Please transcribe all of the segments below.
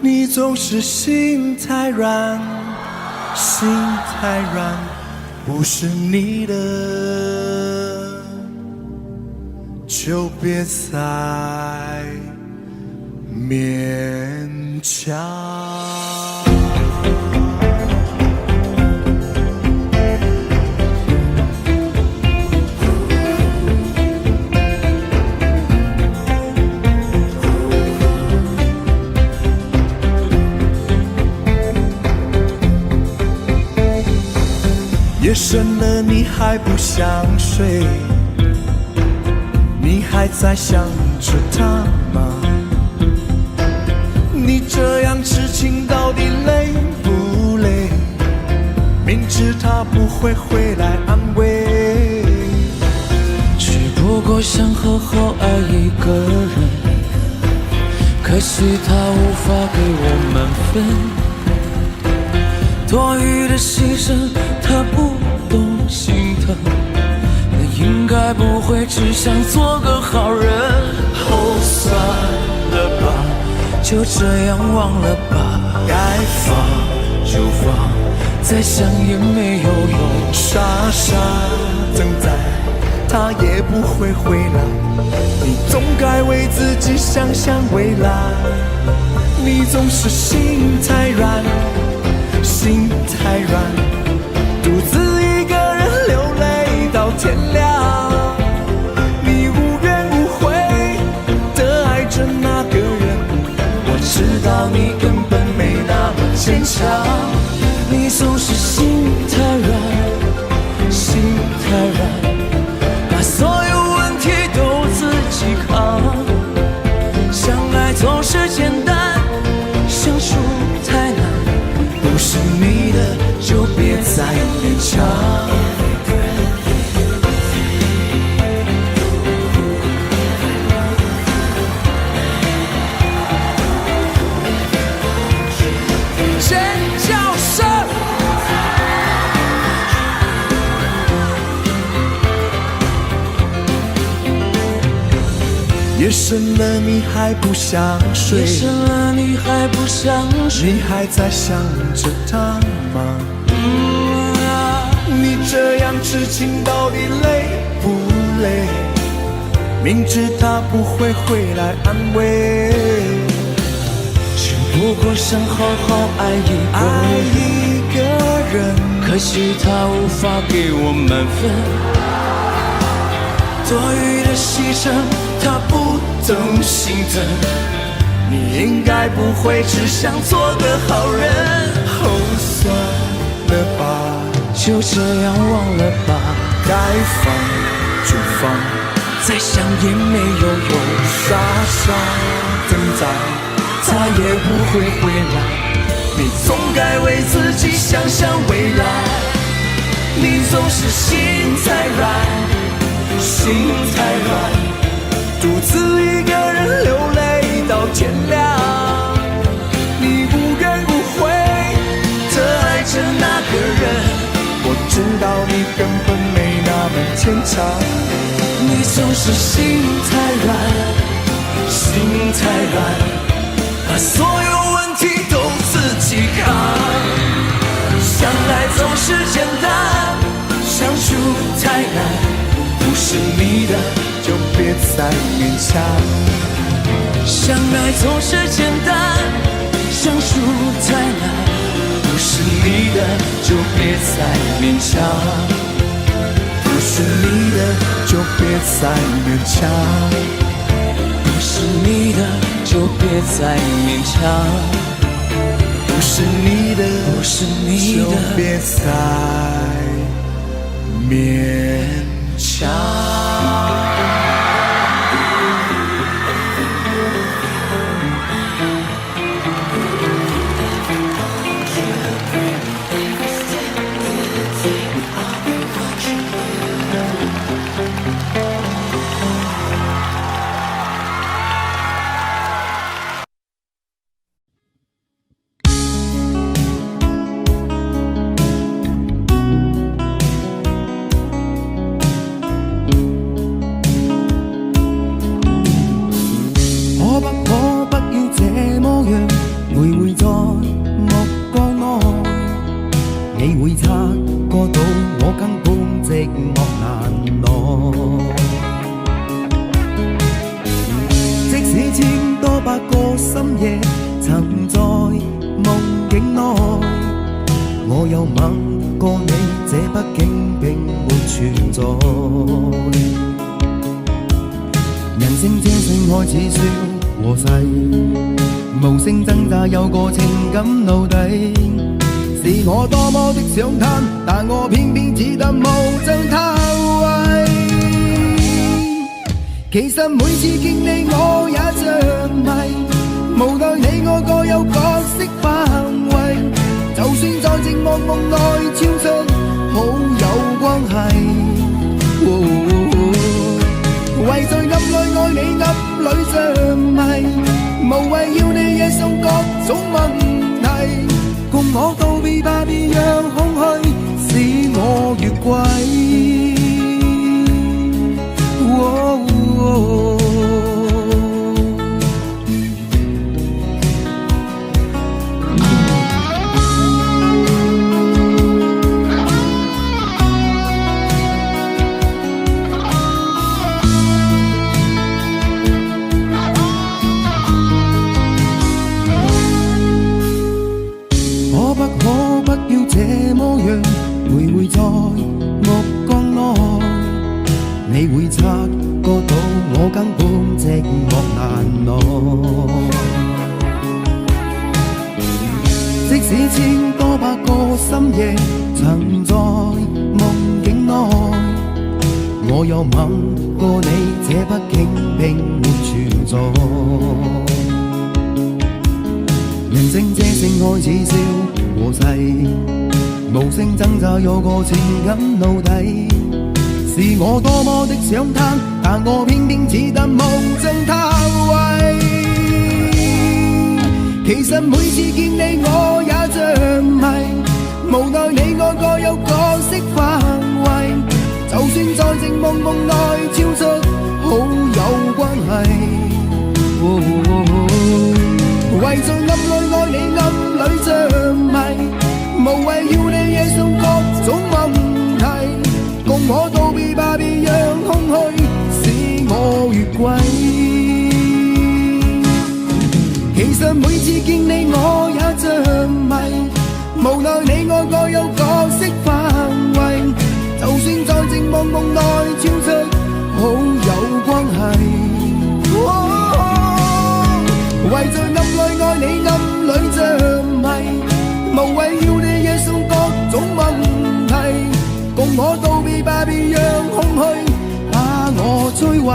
你总是心太软，心太软，不是你的，就别再勉强。夜深了，你还不想睡？你还在想着他吗？你这样痴情到底累不累？明知他不会回来安慰，只不过想好好爱一个人，可惜他无法给我满分。多余的牺牲，他不懂心疼，那应该不会只想做个好人。哦，算了吧，就这样忘了吧，该放就放，再想也没有用。傻傻等待，他也不会回来，你总该为自己想想未来。你总是心太软，心太软，独自一个人流泪到天亮。你无怨无悔地爱着那个人，我知道你根本没那么坚强。你总是心太软，心太软，把所有问题都自己扛。相爱总是简单，相处太难，不是你的就别再勉强。尖叫声！夜深了，你还不想睡？夜深了，你还不想睡？你还在想着他吗？你这样痴情到底累不累？明知他不会回来安慰，只不过想好好爱一个人，可惜他无法给我满分。多余的牺牲，他不懂心疼，你应该不会只想做个好人。哦，算了吧，就这样忘了吧，该放就放，再想也没有用。傻傻等待，他也不会回来，你总该为自己想想未来。你总是心太软，心太软，独自一个人流泪到天亮。你无怨无悔地爱着那个人，我知道你根本没那么坚强。你总是心太软，心太软，把所有问题都自己扛。相爱总是简单，相处太难，不是你的就别再勉强。相爱总是简单，相处太难，不是你的就别再勉强。不是你的就别再勉强，不是你的就别再勉强，不是你的不是你的就别再勉强。徘徊在目光內，你會察覺到我根本寂寞難耐。即使千多百個深夜曾在夢境內，我有吻過你，這畢竟並沒存在。人聲這聲開始說和諧，無聲掙扎有個情感奴隸，是我多麼的想貪，但我偏偏只得無盡偷慰。其實每次見你我也着迷，無奈你我各有角色範圍，就算在寂寞夢內超出好友關係。為在暗裏愛你暗裏着迷，無謂要你惹上各種問題，共我道別吧，別讓空虛使我越軌。徘徊在目光內，你會察覺到我根本寂寞難耐。即使千多百個深夜曾在夢境內，我有吻過你，這畢竟並沒存在。人聲這聲開始笑和諧，無聲掙扎有個情感奴隸，是我多麼的想貪，但我偏偏只得無盡偷慰。其實每次見你我也着迷，無奈你我各有角色範圍，就算在寂寞夢內超出好友關係。為在暗裏愛你暗裏着迷，無謂要你惹上各種問題，共我道別吧，別讓空虛使我越軌。其實每次見你我也着迷，無奈你我各有角色範圍，就算在寂寞夢內超出好友關係。為在暗裏愛你暗裏着迷，無謂要你惹上各種問題，共我道別吧，別讓空虛把我摧毀。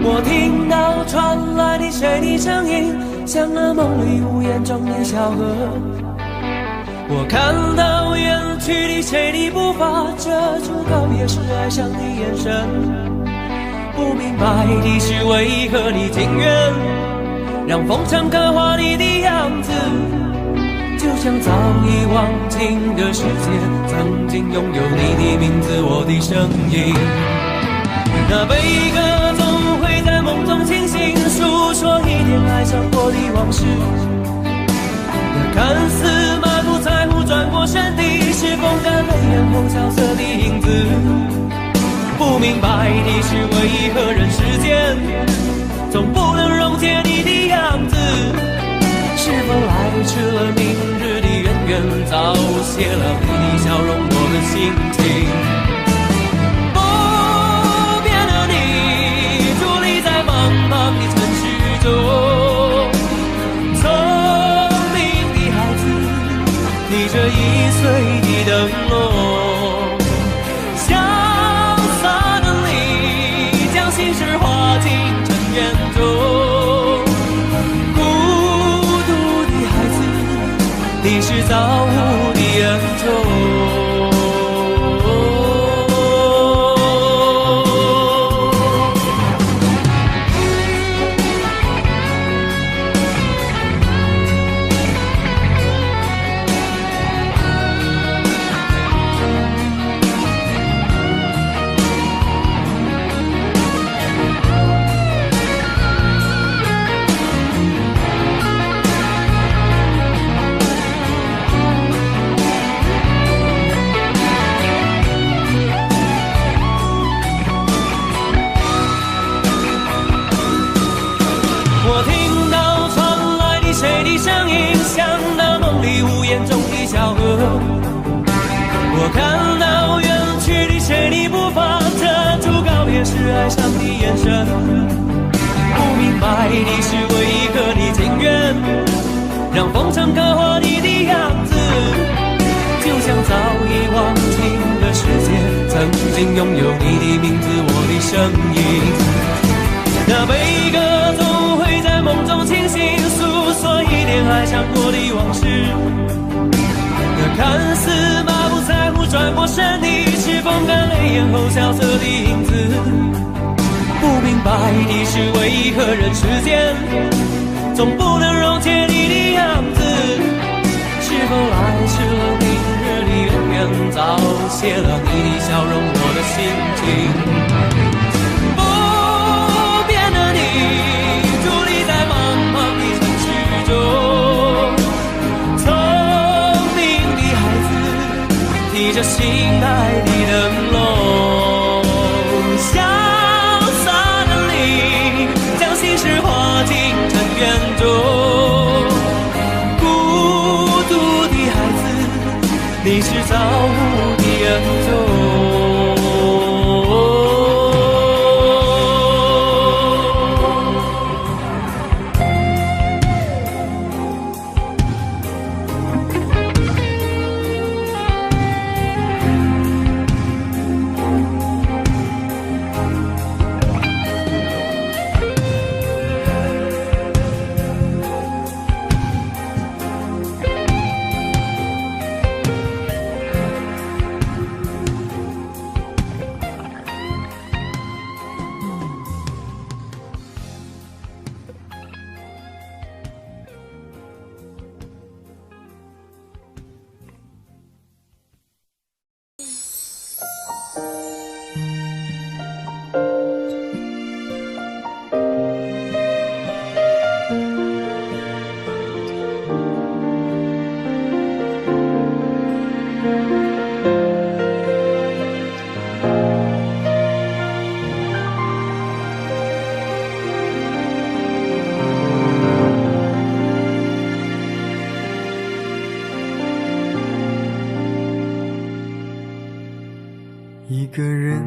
我听到传来的谁的声音，像那梦里无言中的小河。我看到远去的谁的步伐，遮住告别时哀伤的眼神。不明白的是，为何你情愿让风尘刻画你的样子，就像早已忘情的世界，曾经拥有你的名字，我的声音。那悲歌总会在梦中清醒，诉说一天爱上过的往事。那看似满不在乎转过身的，是风干泪眼后萧瑟的影子。不明白的是，为何人世间总不能溶解你的样子？是否来迟了明日的渊源，早谢了你的笑容，我的心情。不变的你，伫立在茫茫的城市。你步伐，征途告别时爱上你眼神，不明白你是为何你情愿让风尘刻画你的样子，就像早已忘情的世界，曾经拥有你的名字，我的声音。那悲歌总会在梦中清醒，诉说一点爱上过的往事。那看似满不在乎转过身的，是风干泪眼后萧瑟的影子。不明白你是为何人世间总不能溶解你的样子，是否来迟了明日里永远早谢了你的笑容，我的心情。提着心爱的灯笼，潇洒的你将心事化进尘缘中，孤独的孩子，你是造物的恩宠。一个人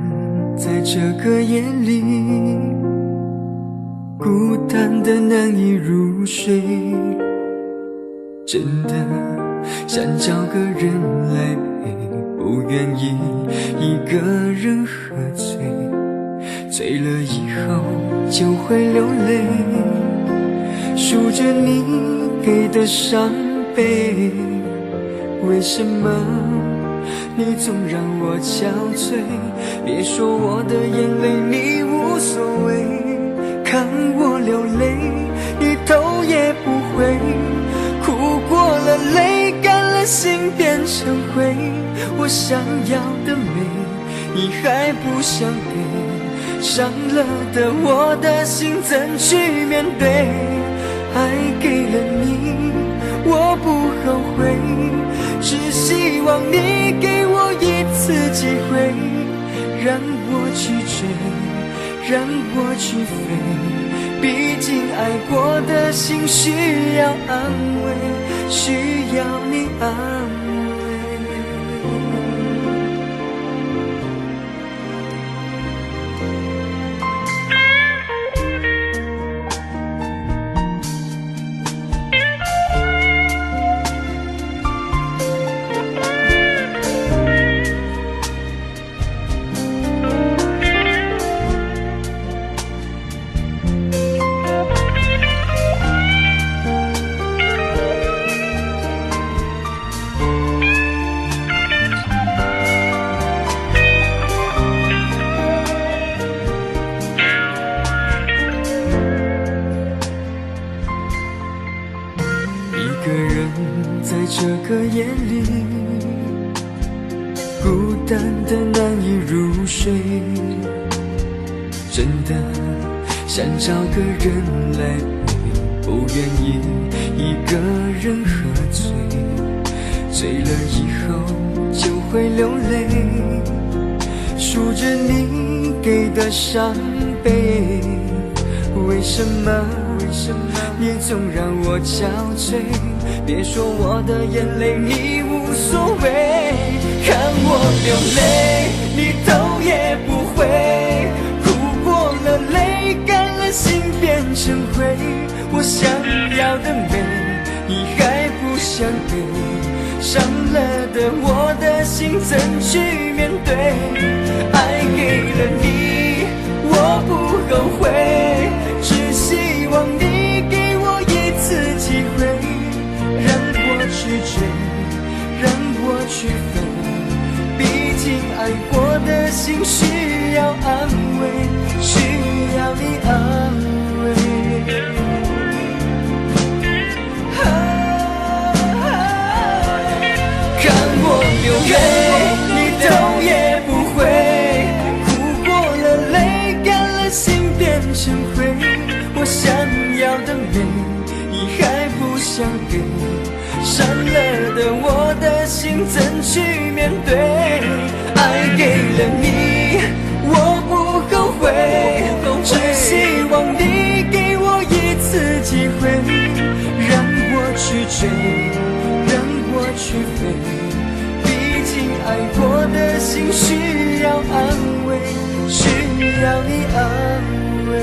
在这个夜里，孤单的难以入睡，真的想找个人来陪，不愿意一个人喝醉，醉了以后就会流泪，数着你给的伤悲，为什么你总让我憔悴？别说我的眼泪你无所谓，看我流泪你头也不回，哭过了泪干了心变成灰，我想要的美你还不想给，伤了的我的心怎去面对？爱给了你我不后悔，只希望你给我一次机会，让我去追，让我去飞，毕竟爱过的心需要安慰，需要你安慰。一个人在这个夜里，孤单的难以入睡，真的想找个人来陪，不愿意一个人喝醉，醉了以后就会流泪，数着你给的伤悲，为什么你总让我憔悴？别说我的眼泪你无所谓，看我流泪你头也想给伤了的我的心怎去面对？爱给了你，我不后悔，只希望你给我一次机会，让我去追，让我去飞。毕竟爱过的心需要安慰，需要你安慰。看我流泪，你头也不回，哭过了泪，干了心变成灰。我想要的美，你还不想给，伤了的我的心怎去面对？爱给了你，我不后悔，只希望你给我一次机会，让我去追，让我去飞。毕竟爱过的心需要安慰，需要你安慰。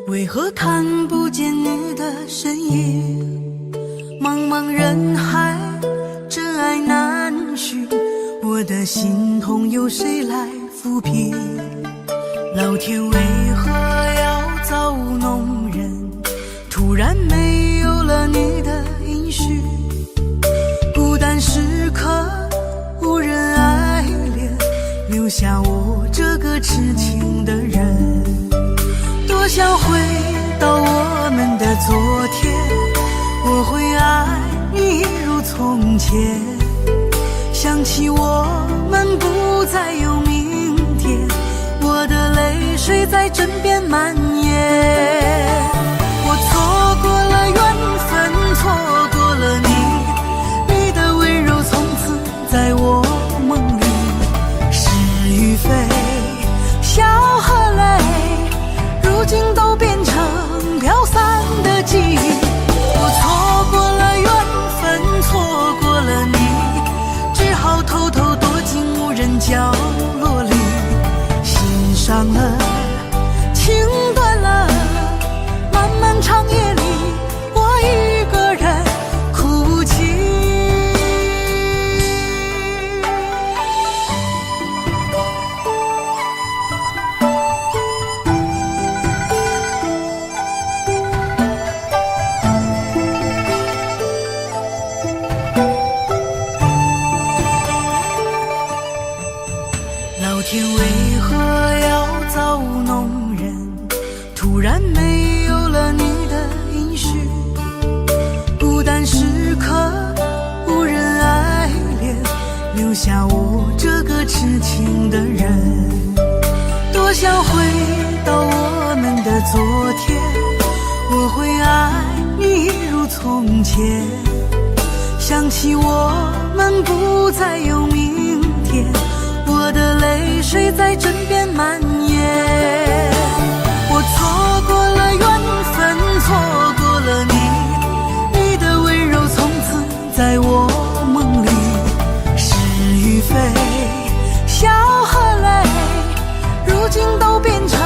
为何看不见你的身影？茫茫人海，真爱难寻，我的心痛由谁来抚平？老天为何要造物弄人？突然没有了你的音讯，孤单时刻无人爱怜，留下我这个痴情的人。多想回到我们的昨天，我会爱你一如从前。想起我们不再有明天，我的泪水在枕边蔓延。我错过了缘分，错过了你，你的温柔从此在我梦里。是与非，笑和泪，如今都变成飘散的记忆。我错过了缘分，错过了你，只好偷偷躲进无人角落里。心伤了，情断了，漫漫长夜里，我一个人哭泣。老天为何要造物弄人？突然没有了你的音讯，孤单时刻无人爱怜，留下我这个痴情的人。多想回到我们的昨天，我会爱你一如从前。想起我们不再有明天，我的泪水在枕边蔓延。我错过了缘分，错过了你，你的温柔从此在我梦里。是与非，笑和泪，如今都变成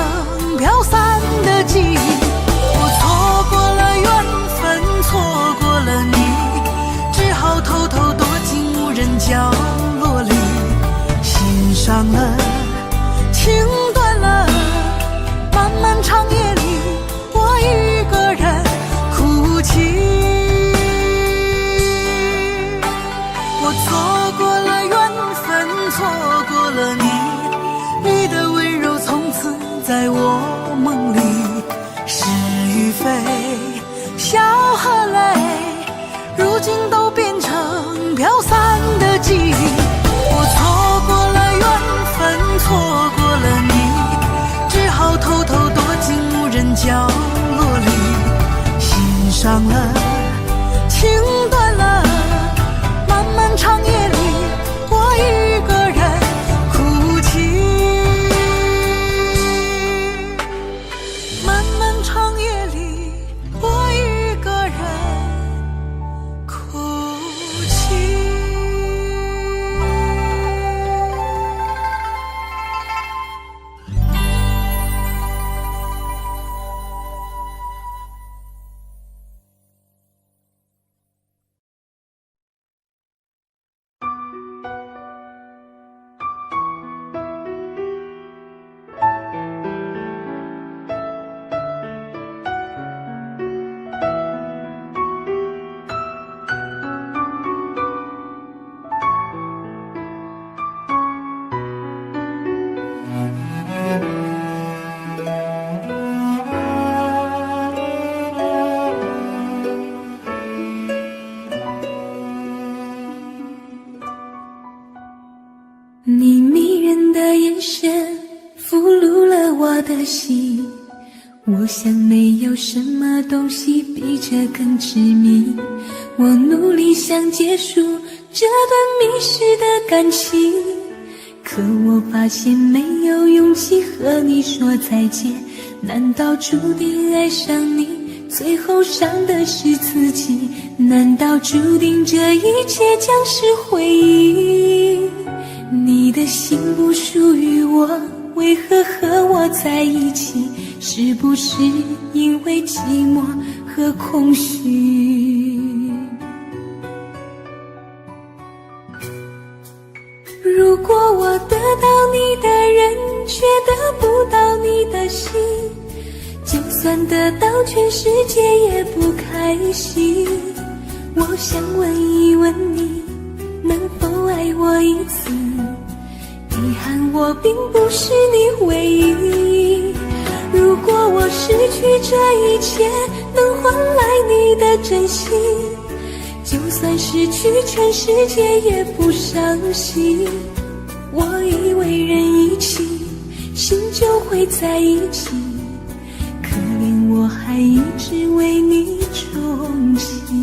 飘散的记忆。我错过了缘分，错过了你，只好偷偷躲进无人角落里。心伤了，情断如今都变成飘散的记忆。我错过了缘分，错过了你，只好偷偷躲进无人角落里，心伤了，情断了，漫漫长夜里，我一个人哭泣。漫漫长夜里，我一个人哭泣。你迷人的眼神俘虏了我的心，我想没有什么东西比这更致命。我努力想结束这段迷失的感情，可我发现没有勇气和你说再见。难道注定爱上你，最后伤的是自己？难道注定这一切将是回忆？你的心不属于我，为何和我在一起？是不是因为寂寞和空虚？如果我得到你的人，却得不到你的心，就算得到全世界也不开心。我想问一问你，能否爱我一次？遗憾我并不是你唯一。如果我失去这一切，能换来你的真心，就算失去全世界也不伤心。我以为人一起，心就会在一起，可怜我还一直为你憧憬。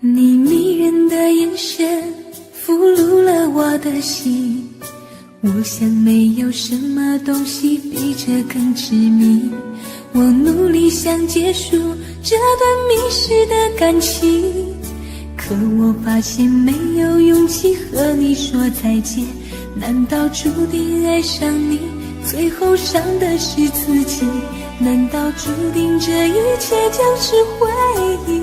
你迷人的眼神俘虏了我的心，我想没有什么东西比这更致命。我努力想结束这段迷失的感情，可我发现没有勇气和你说再见。难道注定爱上你，最后伤的是自己？难道注定这一切将是回忆？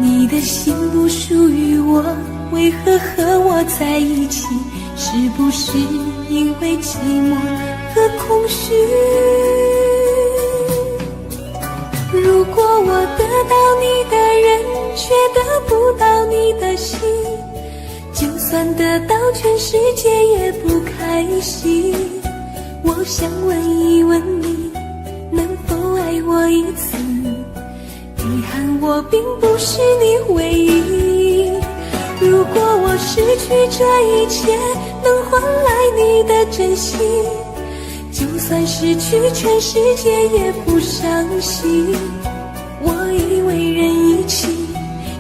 你的心不属于我，为何和我在一起？是不是因为寂寞和空虚？如果我得到你的人，却得不到你的心，就算得到全世界也不开心。我想问一问你，能否爱我一次？遗憾我并不是你唯一。如果我失去这一切，能换来你的真心，就算失去全世界也不伤心。我以为人一起，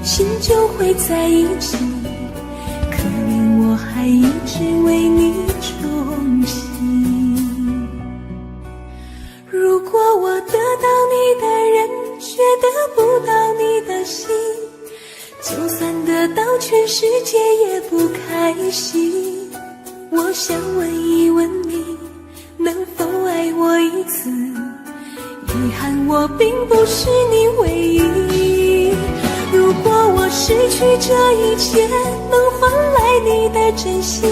心就会在一起，可怜我还一直为你憧憬。如果我得到你的人，却得不到你的心，就算得到全世界也不开心。我想问一问你，能否爱我一次？遗憾我并不是你唯一。如果我失去这一切，能换来你的真心，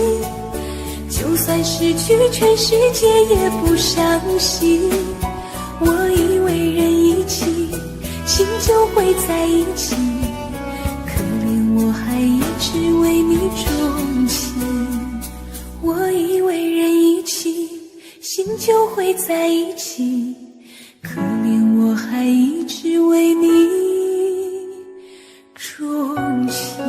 就算失去全世界也不伤心。我以为人一起，心就会在一起，可怜我还一直为你钟情。我以为人一起，心就会在一起，可怜我还一直为你钟情。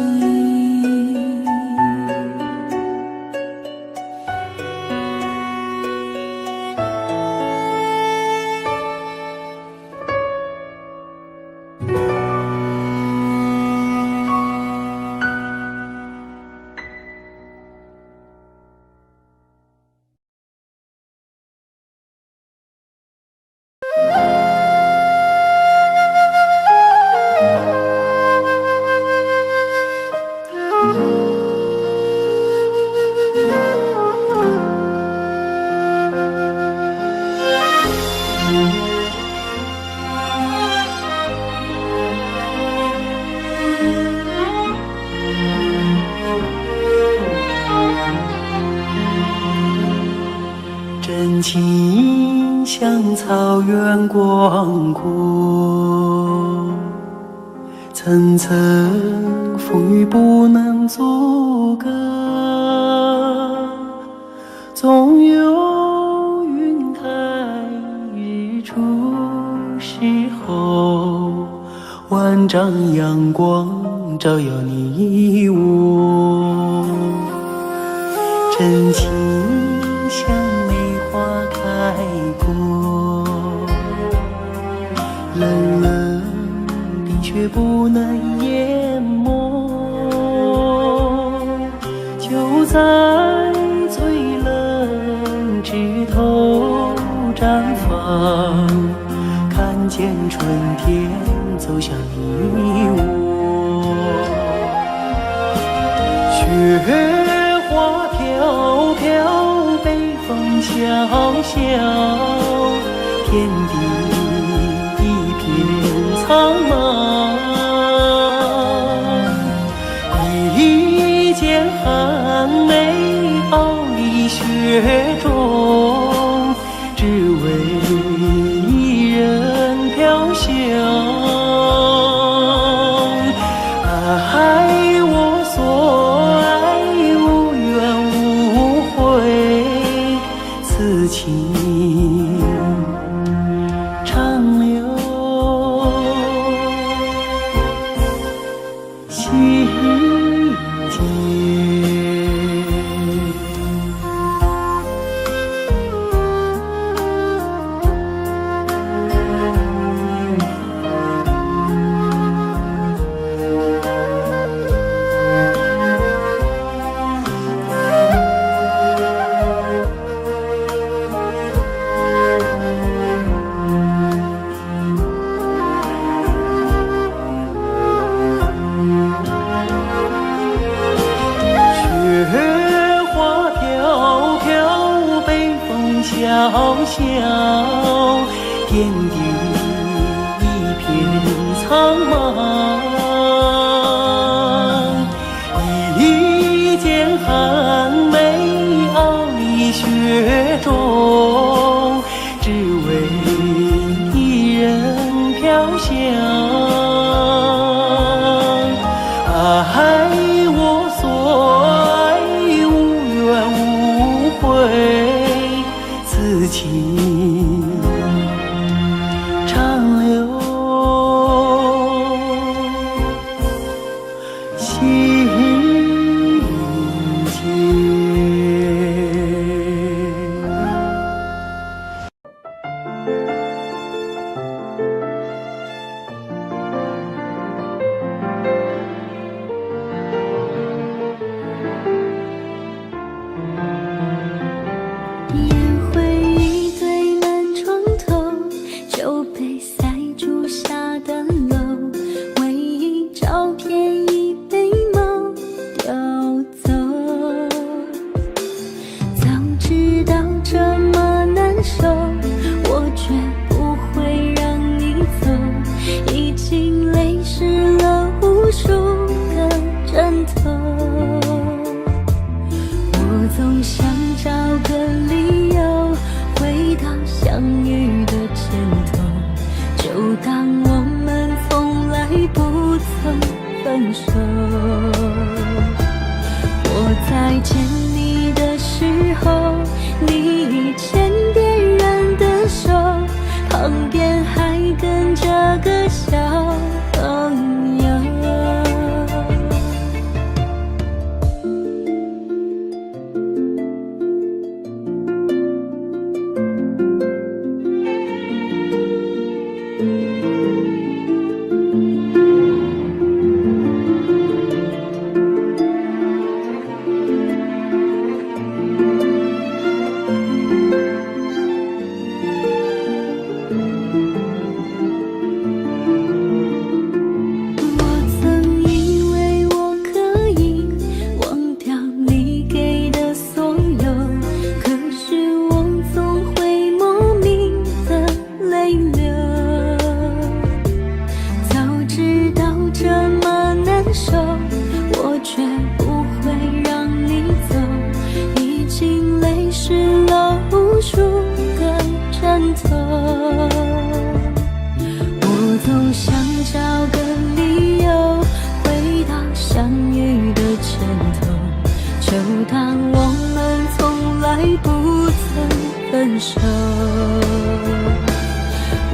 真情像草原广阔，层层风雨不能阻隔，总有云开日出时候，万丈阳光照耀你我。真情像梅花开过，冷冷冰雪不能淹没，就在最冷枝头绽放，看见春天走向你我。雪花飘飘，北风萧萧，天地一片苍茫。一剑寒梅傲立雪中，只为一人飘香。爱我所爱，无怨无悔，此情长留心间。雪花飘飘，北风萧萧，天地一片苍茫。一剑寒梅傲立雪中，只为一人飘香。爱我所爱，无怨无悔，此情长留心间。烟灰一堆满床头，酒杯塞住下的楼，唯一照片已被猫叼走。早知道这么难受，我绝不会让你走，已经泪湿了无数个枕头。我总想找个理由回到相遇的前头，就当我们从来不曾分手。我在见你的时候，你已牵别人的手，旁边还跟着个小朋友。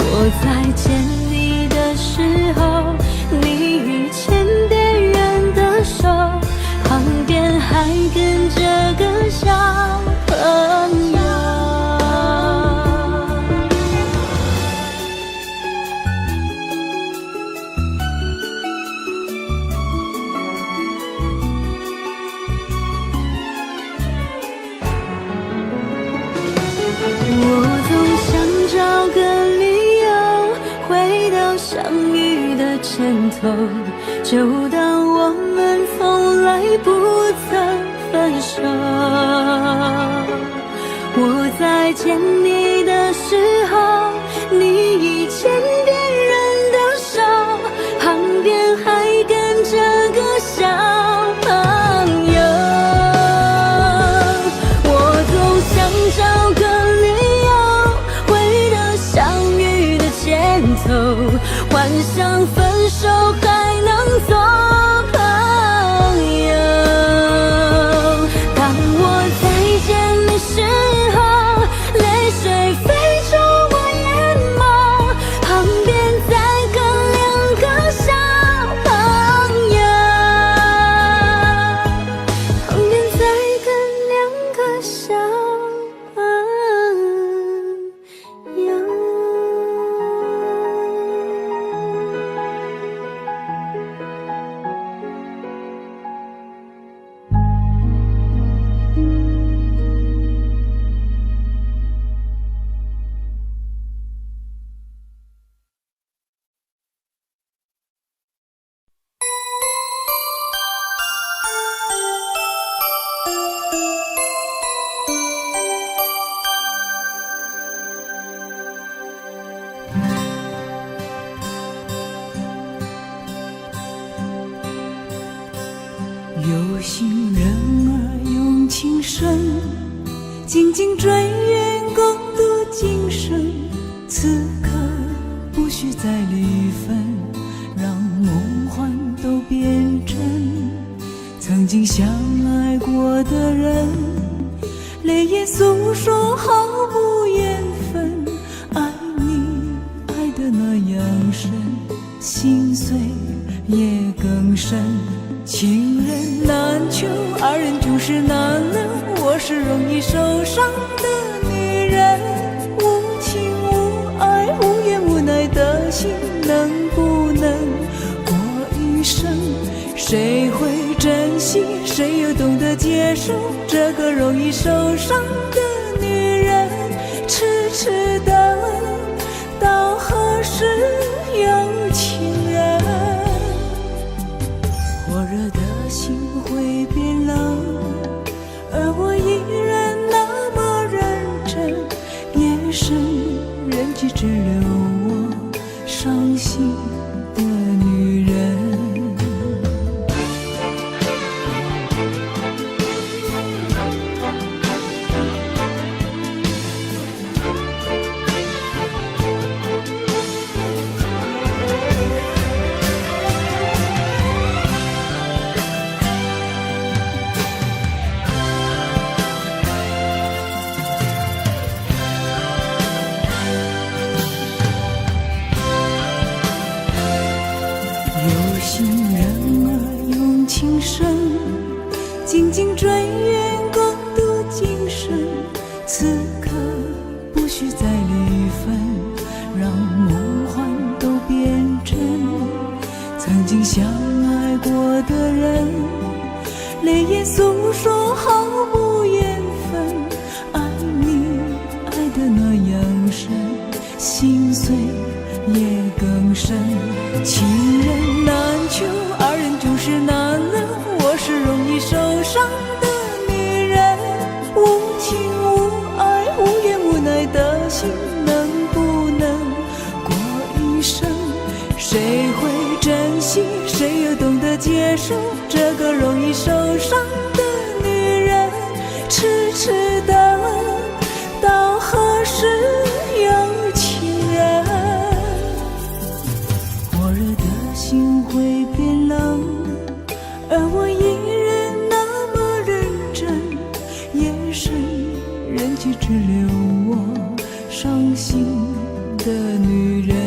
我在见你的时候，你已牵别人的手，旁边还跟着个小朋友。我总想找个理由回到相遇的前头，就当我们从来不曾分手。我在见你的时候，你已牵别人的手，旁边还跟着个小朋友。我总想找个幻想分手还能做朋友。当我再见的时候，泪水飞出我眼眸，旁边再跟两个小朋友，旁边再跟两个小朋友。有心人儿用情深，紧紧追远共度今生。此刻不需再离分，让梦幻都变真。曾经相爱过的人，泪眼诉说毫无缘分。爱你爱得那样深，心碎也更深。情人难求，二人总是难留。我是容易受伤的女人，无情无爱无怨无奈的心，能不能过一生？谁会珍惜，谁又懂得接受这个容易受伤的女人？痴痴的到何时有情人？火热的心会变冷，而我依然那么认真。夜深人迹只留我伤心的女人。紧紧追远，共度今生。此刻不需再离分，让梦幻都变真。曾经相爱过的人，泪眼诉说毫无缘分。爱你爱得那样深，心碎也更深。情人难求，二人就是难了。我是容易受伤的女人，无情无爱无怨无奈的心，能不能过一生？谁会珍惜，谁又懂得接受这个容易受伤的女人？痴痴的到何时有情人？火热的心会变冷，而我依然那么认真。夜深人迹只留我伤心的女人。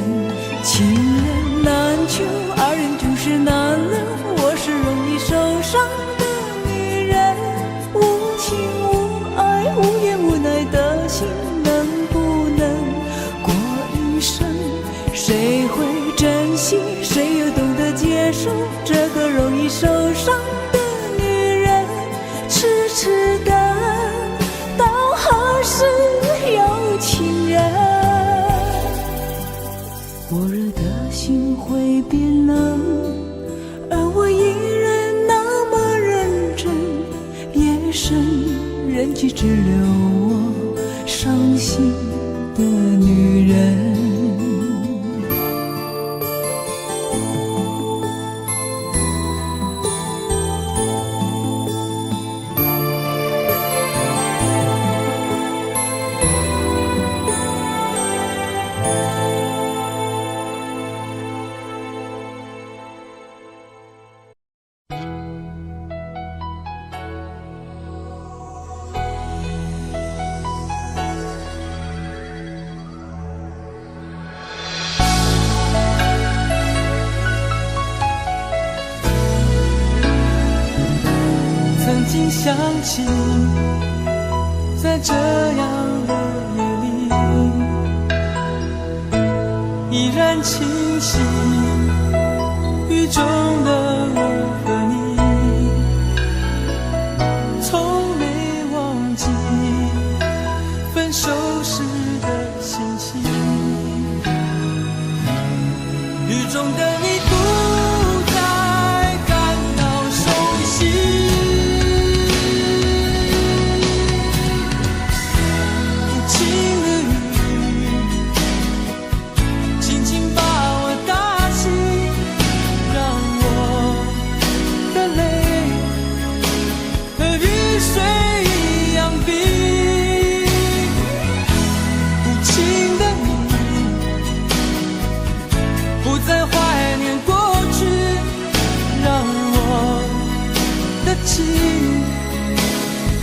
情人难求，二人就是难了。我是容易受伤的女人，无情无爱无怨无奈的心，能不能过一生？谁会珍惜，谁又懂得接受这个容易受伤的女人？痴痴的到何时有情人？火热的心会变冷，而我依然那么认真。夜深人迹只留我伤心的女人。曾经想起，在这样的夜里，依然清晰雨中的我和你，从没忘记分手时的心情。雨中的你不再感到熟悉，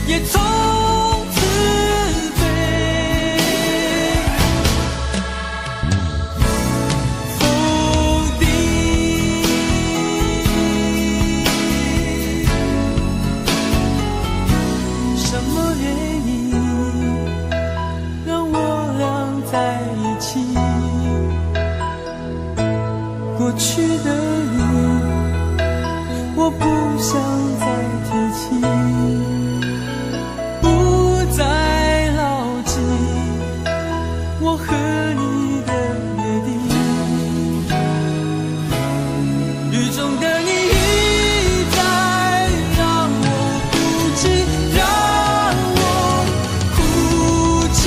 也从此飞。风笛什么原因让我俩在一起？过去的你我不想再提起，不再牢记我和你的约定。雨中的你一再让我哭泣，让我哭泣，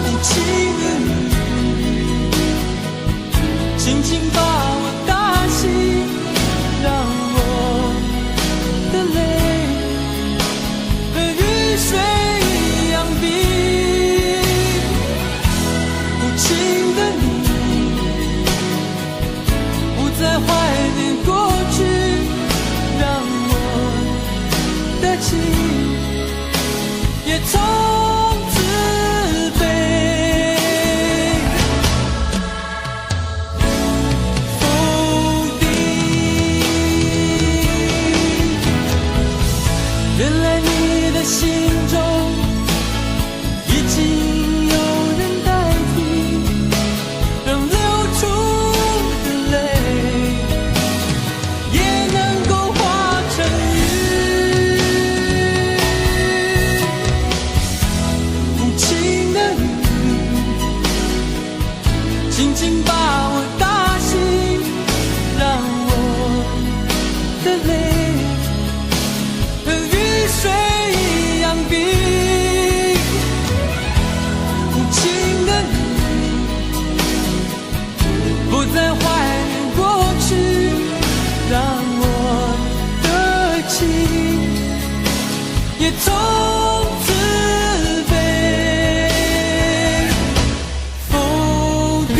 无情的你轻轻把我打醒，让我心中已经有人代替，让流出的泪也能够化成雨。无情的雨紧紧把我打醒，让我的泪和雨水一样冰。无情的你不再怀念过去，让我的情也从此被否定。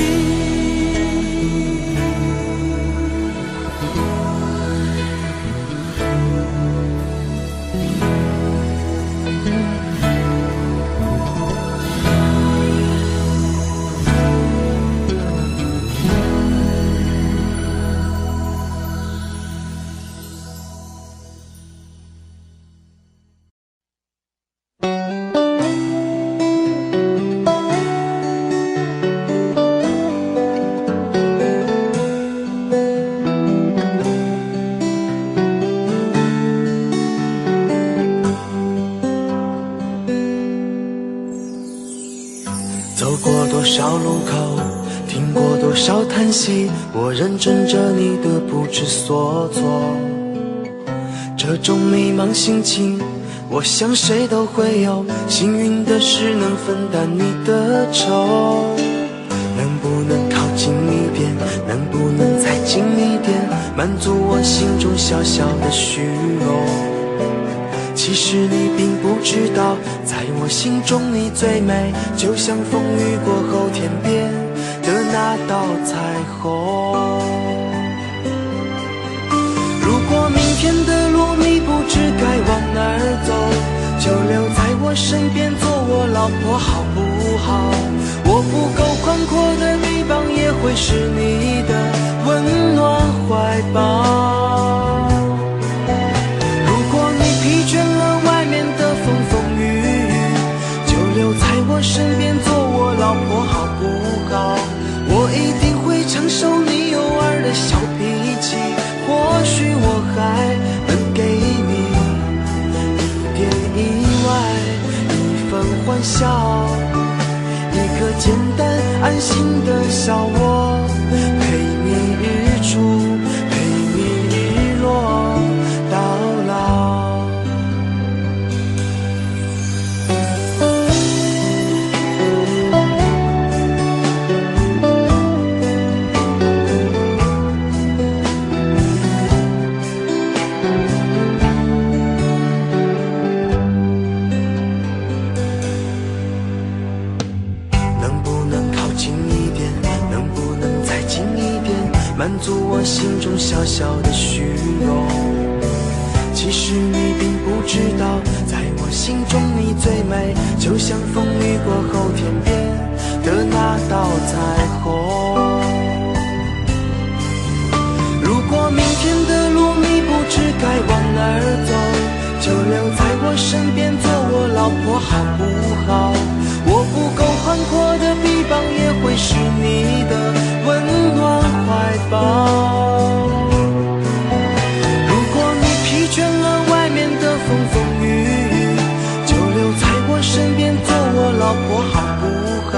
走过多少路口，听过多少叹息，我认真着你的不知所措。这种迷茫心情，我想谁都会有，幸运的是能分担你的愁。能不能靠近一点，能不能再近一点，满足我心中小小的虚荣。其实你并不知道，在我心中你最美，就像风雨过后天边的那道彩虹。如果明天的路你不知该往哪儿走，就留在我身边做我老婆好不好？我不够宽阔的臂膀也会是你的温暖怀抱。疲倦了外面的风风雨雨，就留在我身边做我老婆好不好？我一定会承受你偶尔的小脾气，或许我还能给你一点意外，一份欢笑，一个简单安心的小窝，陪你日出，陪你日落到老。满足我心中小小的虚荣。其实你并不知道，在我心中你最美，就像风雨过后天边的那道彩虹。如果明天的路你不知该往哪儿走，就留在我身边做我老婆好不好？我不够宽阔的臂膀也会是你的温暖怀抱。如果你疲倦了外面的风风雨雨，就留在我身边做我老婆好不好？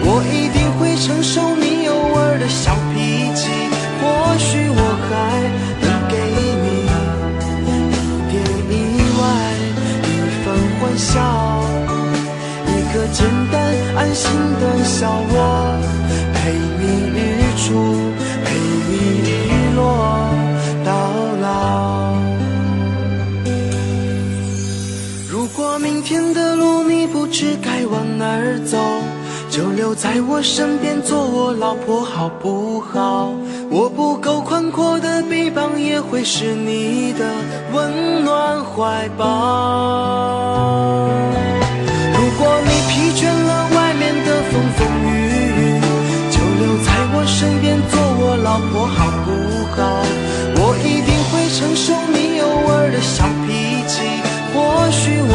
我一定会承受你偶尔的小脾气，或许我还能给你一点意外，一份欢笑，一个简单安心的小窝，陪你日出，陪你日落到老。如果明天的路你不知该往哪儿走，就留在我身边做我老婆好不好？我不够宽阔的臂膀也会是你的温暖怀抱。如果你疲倦了外面的风风雨雨，就留在我身边做我老婆好不好？我一定会承受你偶尔的小脾气，或许我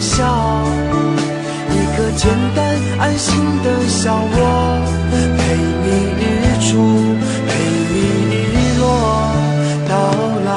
笑，一个简单安心的小窝，陪你日出，陪你日落到老。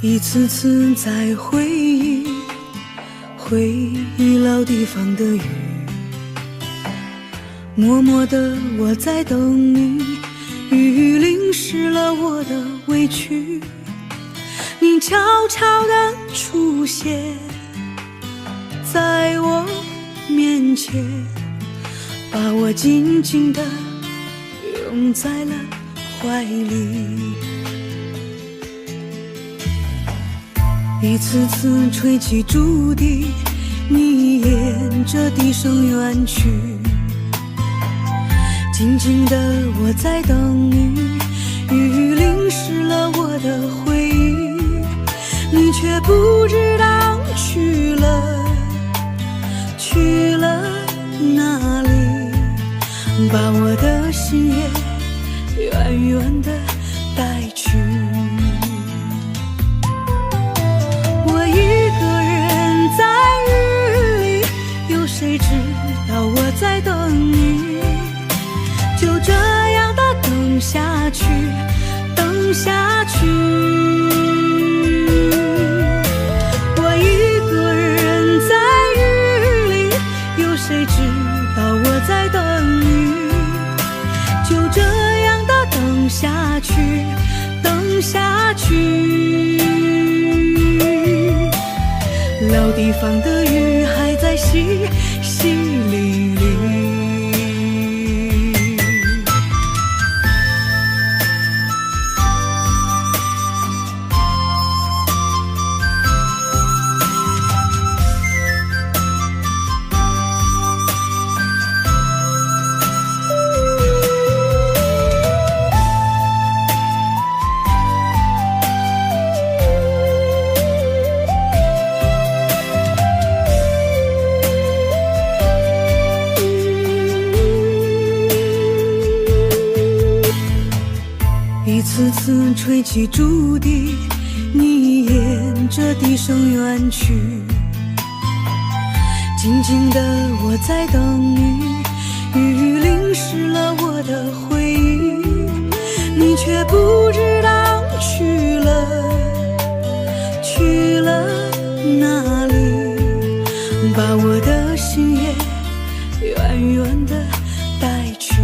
一次次在回忆老地方的雨，默默的我在等你，雨淋湿了我的委屈，你悄悄的出现在我面前，把我紧紧的拥在了怀里。一次次吹起竹笛，你沿着笛声远去，静静的我在等你，雨淋湿了我的回忆，你却不知道去了哪里，把我的心也远远的带去。谁知道我在等你，就这样的等下去，等下去。我一个人在雨里，有谁知道我在等你，就这样的等下去，等下去。老地方的雨还在淅淅沥沥，一次次吹起竹笛，你沿着笛声远去，静静的我在等你，雨淋湿了我的回忆，你却不知道去了哪里，把我的心也远远的带去。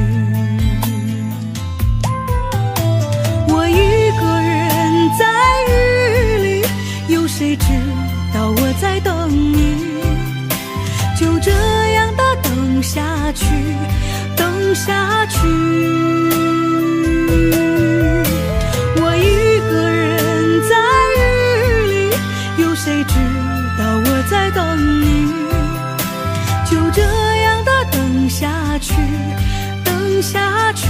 谁知道我在等你，就这样的等下去，等下去。我一个人在雨里，有谁知道我在等你，就这样的等下去，等下去。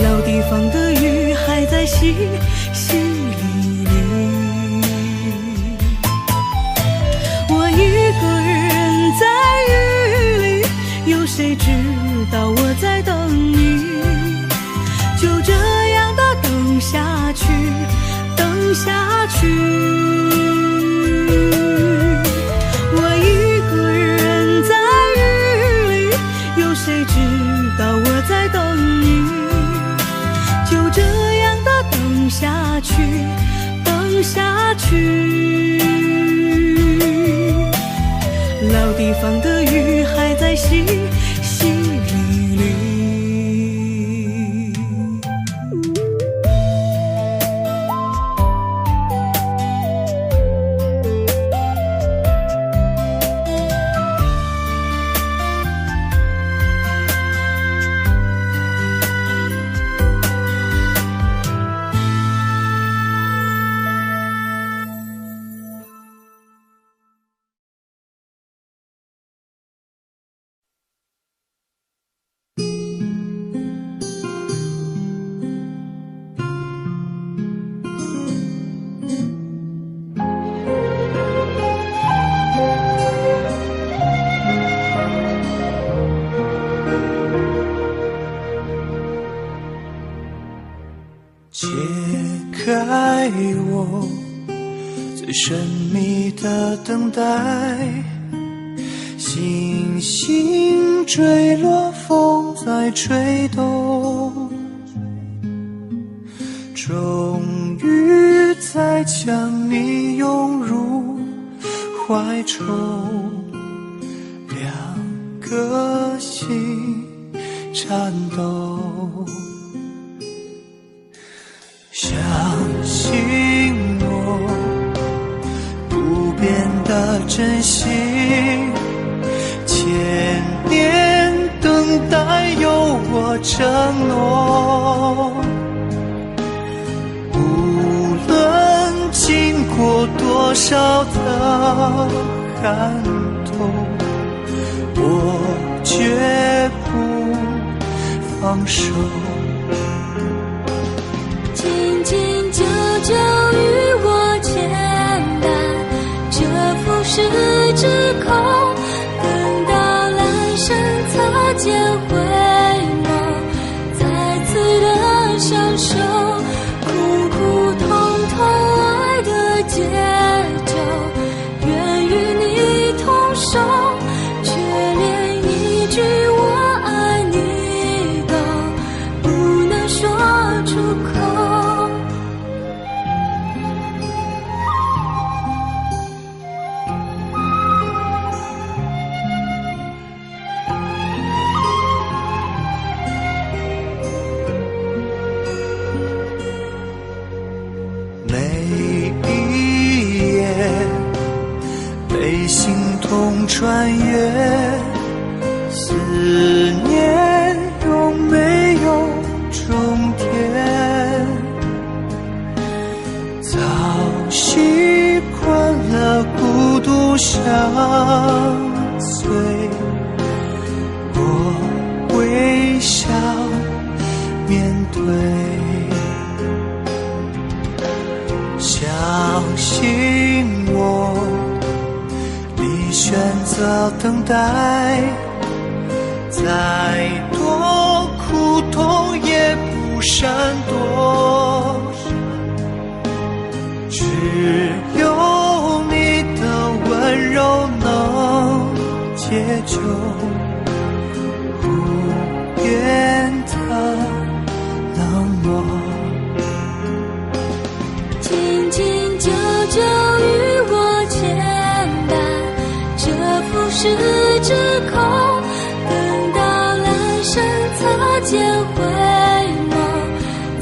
老地方的雨还在淅淅沥沥，我一个人在雨里，有谁知道我在等你，就这样的等下去，等下去。我一个人在雨里，有谁知道我在等你，就这样的等下去，等下去。老地方的雨还在淅淅沥沥。神秘的等待，星星坠落，风在吹动，终于再将你拥入怀中，两颗心颤抖，相信我不变的真心，千年等待有我承诺，无论经过多少的寒冬，我绝不放手。紧紧久久与我牵绊，这浮世之空，等到来生擦肩回眸，再次的相守，苦苦痛痛爱的节奏，愿与你同守，却连一句我爱你都不能说出口。每一夜被心痛穿越，思念有没有终点？早习惯了孤独相随，我微笑面对。相信我，你选择等待，再多苦痛也不闪躲，只有你的温柔能解救无言的冷漠。紧紧久久与我牵绊，这浮世之空，等到来生擦肩回眸，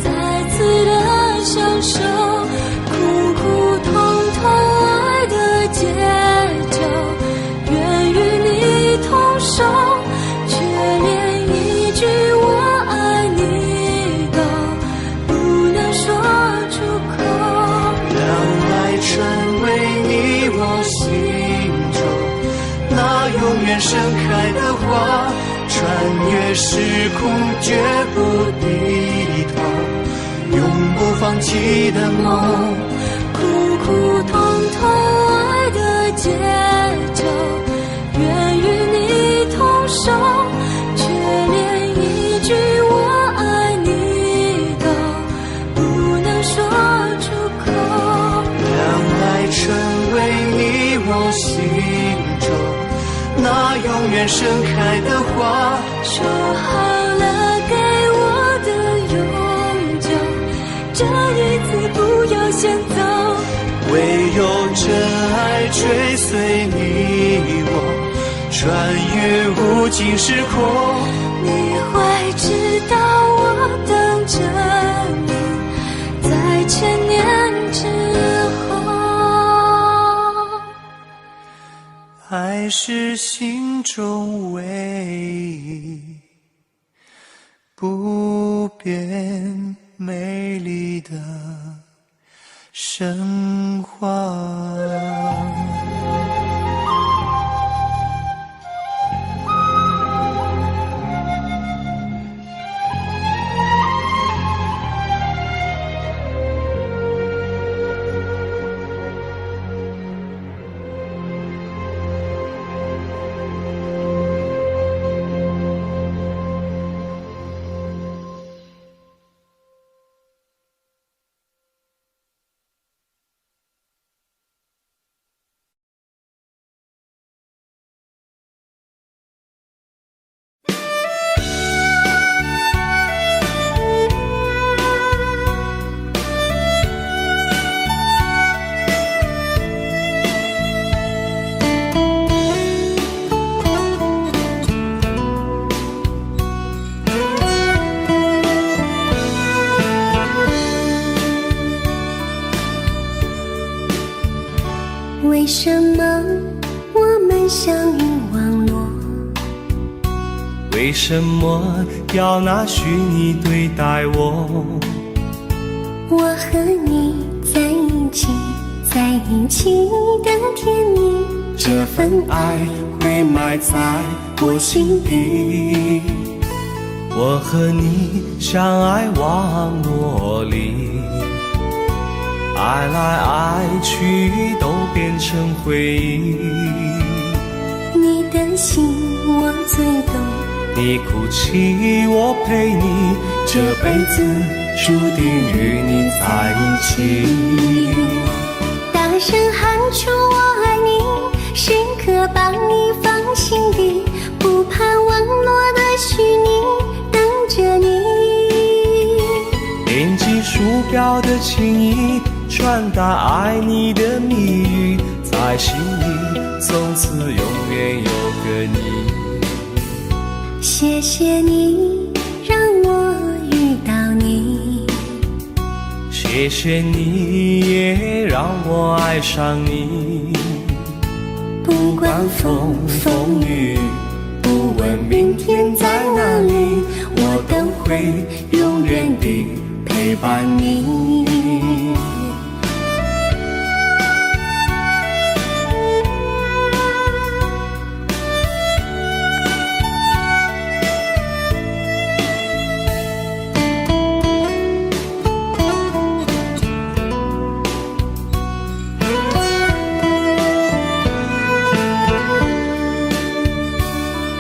再次的相守，苦苦痛痛爱的节奏，愿与你同守，却连一句我爱你都不能说出口。成为你我心中那永远盛开的花，穿越时空绝不低头，永不放弃的梦，苦苦痛痛爱的节奏，愿与你同守，却连一句我爱你都不能说出口。成为你我心中那永远盛开的花，说好了给我的永久，这一次不要先走，唯有真爱追随你我，穿越无尽时空。你会知道我等着你，在千年之后。爱是心中唯一不变美丽的神话。为什么要拿虚拟对待我？我和你在一起，在一起的甜蜜，这份爱会埋在我心底。我和你相爱网络里，爱来爱去都变成回忆。你的心我最懂，你哭泣我陪你，这辈子注定与你在一起。大声喊出我爱你，时刻把你放心底，不怕网络的虚拟，等着你。点击鼠标的情意，传达爱你的密语，在心里从此永远有个你。谢谢你让我遇到你，谢谢你也让我爱上你。不管风风雨，不问明天在哪里，我都会永远地陪伴你。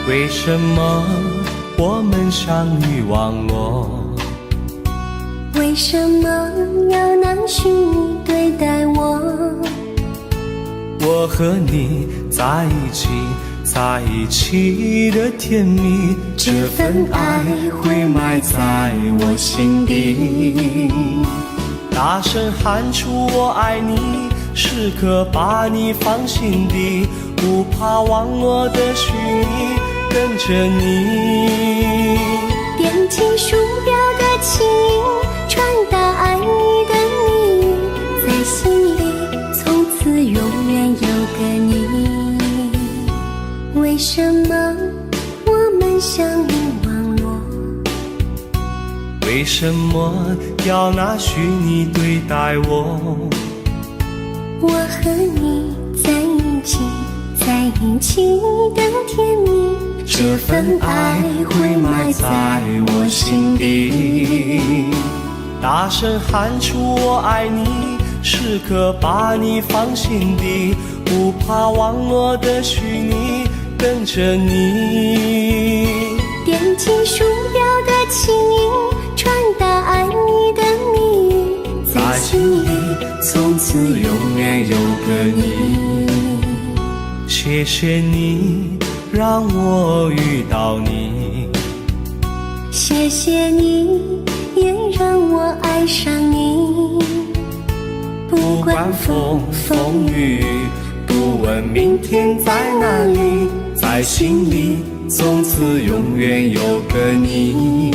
为什么我们相遇网络？为什么要拿虚拟对待我？我和你在一起，在一起的甜蜜，这份爱会埋在我心底。大声喊出我爱你，时刻把你放心底，不怕网络的虚拟，跟着你。点击鼠标的情意，传达爱你的密语，在心里从此永远有个你。为什么我们相遇网络？为什么要拿虚拟对待我？我和你在一起，在一起的甜蜜，这份爱会埋在我心底。大声喊出我爱你，时刻把你放心底，不怕网络的虚拟，跟着你。点击鼠标的情意，传达爱你的密语，在心里从此永远有个你。谢谢你让我遇到你，谢谢你也让我爱上你。不管风风雨，不问明天在哪里，在心里从此永远有个你。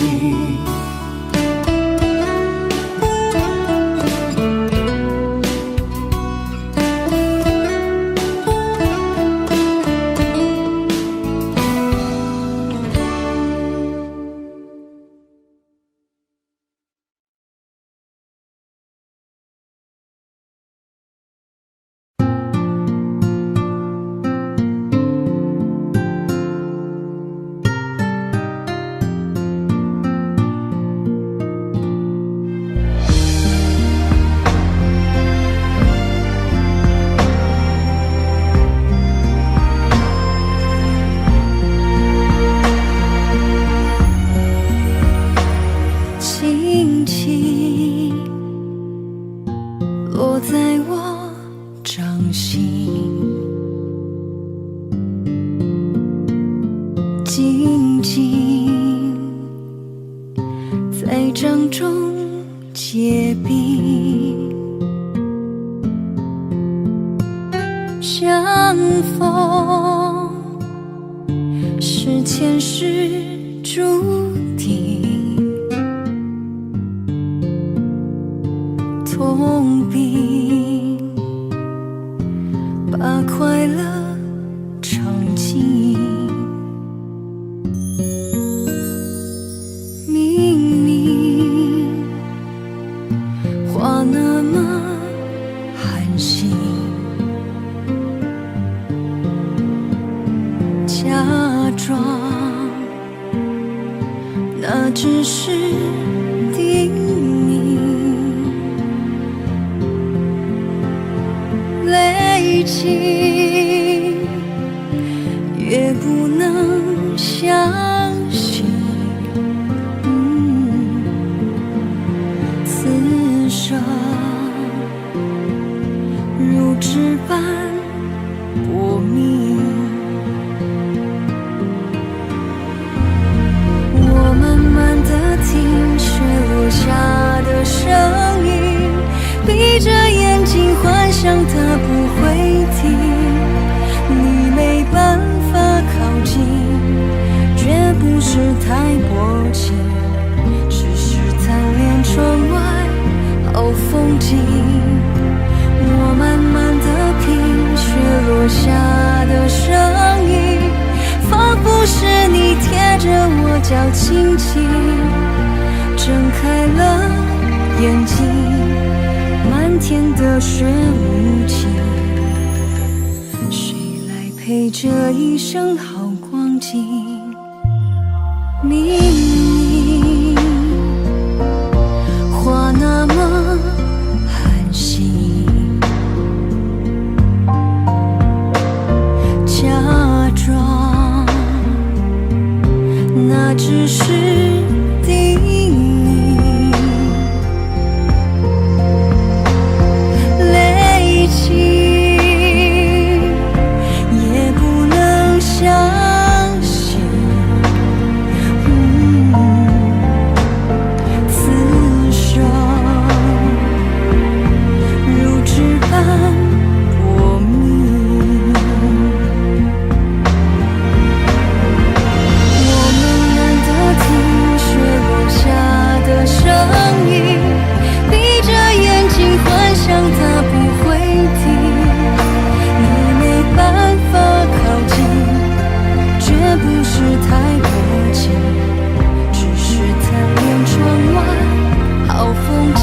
静静在掌中结冰，相逢是前世注定，痛并把快乐尝尽。那只是叮咛，累积也不能相信，此生如纸般薄命。我慢慢地听雪落下的声音，闭着眼睛幻想它不会停，你没办法靠近，绝不是太薄情，只是贪恋窗外好风景。我慢慢地听雪落下的声音，仿佛是你贴着我脚轻轻睁开了眼睛，漫天的雪无情，谁来陪这一生好光景？明明话那么寒心，假装那只是叮咛，累积也不能相信，此生如纸般薄命。我们难得听雪落下的声音，闭着眼睛幻想它不会停，你没办法靠近，绝不是太薄情，只是贪恋窗外好风景。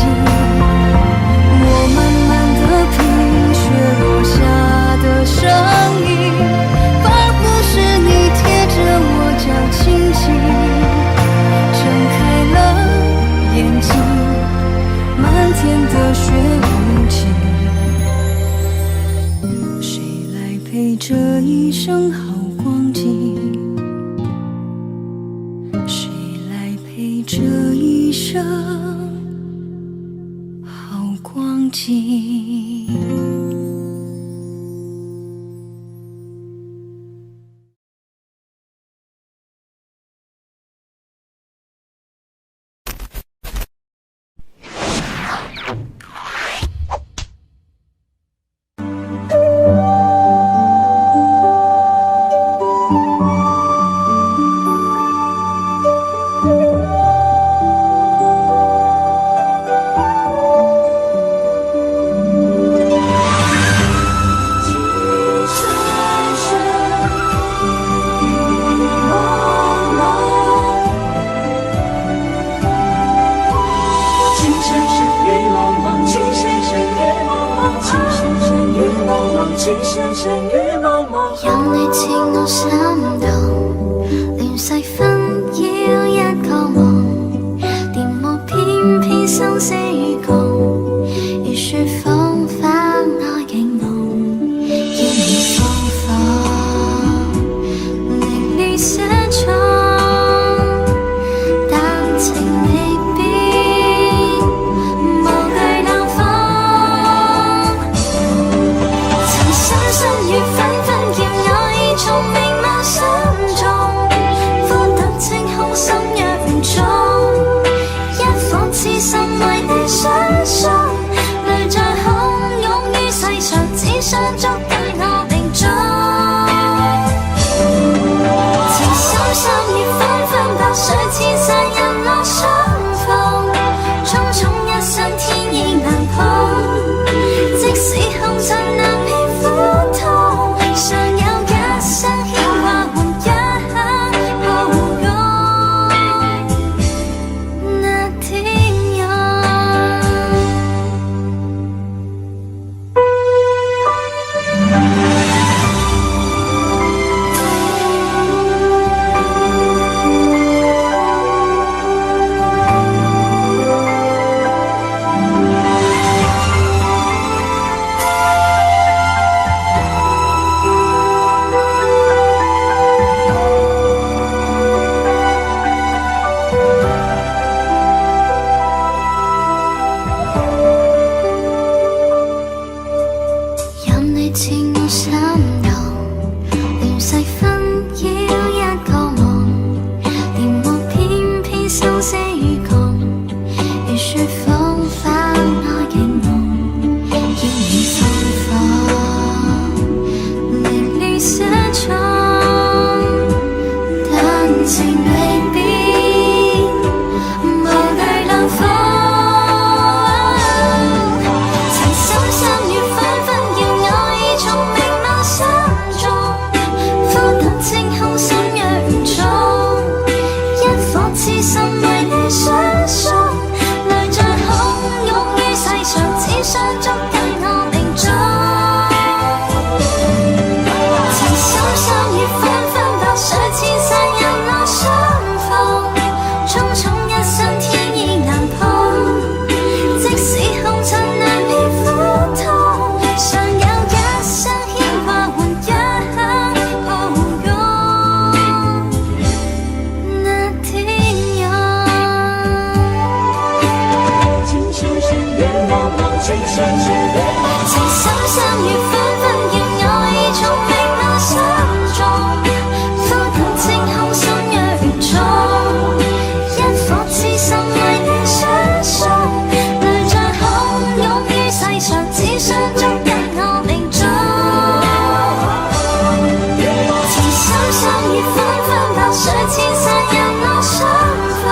我慢慢地听雪落下的声音，仿佛是你贴着我脚轻轻睁开了眼睛，漫天的雪无情，谁来陪这一生好光景？谁来陪这一生好光景？任你似我心動，亂世紛擾一個夢，電幕偏偏生死共，如雪風花愛景濃，要你放放，令你寫重，但情未變，無懼冷風，曾深深雨紛紛叫我已從明眸心中，歡得清空心若唔中，一顆痴心為你相送，淚在洶湧於世上，只想捉緊我命中。前世情未必無懼冷風。曾深深雨紛紛，要我已從明眸心中，俯瞰清空心若重，一顆痴心為你相送，淚像洶湧於世上，只想捉緊我命中。曾深深雨紛紛，白水千山任我相逢，匆匆一生天意難碰，即使紅塵難免苦痛，尚有一生牽掛換一刻抱擁。那天有情深深月茫茫，情深深月茫茫。曾深深雨紛紛，要我已從明眸心中，俯瞰清空心若重，一顆痴心為你相送，淚像洶湧於世上，只想捉緊我命中。曾深深雨紛紛，白水千山任我相逢，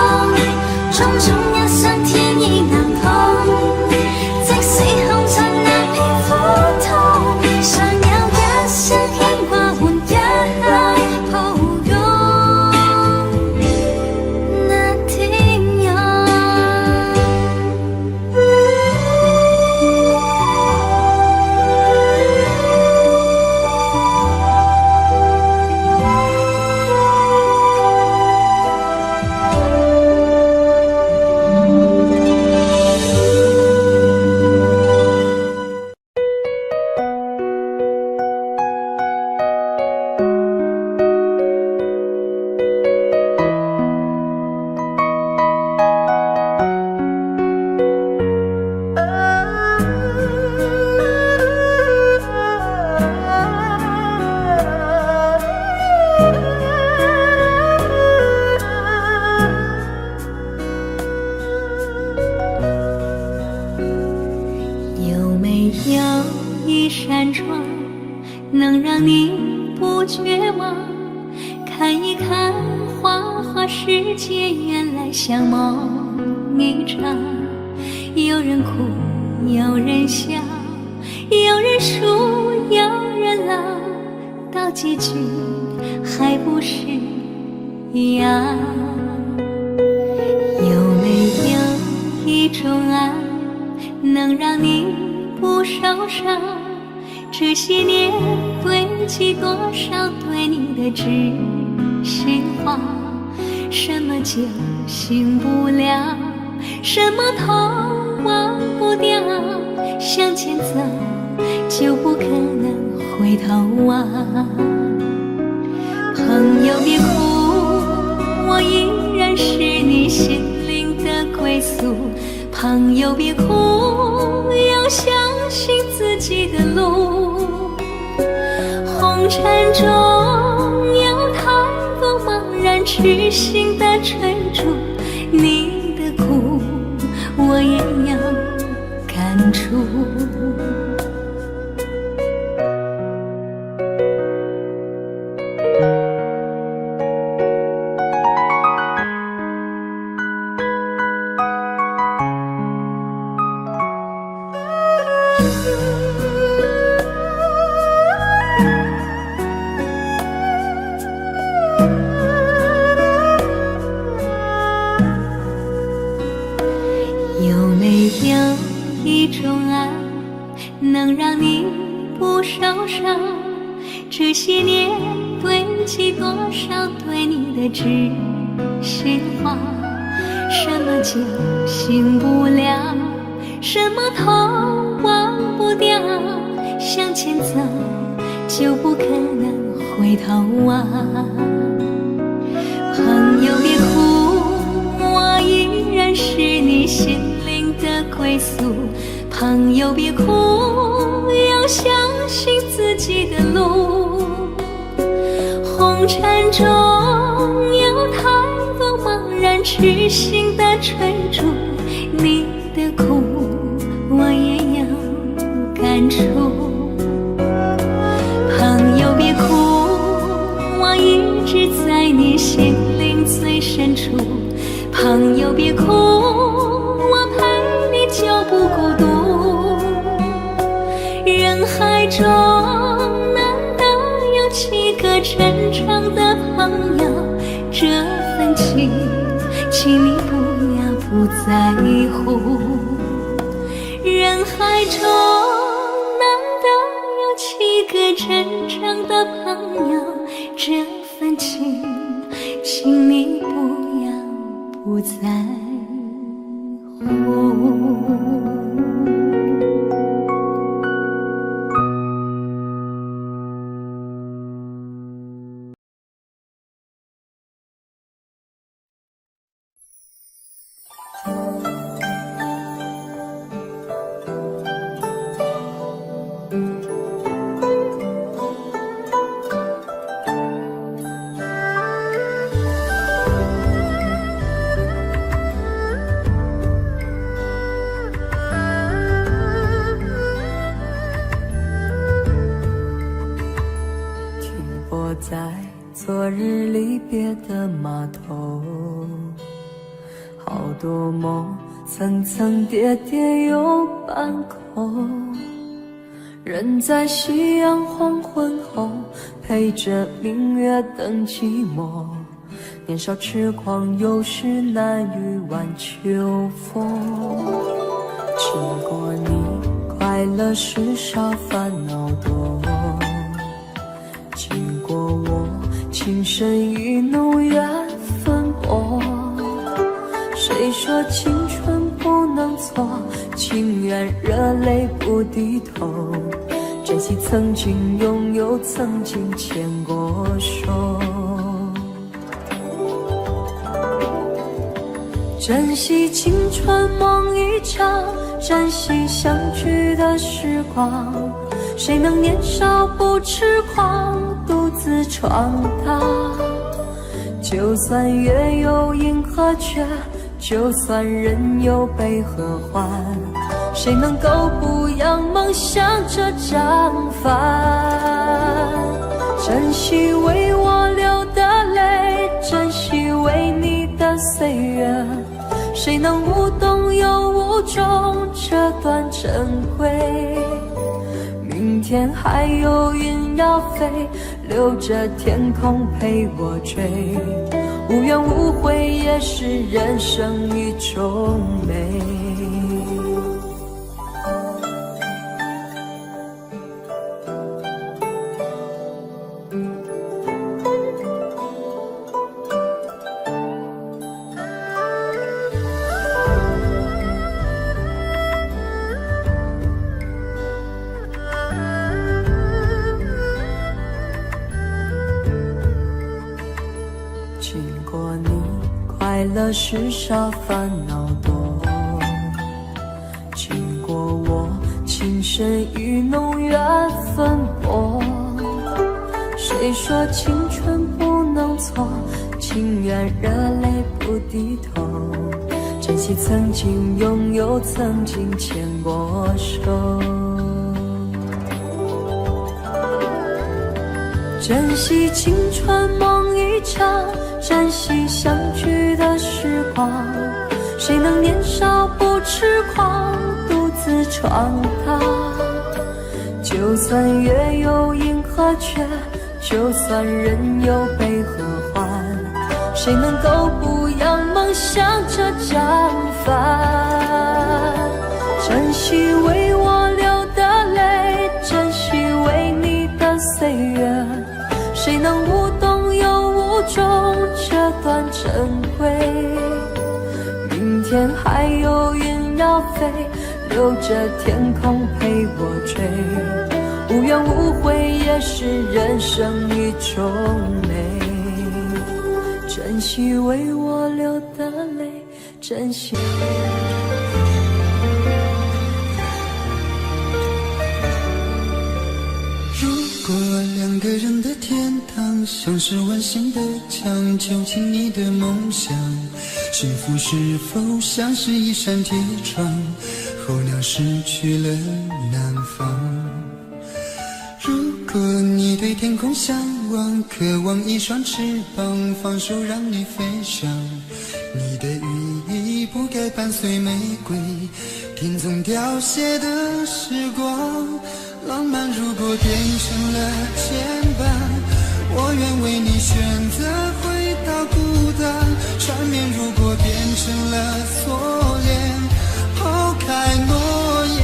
匆匆一生天意難碰，即使紅塵難免苦痛，尚有一生牽掛換一刻抱擁。那天有有没有一扇窗，能让你不绝望？看一看花花世界，原来像梦一场。有人哭，有人笑，有人输，有人老，到结局还不是一样。有没有一种爱，能让你不受伤？这些年堆积多少对你的知心话？什么酒醒不了，什么痛忘不掉，向前走就不可能回头望。朋友别哭，我依然是你心灵的归宿。朋友别哭，要相信自己的路。红尘中有太多茫然痴心的追逐，你的苦我也有感触。有没有一种爱，能让你不受伤？这些年堆积多少对你的知心话？什么酒醒不了，什么痛忘不掉，向前走就不可能回头望。朋友别哭，我依然是你心灵的归宿。朋友别哭，要相信自己的路。红尘中有太多茫然痴心的追逐，你的苦我也有感触。朋友别哭，我一直在你心灵处。朋友别哭，我陪你就不孤独。人海中难得有7个真诚的朋友，这份情，请你不在乎。人海中难得有7个真诚的朋友，这份情，请你不在乎。在昨日离别的码头，好多梦层层叠叠又半空，人在夕阳黄昏后，陪着明月等寂寞。年少痴狂，有时难御晚秋风。经过你，快乐时少，烦恼多。经过我，情深意浓，缘分薄。谁说青春不能错？情愿热泪不低头。珍惜曾经拥有，曾经牵过手。珍惜青春梦一场，珍惜相聚的时光。谁能年少不痴狂，独自闯荡？就算月有阴和缺，就算人有悲和欢，谁能够不扬梦想这张帆？珍惜为我流的泪，珍惜为你的岁月，谁能无动又无衷这段珍贵？明天还有云要飞，留着天空陪我追。无怨无悔也是人生一种美。经过你，快乐时少，烦恼多。经过我，情深意浓，缘分薄。谁说青春不能错？情愿热泪不低头。珍惜曾经拥有，曾经牵过手。珍惜青春梦一场，珍惜相聚的时光。谁能年少不痴狂，独自闯荡？就算月有阴和缺，就算人有悲和欢，谁能够不扬梦想这张帆？珍惜为我流的泪，珍惜为你的岁月，谁能无动又无衷这段珍贵？明天还有云要飞，留着天空陪我追。无怨无悔也是人生一种美。珍惜为我流的泪，珍惜如果两个人的天堂像是完形的墙，囚禁你的梦想，幸福是否像是一扇铁窗，候鸟失去了南方？如果你对天空向往，渴望一双翅膀，放手让你飞翔。你的羽翼不该伴随玫瑰，听从凋谢的时光。浪漫如果变成了牵绊，我愿为你选择回到孤单。缠绵如果变成了锁链，抛开诺言。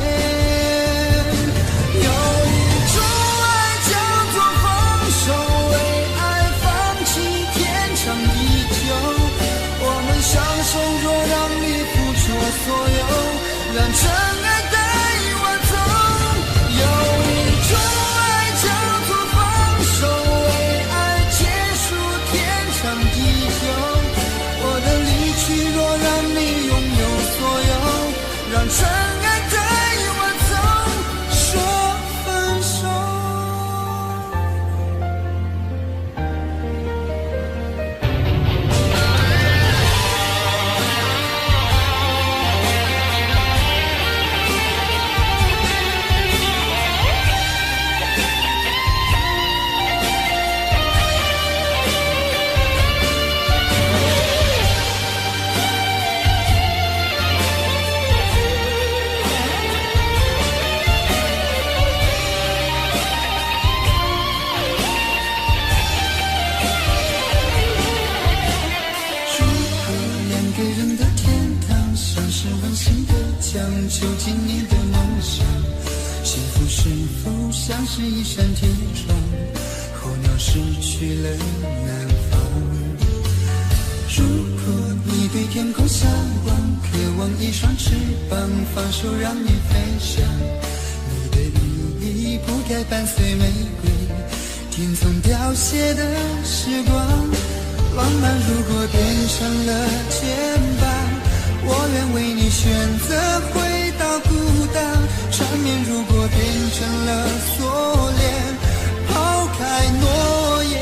若让你付出所有，让真爱带我走。有一种爱叫做放手，为爱结束天长地久。我的离去若让你拥有所有，让真爱带我走，说分手。囚禁你的梦想，幸福是否像是一扇铁窗，候鸟失去了南方。如果你对天空向往，渴望一双翅膀，放手让你飞翔。你的羽翼不该伴随玫瑰，听从凋谢的时光。浪漫如果变成了牵绊，我愿为你选择回到孤单。缠绵如果变成了锁链，抛开诺言。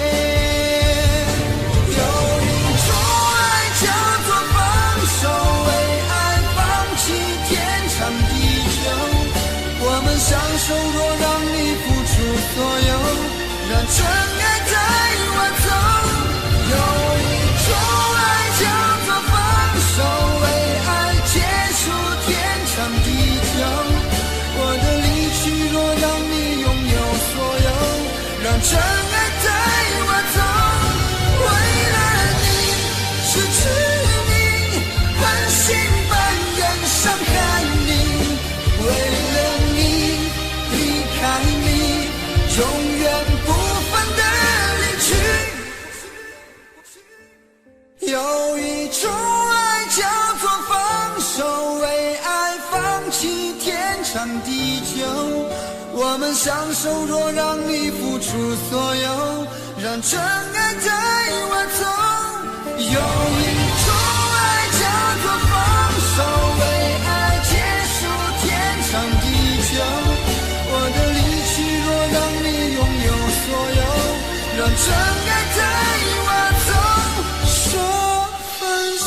有一种爱叫做放手，为爱放弃天长地久。我们相守，若让你付出所有，让真爱带我走。有一种爱叫做放手，为爱结束天长地久。我的离去若让你拥有所有，让真爱带我走。为了你，失去你，半信半疑伤害你。为了你，离开你，永远不分的离去。有一种爱叫做放手，为爱放弃天长地久。我们相守，若让你付出所有，让真爱带我走。有一种爱叫做放手，为爱结束天长地久。我的离去若让你拥有所有，让真爱带我走，说分手。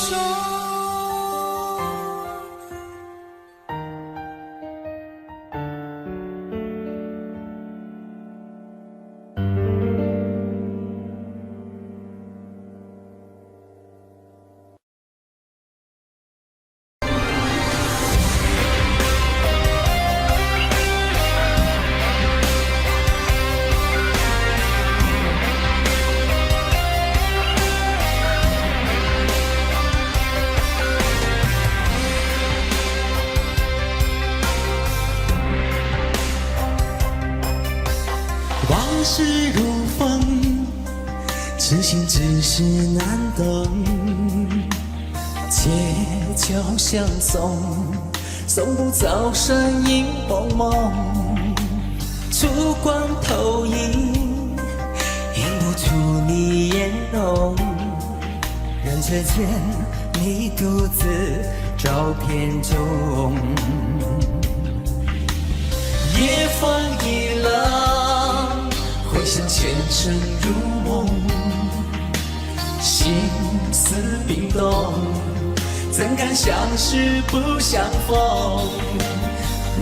往事如风，痴心只是难懂。借酒相送，送不走身影蒙蒙。烛光投影，映不出你颜容。人世间，你独自照片中。夜风一浪，回响前尘如梦，心思冰冻，怎敢相识不相逢？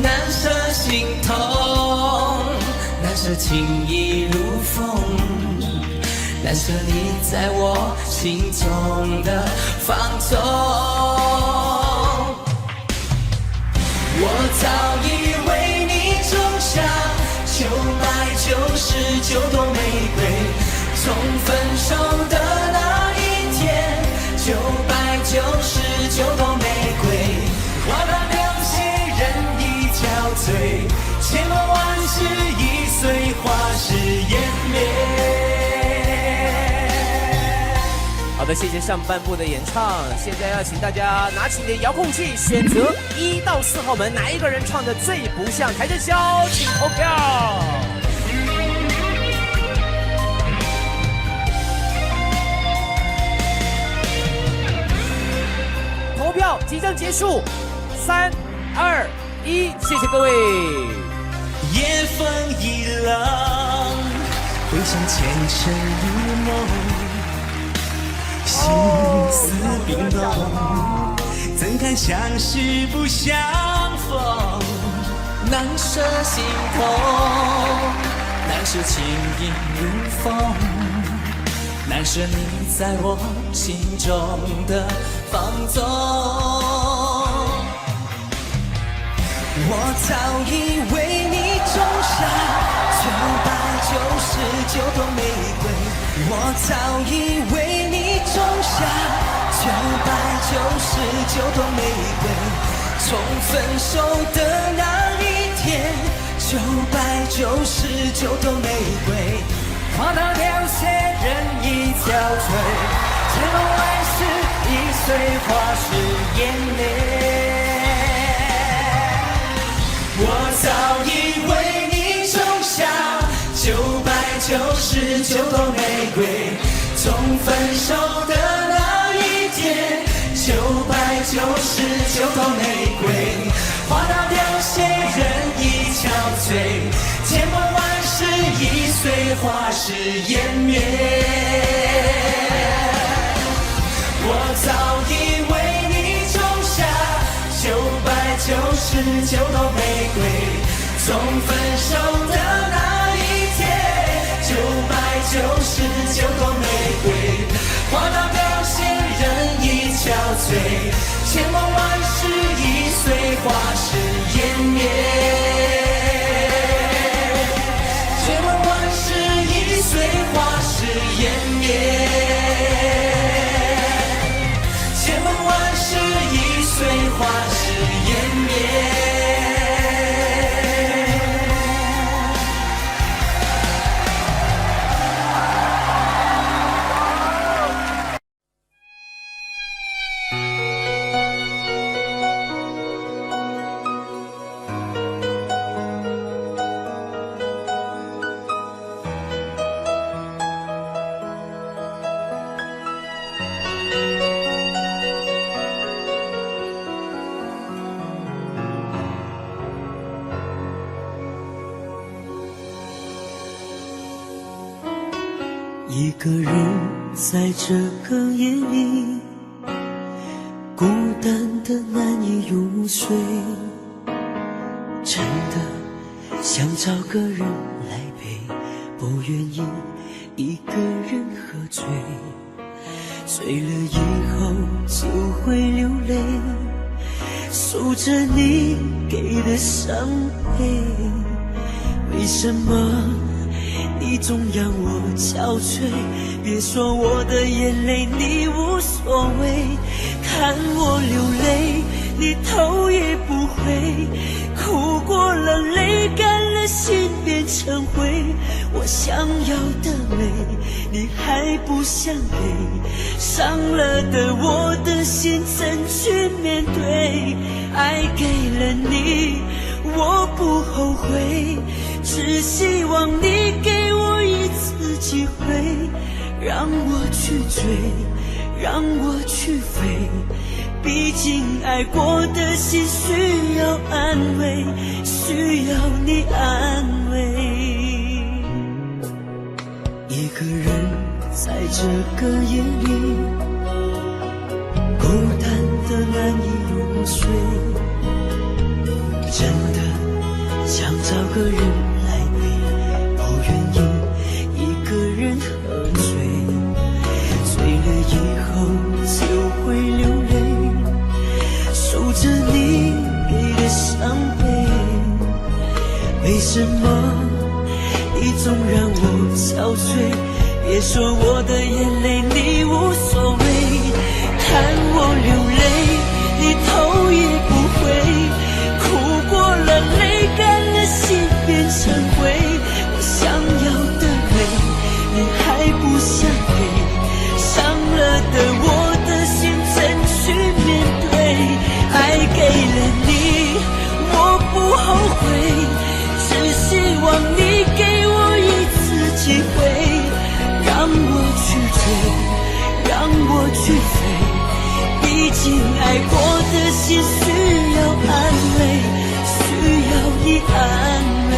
难舍心痛，难难舍情意如风，难舍你在我心中的放纵。我早已为你种下999朵玫瑰，从分手的那一天，999朵玫瑰，花它凋谢，人已憔悴，千万万事已碎，花事湮灭。好的，谢谢上半部的演唱。现在要请大家拿起你的遥控器，选择1到4号门，哪一个人唱的最不像台正宵，请投票。投票即将结束，3、2、1，谢谢各位。夜风一冷，回想前尘如梦。心思冰冻，怎堪相识不相逢？难舍心痛，难舍情意如风，难舍你在我心中的放纵。我早已为你种下999朵玫瑰，我早已为你种下999朵玫瑰，从分手的那一天，999朵玫瑰，花它凋谢，人已憔悴，千万万事已碎，花事湮灭。我早已为你种下999朵玫瑰，从分手的那一天，999朵玫瑰，花它凋谢，人已憔悴，千万万事已碎，花事湮灭。我早已为你种下999朵玫瑰，从分手的那一天，999朵玫瑰，花它凋谢，人已憔悴，千万万事已碎，花事湮灭。千万万事已碎，花事湮灭。千万万事已碎，花事湮灭。一个人在这个夜里，孤单的难以入睡，真的想找个人来陪，不愿意一个人喝醉，醉了以后就会流泪，数着你给的伤悲，为什么你总让我憔悴？别说我的眼泪你无所谓，看我流泪你头也不回，哭过了泪干了心变成灰，我想要的美你还不想给，伤了的我的心怎去面对？爱给了你我不后悔，只希望你给我一次机会，让我去追，让我去飞，毕竟爱过的心需要安慰，需要你安慰。一个人在这个夜里，孤单的难以入睡，真的想找个人来陪，什么你总让我憔悴？别说我的眼泪你无所谓，看我流泪你头也不回，哭过了泪干了心变成灰，我想要的美你还不想给，伤了的我的心怎去面对？爱给了你我不后悔，只希望你给我一次机会，让我去追，让我去飞，毕竟爱过的心需要安慰，需要你安慰。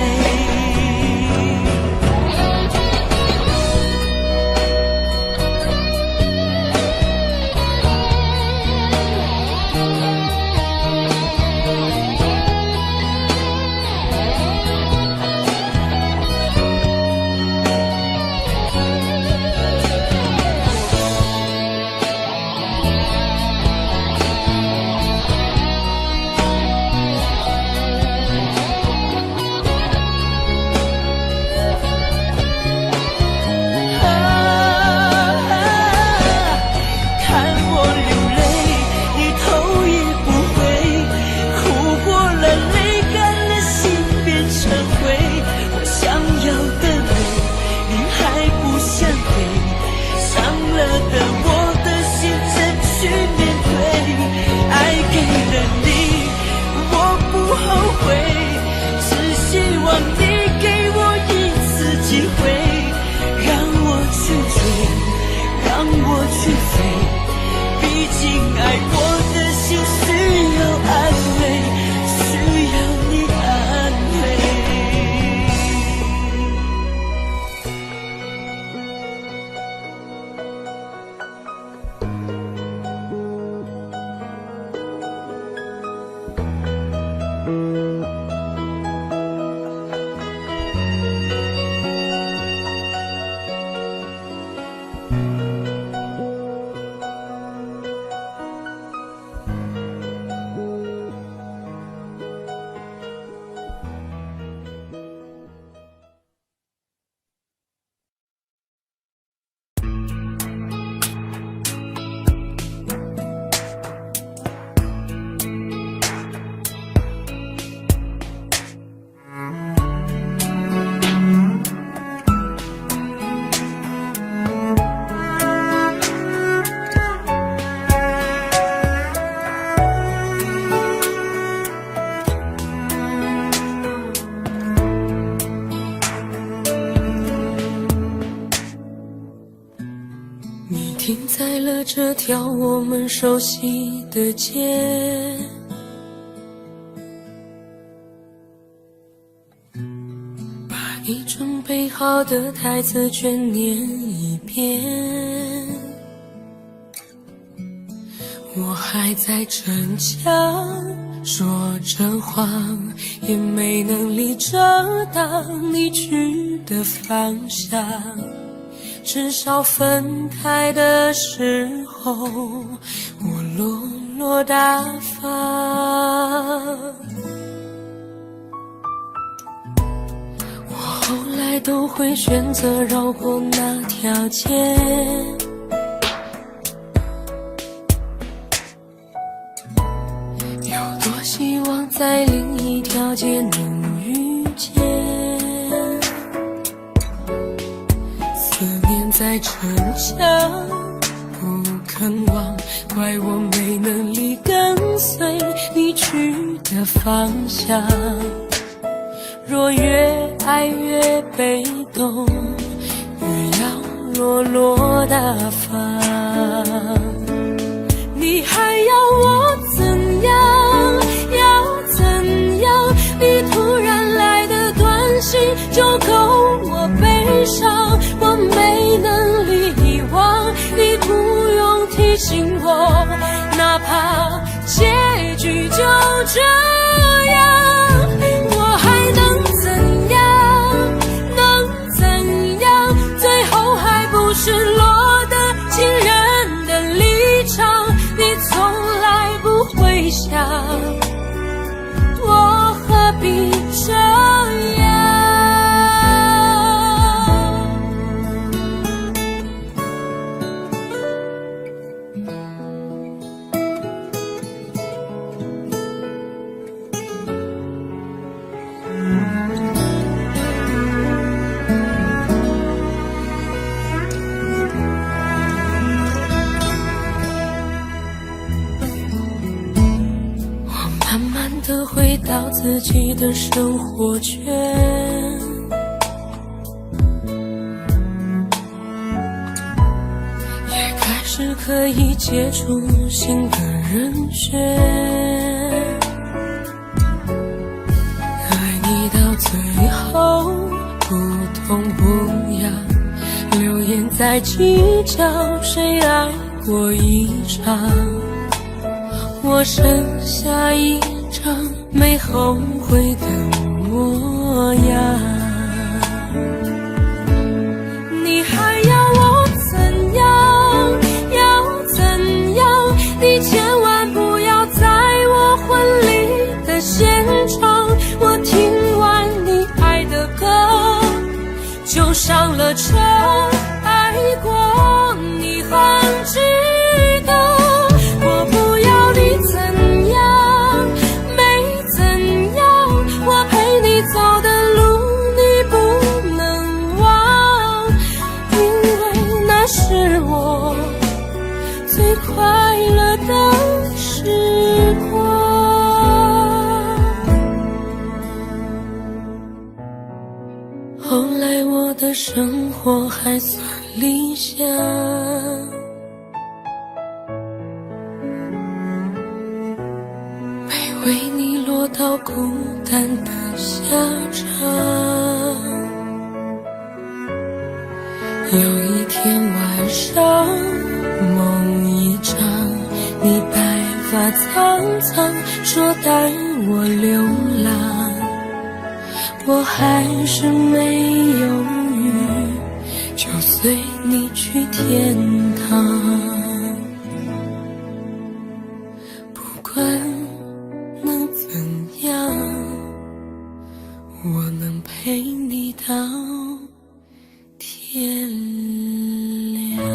停在了这条我们熟悉的街，把你准备好的台词全念一遍。我还在逞强，说着谎，也没能力遮挡你去的方向。至少分开的时候，我落落大方。我后来都会选择绕过那条街，有多希望在另一条街能遇见。在逞强不肯忘，怪我没能力跟随你去的方向。若越爱越被动，越要落落大方。你还要我怎样？要怎样？你突然来的短信就够我悲伤，我没能力遗忘，你不用提醒我，哪怕结局就这样，我还能怎样？能怎样？最后还不是落得情人的立场，你从来不会想，我何必这样？自己的生活圈，也开始可以接触新的人选。爱你到最后不痛不痒，流言在计较谁爱过一场，我剩下一张没后悔的模样。你还要我怎样？要怎样？你千万不要在我婚礼的现场，我听完你爱的歌就上了车。爱过你很值得，我不要你怎样，没怎样，我陪你走的路你不能忘，因为那是我最快乐的时光。后来我的生活还算理想，没为你落到孤单的下场。有一天晚上梦一场，你白发苍苍说带我流浪，我还是没犹豫就随你去天堂。不管能怎样，我能陪你到天亮。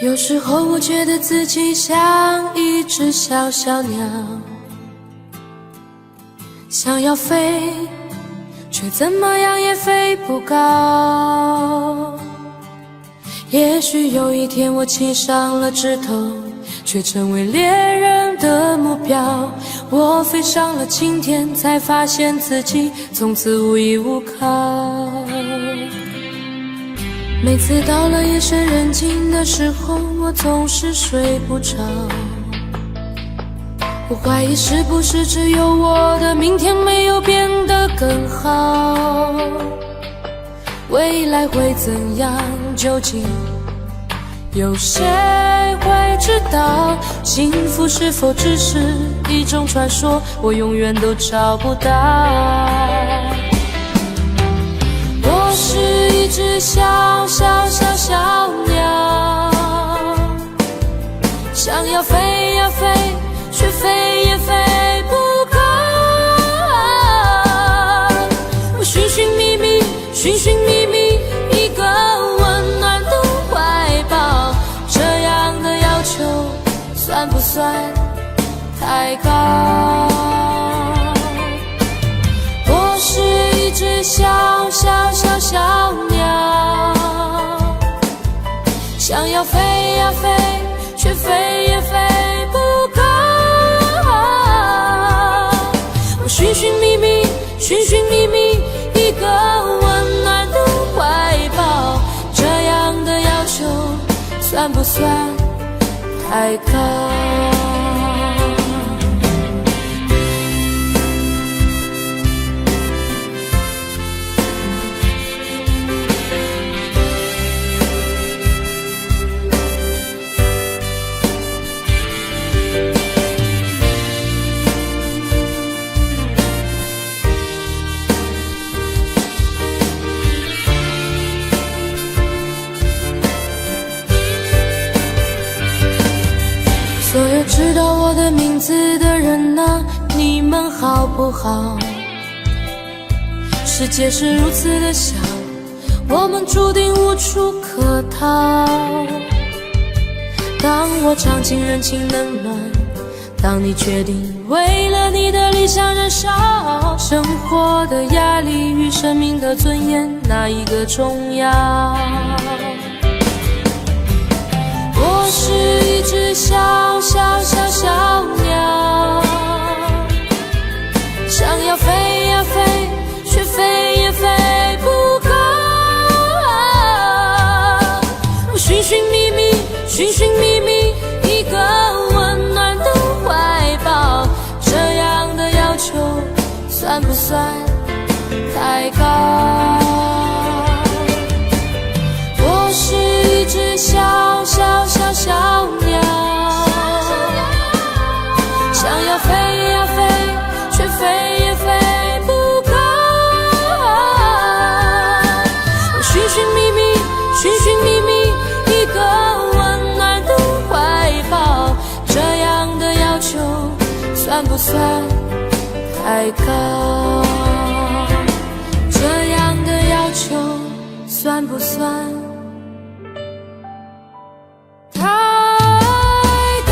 有时候我觉得自己像一只小小鸟，想要飞，却怎么样也飞不高。也许有一天我栖上了枝头，却成为猎人的目标。我飞上了青天，才发现自己从此无依无靠。每次到了夜深人静的时候，我总是睡不着。我怀疑是不是只有我的明天没有变得更好，未来会怎样，究竟有谁会知道？幸福是否只是一种传说，我永远都找不到。我是一只小小小小鸟，想要飞呀飞，却飞也飞不高。我寻寻觅觅，寻寻觅觅一个温暖的怀抱，这样的要求算不算太高？我是一只小小小小鸟，想要飞呀飞，却飞也飞不高。我寻寻觅觅，寻寻觅觅一个温暖的怀抱，这样的要求算不算太高？你们好不好？世界是如此的小，我们注定无处可逃。当我尝尽人情冷暖，当你决定为了你的理想燃烧，生活的压力与生命的尊严，哪一个重要？我是一只小小小小鸟，想要飞呀飞，却飞也飞不高。我寻寻觅觅，寻寻觅觅一个温暖的怀抱，这样的要求算不算太高？我是一只小小小小鸟，想要飞呀飞，却飞也飞不高。我寻寻觅觅，寻寻觅觅一个温暖的怀抱，这样的要求算不算太高？这样的要求算不算太高？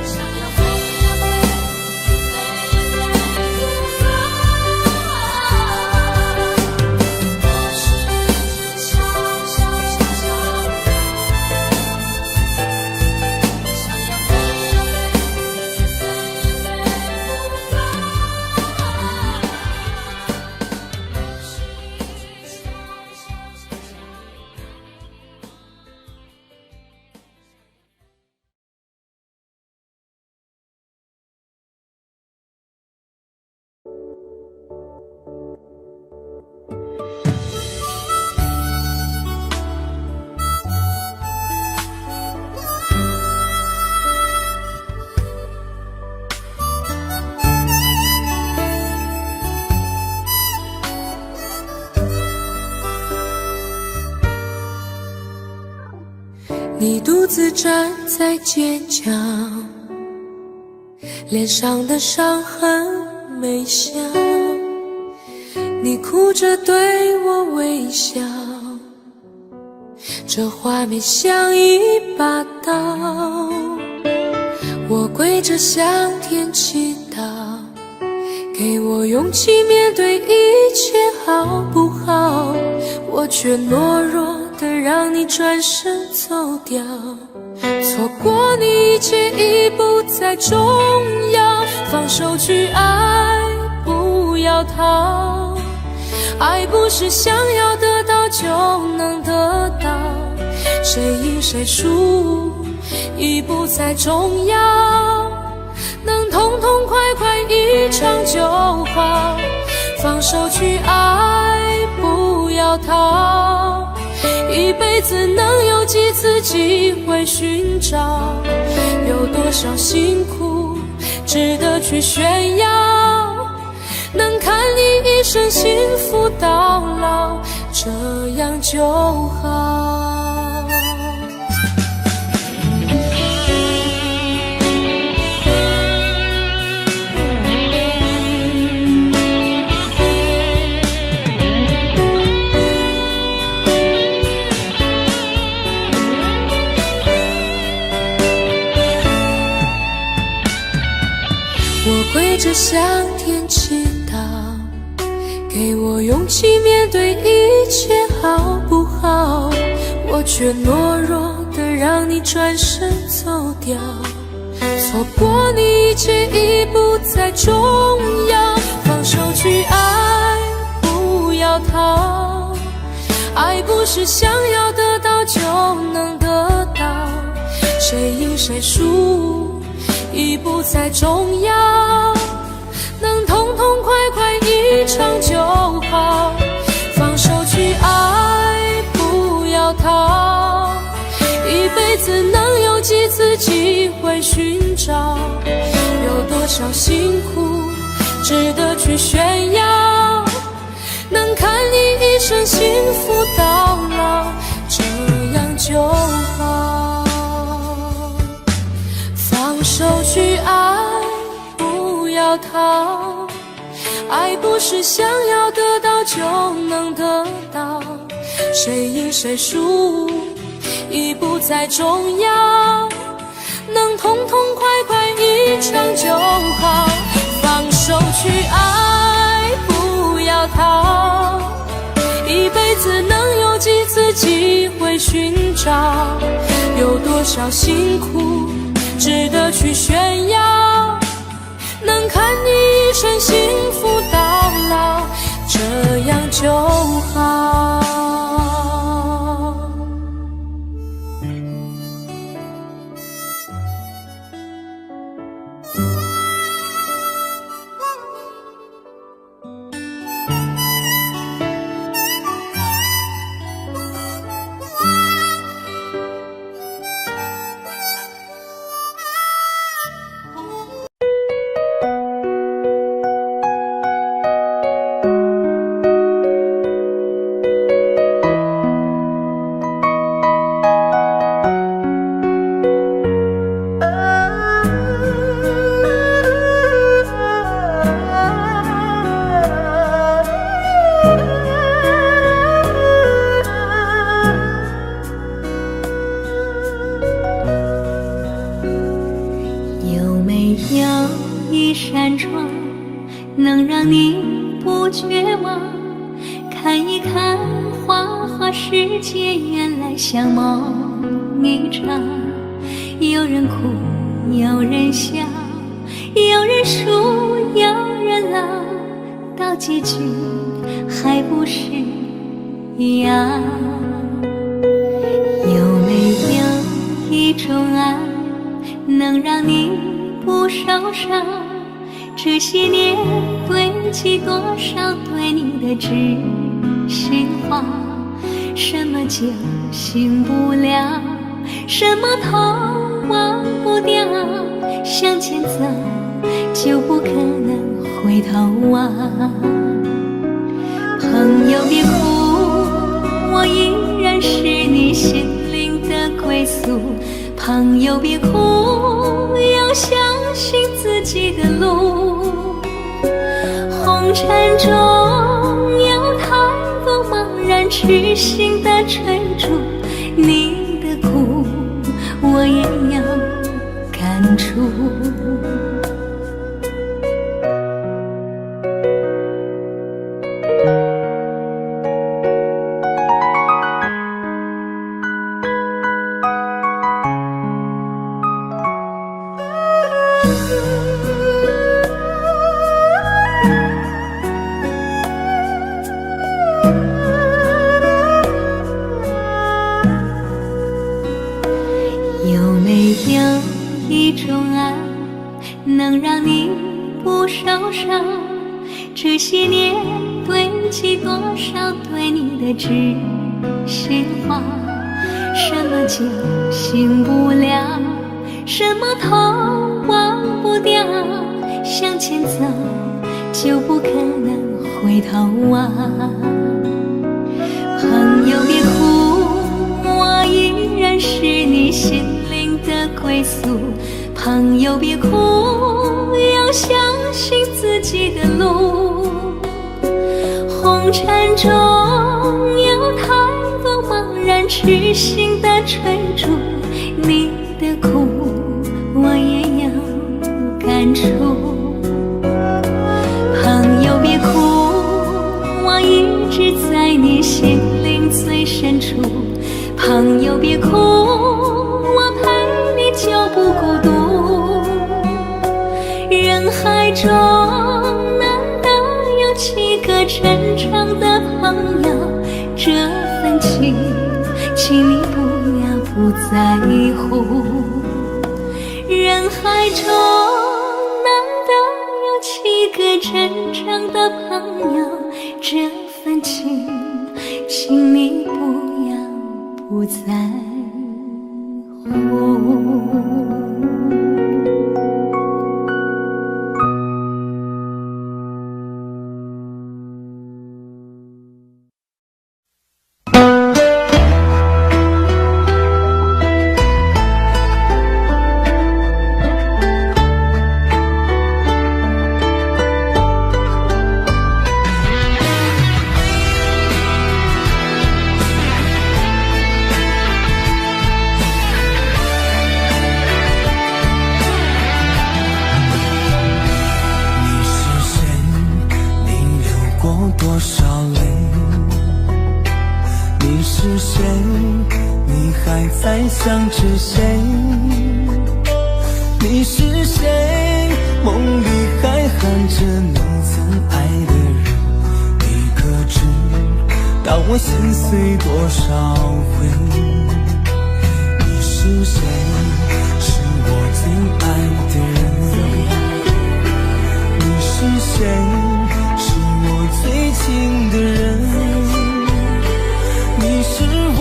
想要飞呀飞，飞也飞不高。我是一只小小小小鸟，想要飞呀飞，却飞也飞不高。你独自站在街角，脸上的伤痕没消，你哭着对我微笑，这画面像一把刀。我跪着向天祈祷，给我勇气面对一切好不好？我却懦弱的让你转身走掉，错过你一切已不再重要，放手去爱，不要逃。爱不是想要得到就能得到，谁赢谁输已不再重要，能痛痛快快一场就好，放手去爱，不要逃。一辈子能有几次机会寻找，有多少辛苦值得去炫耀，能看你一生幸福到老，这样就好。跪着向天祈祷，给我勇气面对一切好不好？我却懦弱的让你转身走掉，错过你一切已不再重要，放手去爱，不要逃。爱不是想要得到就能得到，谁赢谁输已不再重要，能痛痛快快一场就好，放手去爱，不要逃。一辈子能有几次机会寻找，有多少辛苦值得去炫耀，能看你一生幸福到老，这样就好。要逃。爱不是想要得到就能得到，谁赢谁输已不再重要，能痛痛快快一场就好。放手去爱，不要逃，一辈子能有几次机会寻找，有多少辛苦值得去炫耀，能看你一生幸福到老，这样就好。能让你不绝望，看一看花花世界，原来像梦一场。有人哭，有人笑，有人输，有人老，到结局还不是一样。有没有一种爱，能让你不受伤？这些年堆积多少对你的知心话，什么就醒不了，什么痛忘不掉，向前走就不可能回头望。朋友别哭，我依然是你心灵的归宿。朋友别哭，要相信自己的路。红尘中有太多茫然痴心的追逐，你的苦我也要感触。有没有一种爱，能让你不受伤？这些年堆积多少对你的知心话，什么就醒不了，什么痛忘不掉，向前走就不可能回头望。朋友别哭，我依然是你心灵的归宿。朋友别哭，要相信自己的路。红尘中有太多茫然痴心的追逐，你的苦我也要感触。朋友别哭，我一直在你心灵最深处。朋友别哭，我陪你就不孤独。人海中难得有几个真诚的朋友，这份情请你不要不在乎。人海中难得有几个真诚的朋友，这份情请你不要不在乎。少泪？你是谁？你还在想着谁？你是谁？梦里还喊着你曾爱的人，你可知道我心碎多少回？你是谁？是我最爱的人。你是谁？是我最亲的人。你是我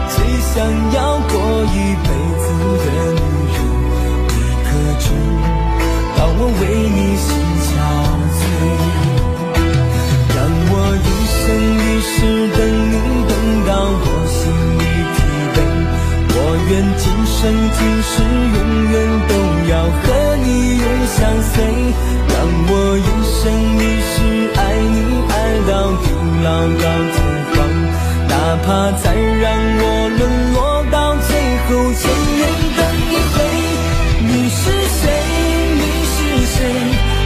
最想要过一辈子的女人。你可知道我为你心憔悴？让我一生一世等你，等到我心里疲惫。我愿今生今世永远都要和你永相随。让我一生一世爱你，爱到地老到天荒。哪怕再让我沦落到最后，千年等一回。你是谁？你是谁？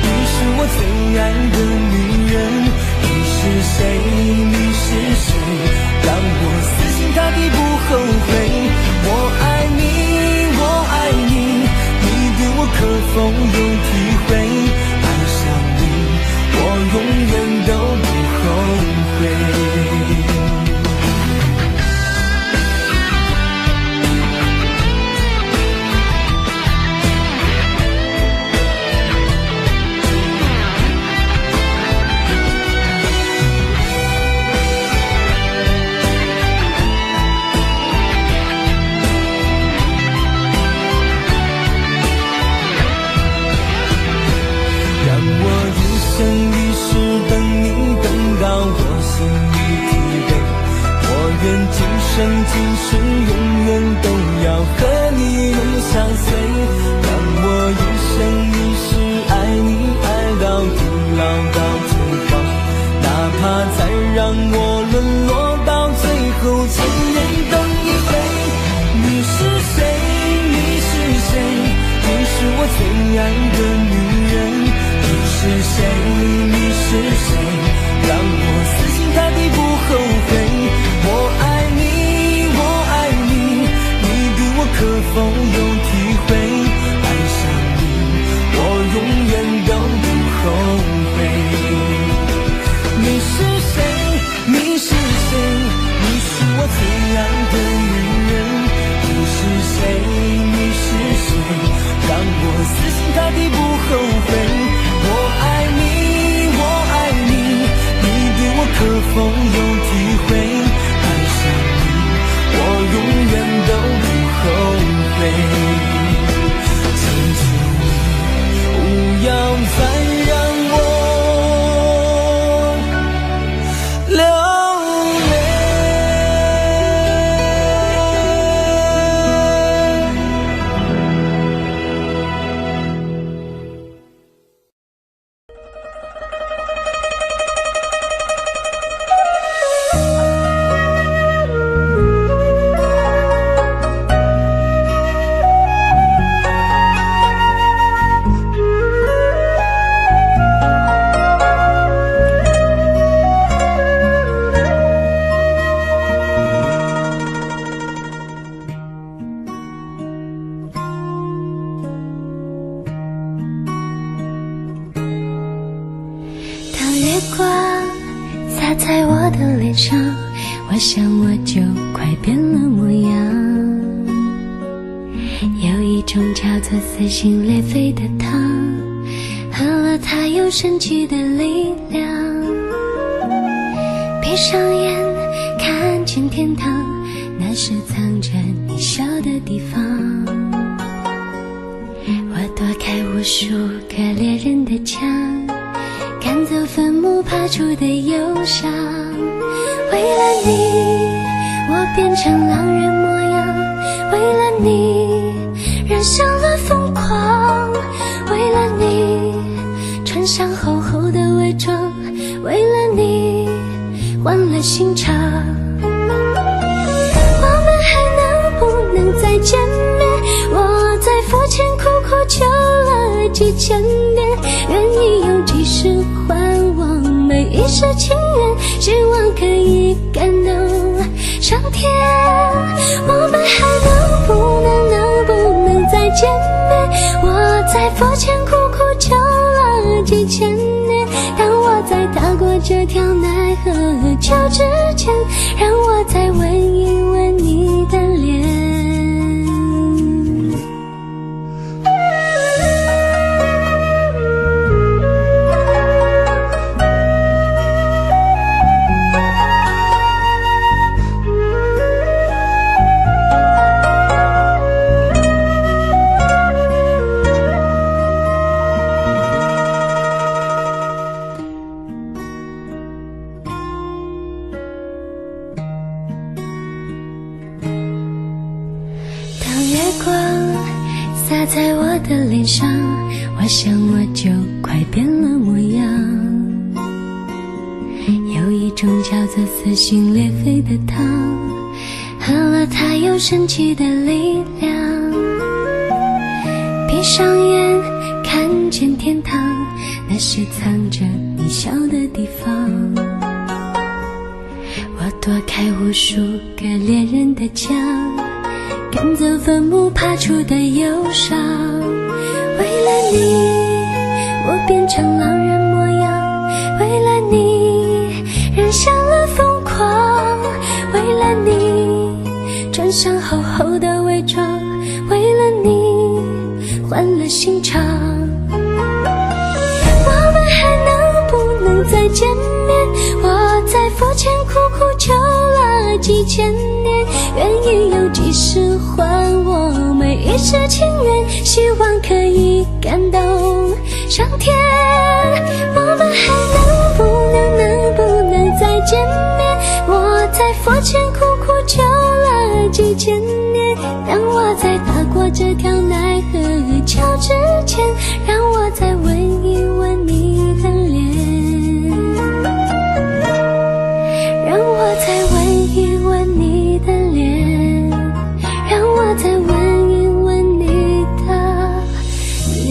你是我最爱的女人。你是谁？你是谁？让我死心塌地不后悔。我爱你，我爱你，你对我可否有体会？爱上你，我永远都不后悔。愿今生今世永远都要和你永相随。让我一生一世爱你，爱到地老到天荒。哪怕再让我沦落到最后，千年等一回。你是谁？你是谁？你是我最爱的女人。你是谁？你是谁？让我死心塌地不后悔。我爱你，我爱你，你对我可否有体会？爱上你，我永远都不后悔。你是谁？你是谁？你是我最爱的女人。你是谁？你是谁？让我死心塌地不后悔。我爱你，我爱你，你对我可否有体会？我永远都不后悔。请求你不要再让我流泪。洒在我的脸上，我想我就快变了模样。有一种叫做撕心裂肺的糖，喝了它有神奇的力量。闭上眼看见天堂，那是藏着你笑的地方。我躲开无数个猎人的枪，赶走坟墓爬出的忧伤。为了你，我变成狼人模样。为了你，染上了疯狂。为了你，穿上厚厚的伪装。为了你，换了心肠。我们还能不能再见面？我在佛前苦苦求了几千遍，愿意用几世还往每一世情上天，我们还能不能再见面？我在佛前苦苦求了几千年，当我在踏过这条奈何桥之前，让我再吻一吻你的脸。洒在我的脸上，我想我就快变了模样。有一种叫做撕心裂肺的糖，喝了它有神奇的力量。闭上眼看见天堂，那是藏着你笑的地方。我躲开无数个恋人的墙，赶走坟墓爬出的忧伤。为了你，我变成狼人模样，为了你染上了疯狂，为了你穿上厚厚的伪装，为了你换了心肠。我们还能不能再见面？我在佛前苦苦求了几千年，愿意用几世还我每一世情缘，希望可以感动上天。我们还能不能再见面？我在佛前苦苦求了几千年，当我在踏过这条奈何桥之前，让我再吻一吻你的脸，让我再吻一吻你的脸，让我再吻一吻你的脸。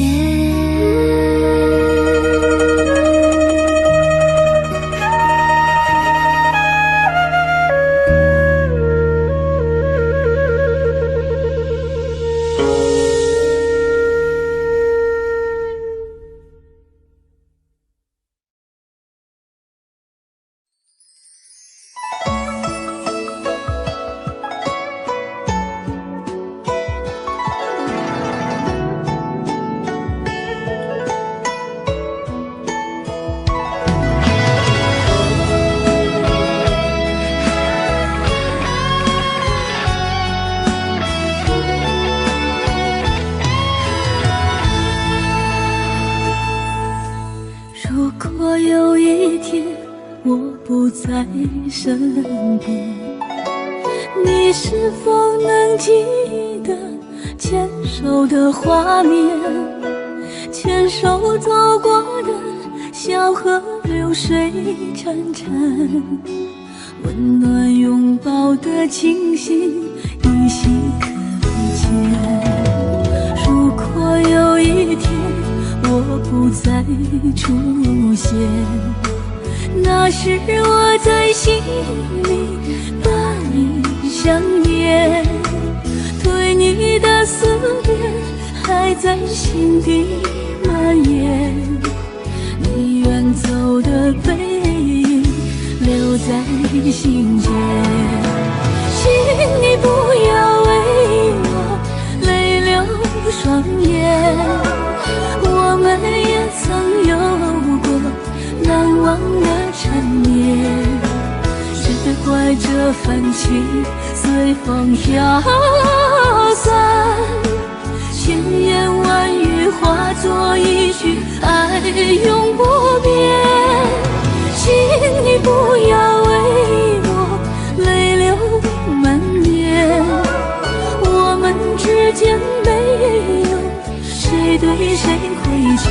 如果有一天我不在身边，你是否能记得牵手的画面？牵手走过的小河流水潺潺，温暖拥抱的情形依稀可见。如果有一天我不再出现，那时我在心里把你想念，对你的思念还在心底蔓延，你远走的背影留在心间。请你不要为我泪流双眼，我们也曾有过难忘的缠绵，只怪这份情随风飘散，千言万语化作一句爱永不变。请你不要为我泪流满面，我们之间没有谁对谁亏欠，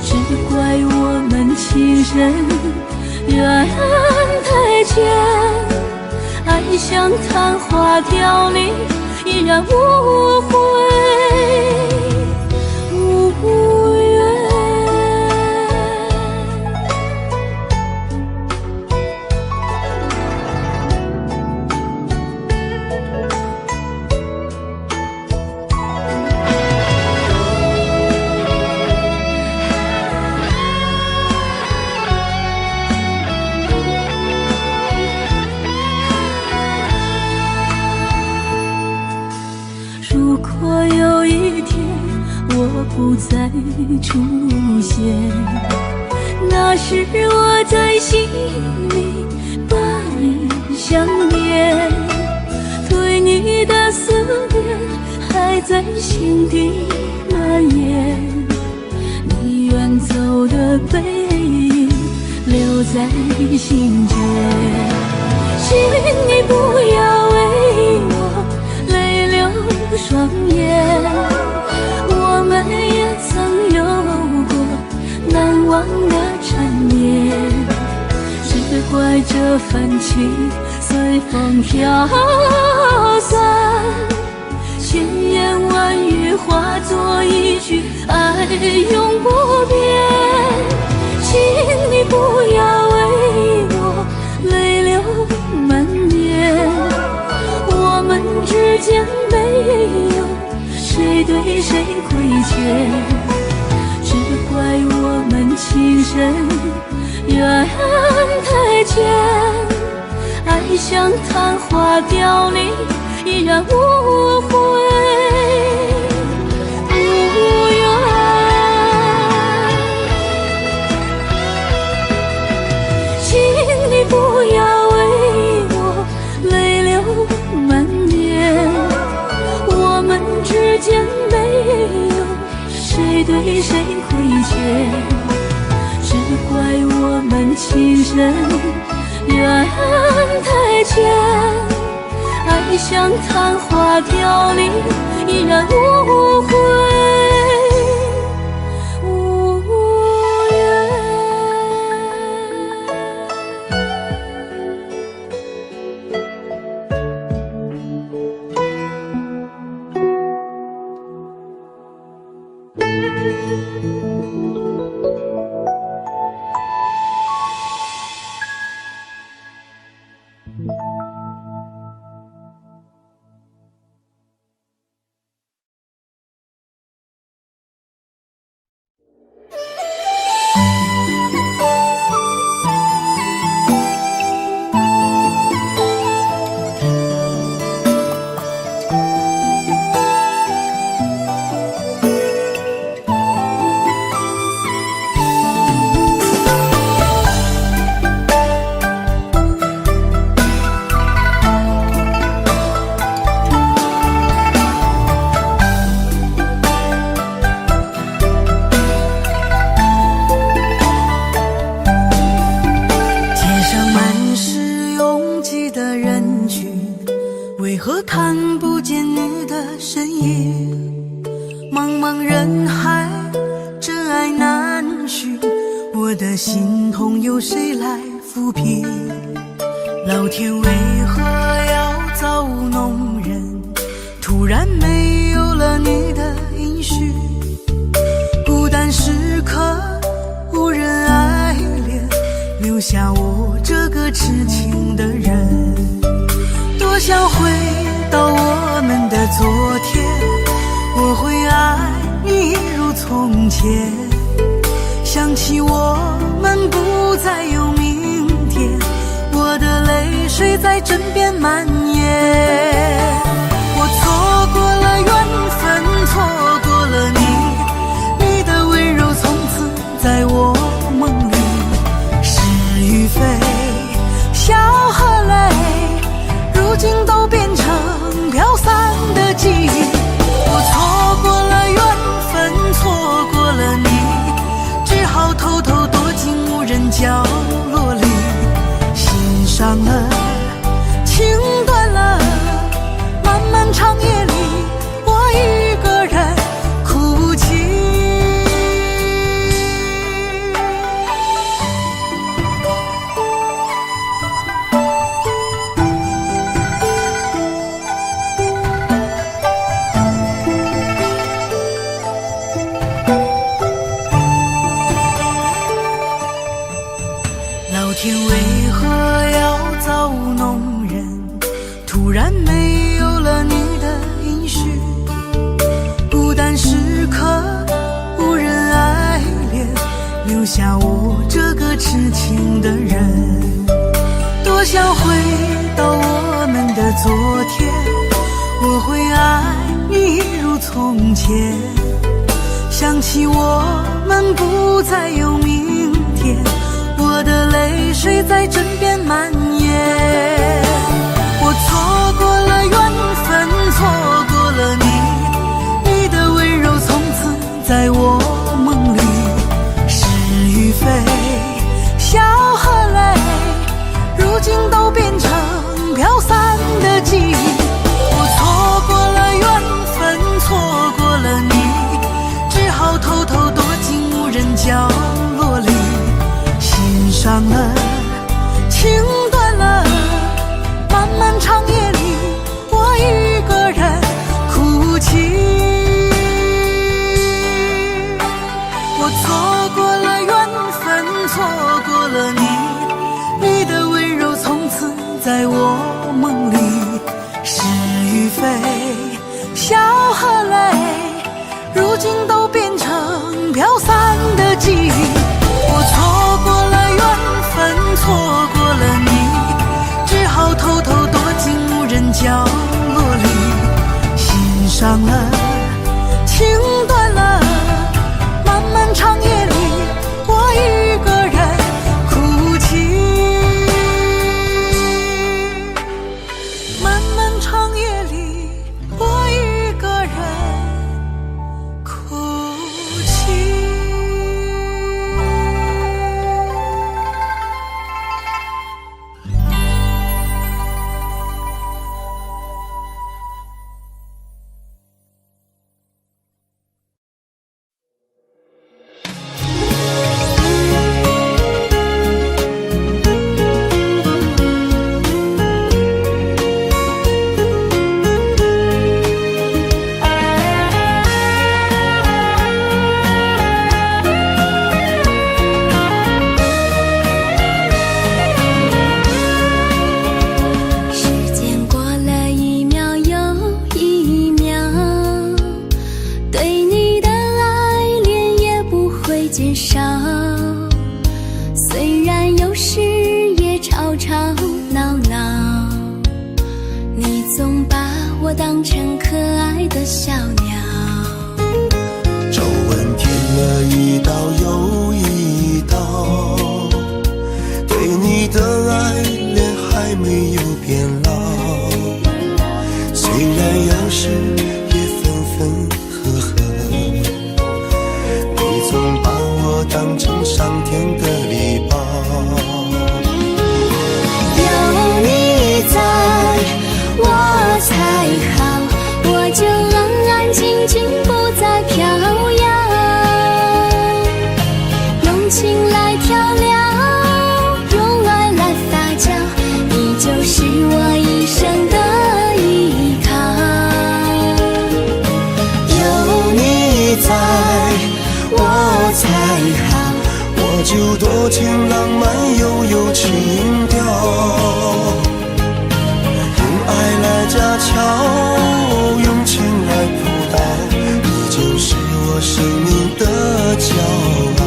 只怪我们情深缘太浅，爱像昙花凋零，依然无悔无怨。又再出现。那时我在心里把你想念，对你的思念还在心底蔓延。你远走的背影留在心间，请你不要为我泪流双眼。我们也曾有过难忘的缠绵，只怪这份情随风飘散，千言万语化作一句爱永不变。请你不要为我泪流满面，我们之间没有谁对谁亏欠，只怪我们情深缘太浅，爱像昙花凋零，依然无悔无怨。请你不要为我泪流满面，我们之间没有谁对谁亏欠，只怪我们情深缘太浅，爱像昙花凋零，依然无悔无怨。为何看不见你的身影？茫茫人海，真爱难寻，我的心痛有谁来抚平？老天为何要造物弄人？突然没有了你的音讯，孤单时刻无人爱怜，留下我这个痴情的人。多想回到我们的昨天，我会爱你如从前。想起我们不再有明天，我的泪水在枕边蔓延。我错过了缘分，错过了你，你的温柔从此在我梦里。是与非，笑和泪，如今都变成飘散的记忆。我错过了缘分，错过了你，只好偷偷躲进无人角落里。心伤了，情断了，漫漫长夜里，我一个人哭泣。老天为何要造物弄人？突然没有了你的音讯，孤单时刻无人爱怜，留下我这个痴情的人。多想回到我们的昨天，我会爱你如从前。想起我们不再有明天，我的泪水在枕边蔓延。我错过了缘分，错过了你，你的温柔从此在我梦里。是与非，笑和泪，如今都变成飘散的记忆。我错过了缘分，错过了你，只好偷偷躲进无人角落里。心伤了，情断了，漫漫长夜里，我一个人哭泣。我错过了缘分，错过了你，你的温柔从此在我梦里。是与非，笑和泪，如今都变成飘散的记忆。我错过了缘分，错过了你，只好偷偷躲进无人角落里。心伤了，情断了，漫漫长夜里，我一个人哭泣。漫漫长夜里，我一个人哭泣。当成可爱的小鸟，皱纹填了一道又一道，对你的爱恋还没有变老。虽然有时也分分合合，你总把我当成上天的礼包。有你在我才好，我就安安静静不再飘摇，用情来调料，用爱来发酵，你就是我一生的依靠。有你在我才好，我就多情浪漫又有情调，爱来架桥，用情来扑倒，你就是我生命的骄傲。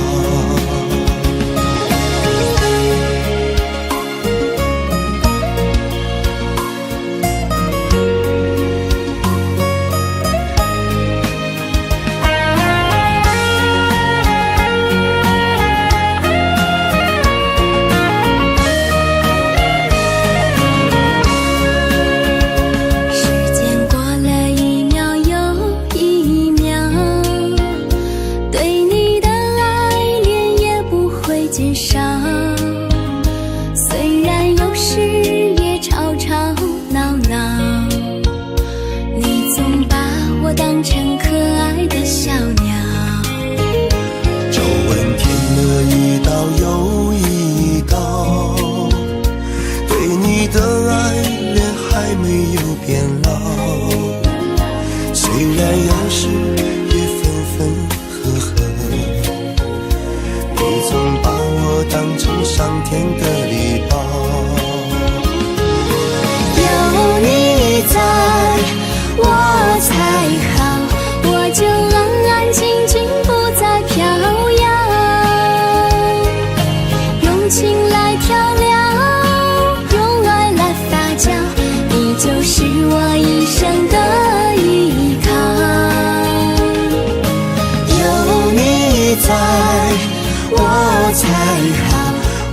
当成可爱的小鸟，皱纹填了一道又一道，对你的爱恋还没有变老。虽然有时也分分合合，你总把我当成上天的礼包。有你在我才好，我就安安静静不再飘摇，用情来调料，用爱来发酵，你就是我一生的依靠。有我才好，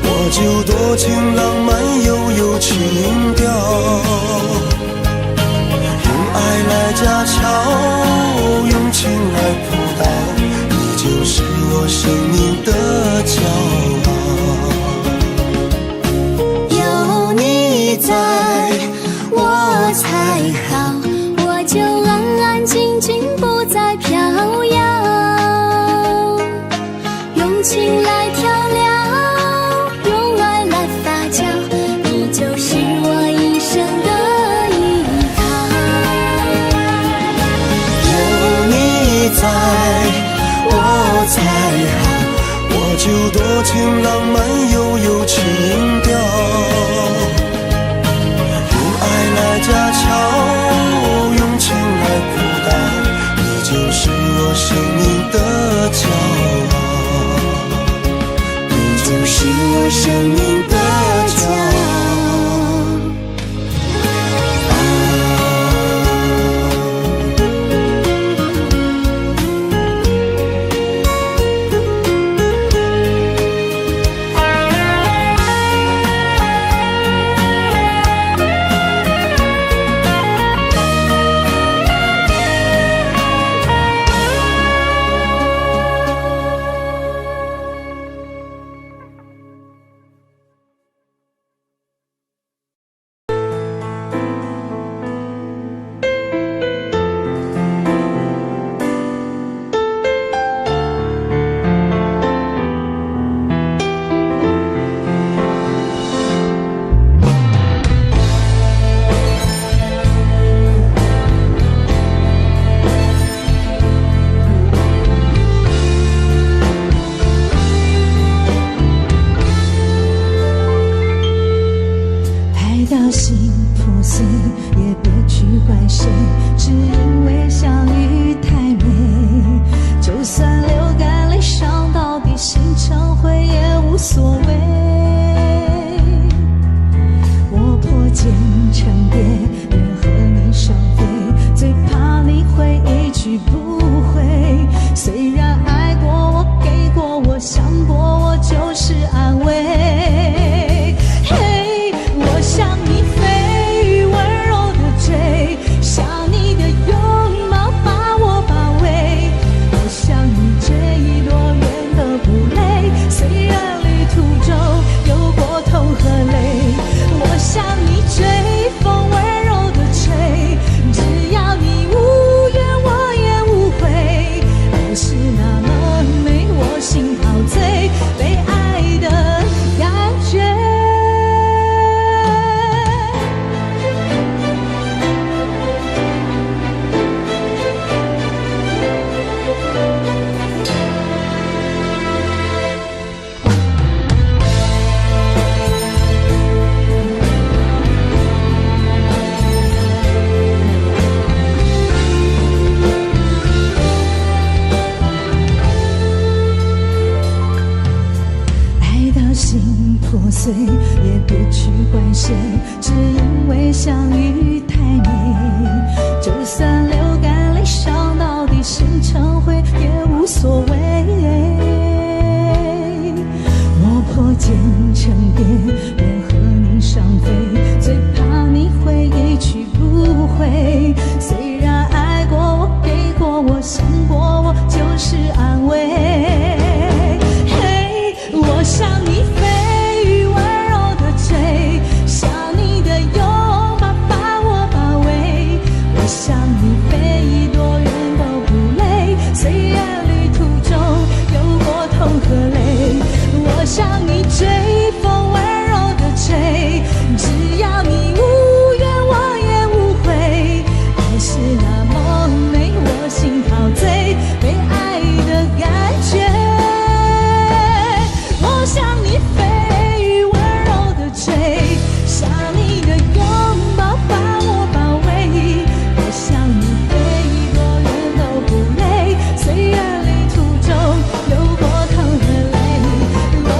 我就多情浪漫又有情调，用爱来架桥，用情来扑倒，你就是我生命的骄傲。有你在我才好，我就安安静静不再飘摇，用情来调料，用爱来发酵，你就是我一生的依靠。有你在我才好，我就多情浪漫又有情调，用爱来架桥，用情来扑倒，你就是我生命的骄傲，你就是我生命的骄傲。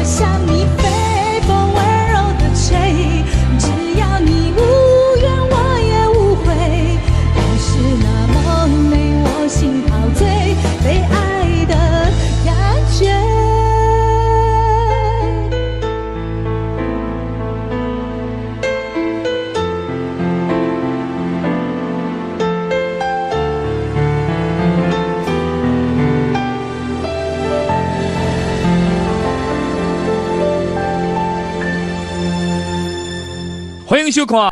向你飞。迎收看。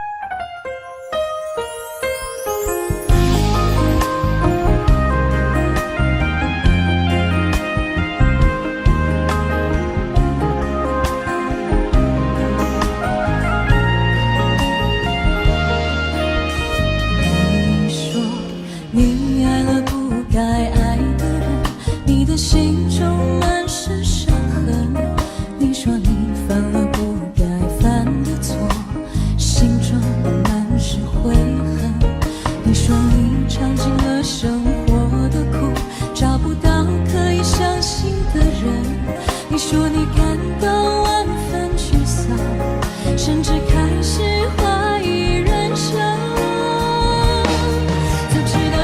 你爱了不该爱的人，你的心中满是伤痕。你说你犯了不该犯的错，心中满是悔恨。你说你尝尽了生活的苦，找不到可以相信的人。你说你感到万分沮丧，甚至开始怀疑人生。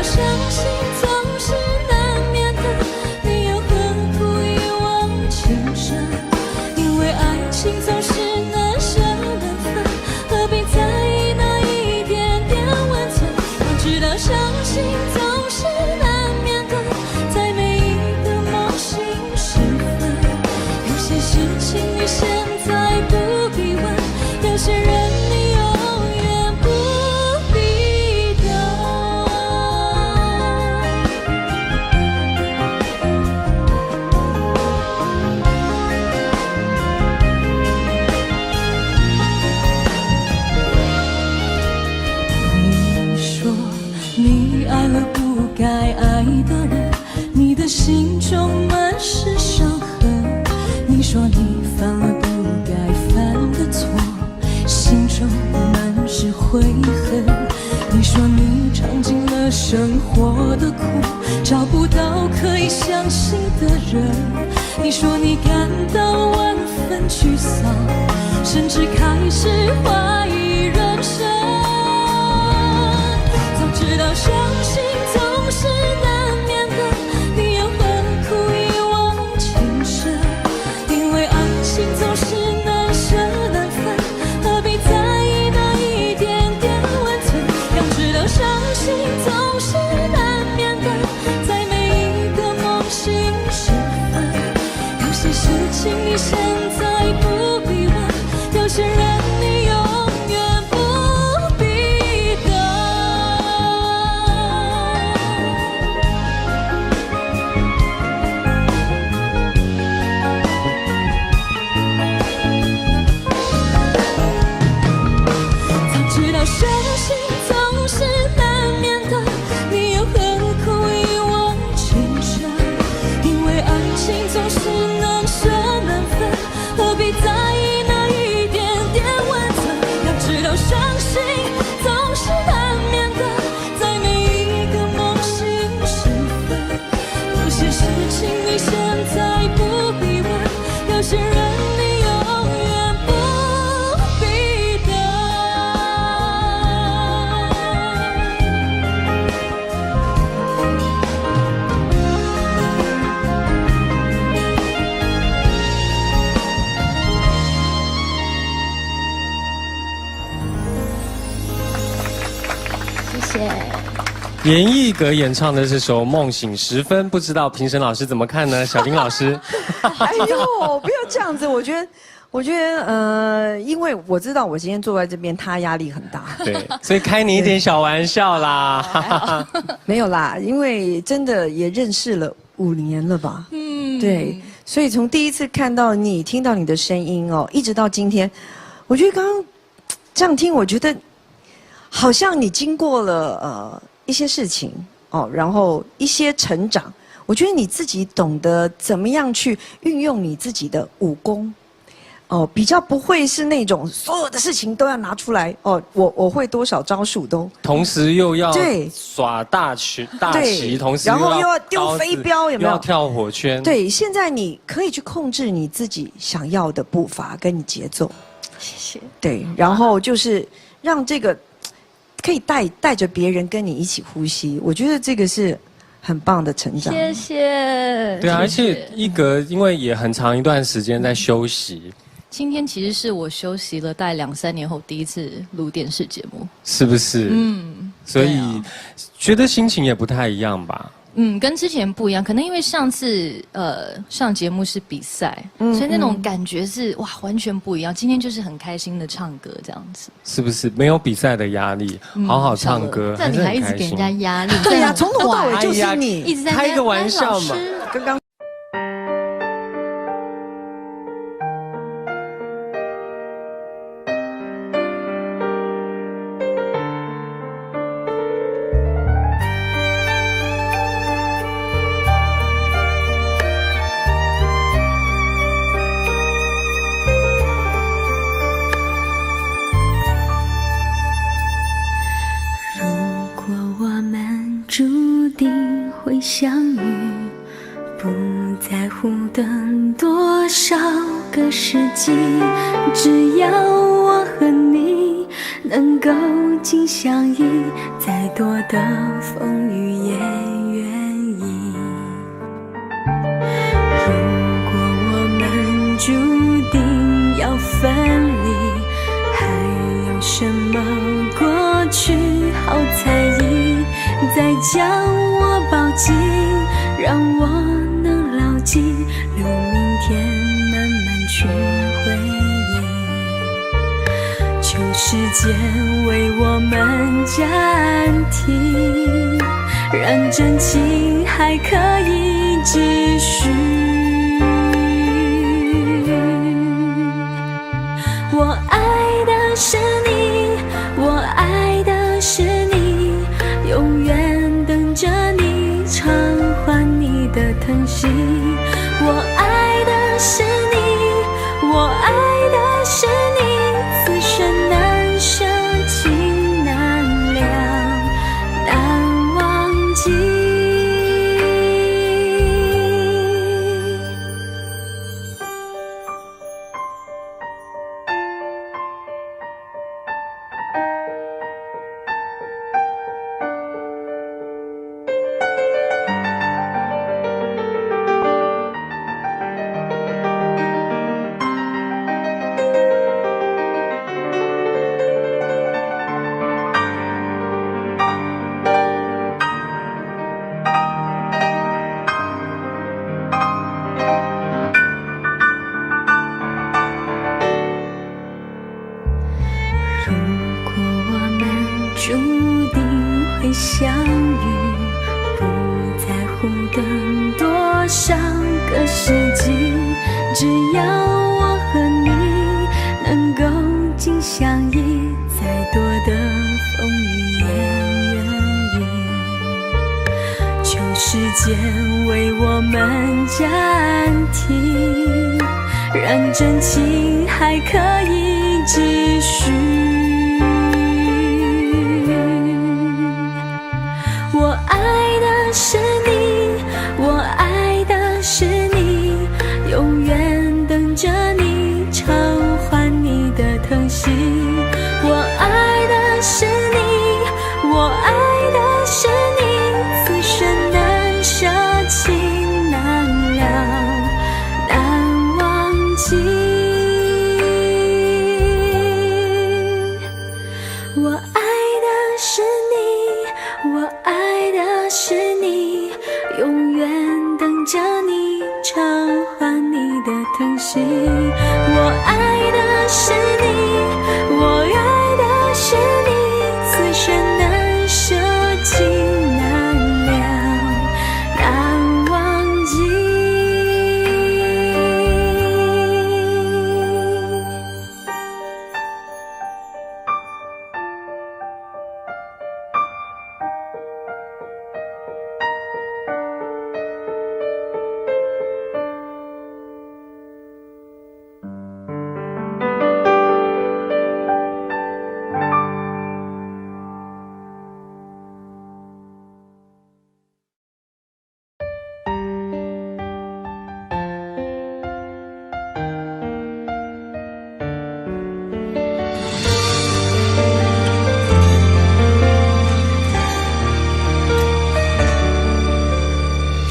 相信总是难免的，你又何苦一往情深？因为爱情总是难舍难分，何必在意那一点点温存？要知道相信总是难免的，在每一个梦醒时分，有些事情你现在不必问，有些人你永远不必等。你爱了不该爱的人，你的心中满是伤痕。你说你犯了不该犯的错，心中满是悔恨。你说你尝尽了生活的苦，找不到可以相信的人。你说你感到万分沮丧，甚至开始怀疑人生。知道相信总是难免的，你又何苦一往情深？因为爱情总是难舍难分，何必在意那一点点温存？要知道相信总是难免的，在每一个梦醒时分，有些事情你现在不必问，有些人你永远不必等。相信总是难免的，你又何苦一往情深？因为爱情总是难舍难分，何必在意那一点点温存？要知道相信总是难免的，在每一个梦醒时分，有些事情你现在不必问，有些人你永远不必等。严艺格演唱的这首《梦醒时分》，不知道评审老师怎么看呢？小丁老师，哎呦，不要这样子，我觉得，因为我知道我今天坐在这边，他压力很大，对，所以开你一点小玩笑啦。没有啦，因为真的也认识了5年了吧，对，所以从第一次看到你、听到你的声音哦，一直到今天，我觉得刚刚这样听，我觉得好像你经过了一些事情哦，然后一些成长，我觉得你自己懂得怎么样去运用你自己的武功。哦，比较不会是那种所有的事情都要拿出来哦，我会多少招数都，同时又要对耍大旗，同时然后又要丢飞镖，有没有？又要跳火圈。对，现在你可以去控制你自己想要的步伐跟你节奏。谢谢。对，然后就是让这个可以带着别人跟你一起呼吸，我觉得这个是很棒的成长。谢谢。对啊，而且一格因为也很长一段时间在休息。今天其实是我休息了大概2-3年后第一次录电视节目，是不是？所以觉得心情也不太一样吧？跟之前不一样，可能因为上次上节目是比赛，所以那种感觉是哇完全不一样。今天就是很开心的唱歌这样子，是不是？没有比赛的压力，好好唱歌，那你还一直给人家压力？对呀，从头到尾就是你一直在开个玩笑嘛。刚刚。会相遇，不在乎等多少个世纪，只要我和你能够紧相依，再多的风雨也愿意。如果我们注定要分离，还有什么过去好在意？再将我抱紧，让我能牢记，留明天慢慢去回忆。求时间为我们暂停，让真情还可以继续。我爱的是你，我爱的是你，永远等着你偿还你的疼惜。我爱的是你，我爱的是你，此生难舍情难了，难忘记。注定会相遇，不在乎等多少个世纪，只要我和你能够紧相依，再多的风雨也愿意。求时间为我们暂停，让真情还可以继续。我爱的是你，我爱的是你，永远等着你偿还你的疼惜。我爱的是你，我爱的是你，此生难舍情难了，难忘记。我爱的是你，我爱的是你，永远等着你偿还你的疼惜。我爱的是你，我爱的是你，此生难舍情难了，难忘记。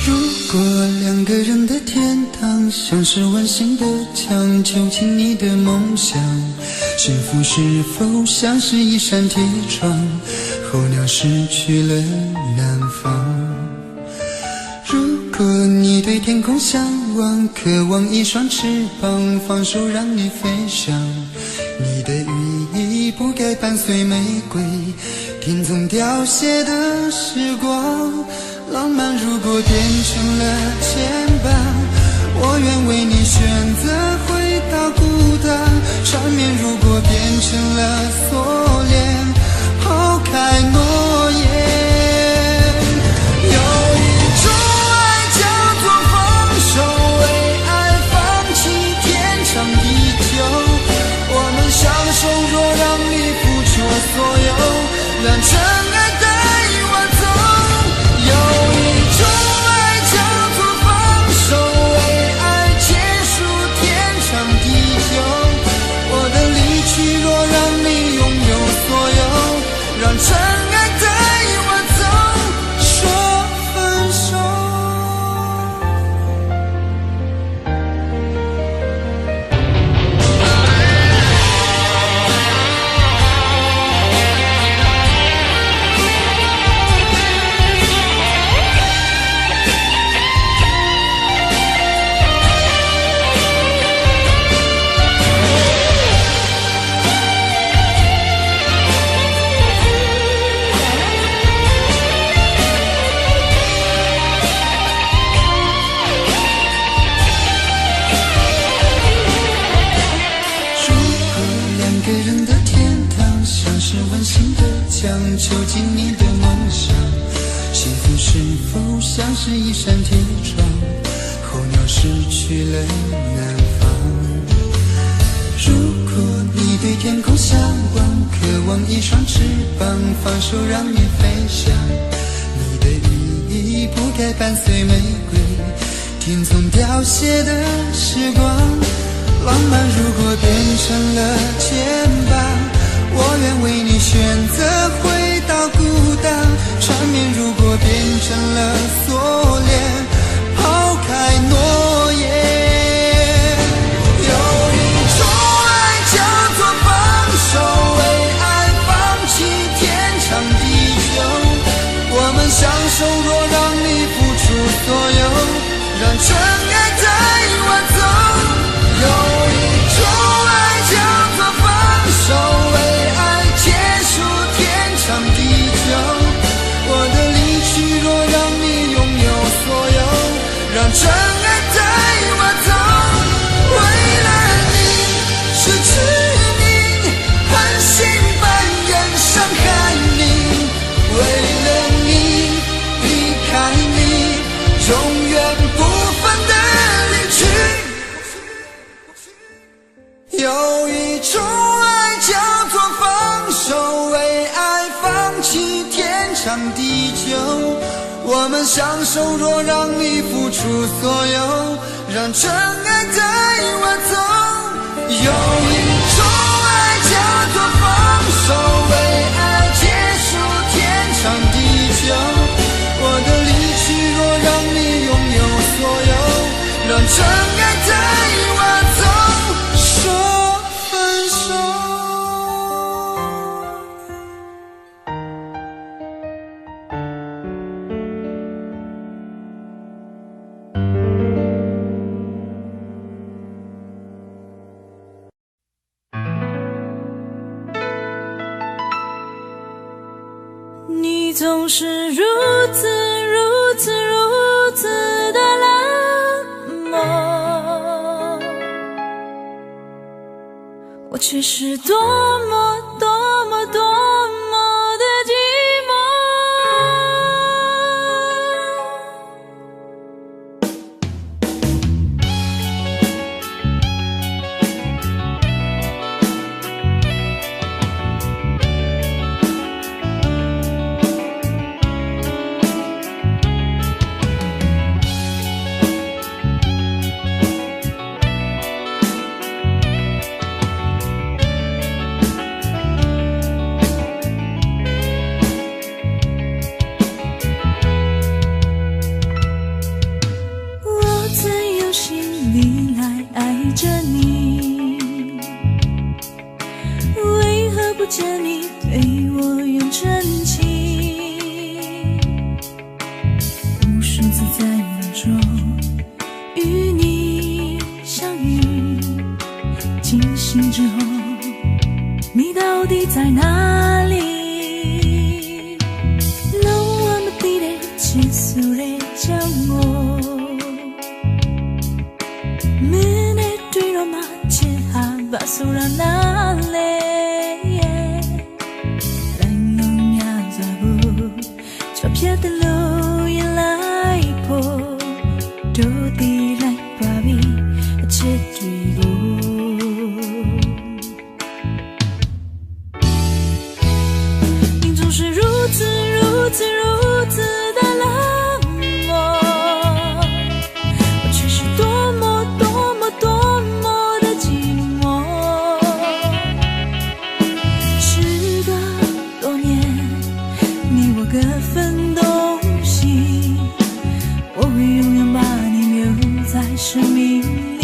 如果两个人的天堂像是温馨的墙，囚禁你的梦想，幸福是否像是一扇铁窗，候鸟失去了南方。果你对天空向往，渴望一双翅膀，放手让你飞翔。你的羽翼不该伴随玫瑰，听从凋谢的时光。浪漫如果变成了牵绊，我愿为你选择回到孤单。缠绵如果变成了锁链，抛开诺言。所有让尘埃带我走，有一种爱叫做放手，为爱结束天长地久。我的离去若让你拥有所有，让尘埃带我走，说分手。囚禁你的梦想，幸福是否像是一扇铁窗，候鸟失去了南方。如果你对天空向往，渴望一双翅膀，放手让你飞翔。你的羽翼不该伴随玫瑰，听从凋谢的时光。浪漫如果变成了牵绊，我愿为你选择回到孤单。缠绵如果变成了锁链，抛开诺言。有一种爱叫做放手，为爱放弃天长地久。我们相守，若让你付出所有，让尘埃带我走。有一种爱叫做放手，让尘埃带我走，为了你失去你，狠心扮演伤害你，为了你离开你，永远不分的离去。有一种爱叫做放手，为爱放弃天长地久。我们相守，若让你付出所有，让尘埃带我走。有一种爱叫做放手，为爱结束天长地久。我的离去若让你拥有所有，让尘埃带我走，说分手。你总是如此如此如此的冷漠，我却是多么多么多么的寂在梦中醒之后，你到底在哪里？너와 무디의 진술에将我눈에 뒤로 마치 하바소라 날래 랭롱 야자부 cho biết tên lối lại po đôi đi lại qua bi chết truy go你总是如此如此如此的冷漠，我却是多么多么多么的寂寞。时隔多年，你我各分东西，我会永远把你留在生命里。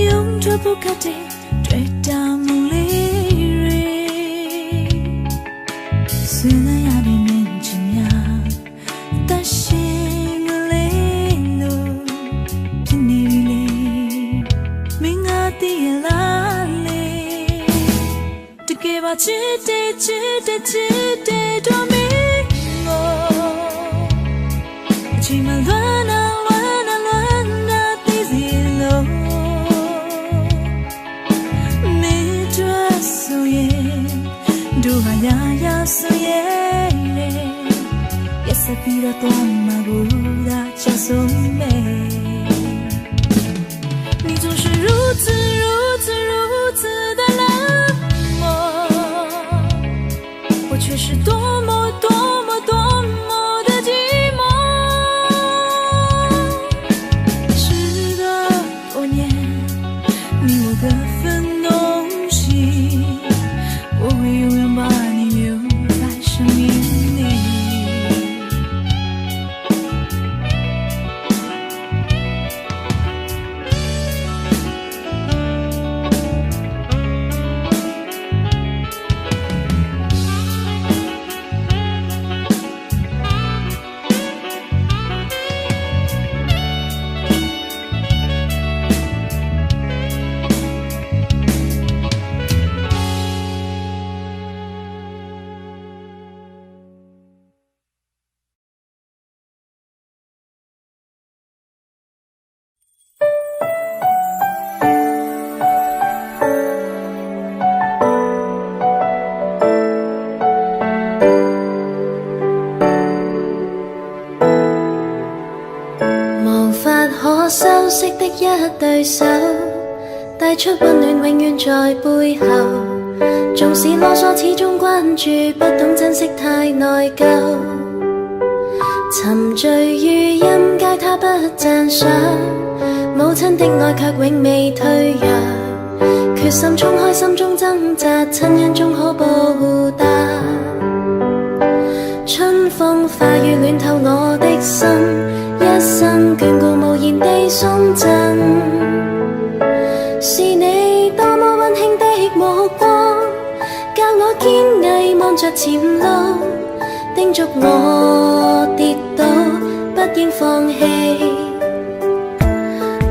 用着不可替对大梦里瑞，虽然呀的面前呀，但心里路偏离里，明啊的拉里，这个吧，只得多明我，起码乱啊。Duhanya suyere ya sapira toma buda chasome 你总是如此如此如此的冷漠，我却是多么多么多么的寂寞。时隔多年，你我各分东西，我会永远把你留在生命里。修飾的一對手，帶出溫暖永遠在背後。縱使囉嗦始終關注，不懂珍惜太內疚。沉醉於音階他不讚賞，母親的愛卻永未退讓。決心衝開心中掙扎，親恩終可報答。春風化雨暖透我的心，一生眷顧無言地送贈，是你多麼溫馨的目光，教我堅毅望着前路，叮囑我跌倒不應放棄。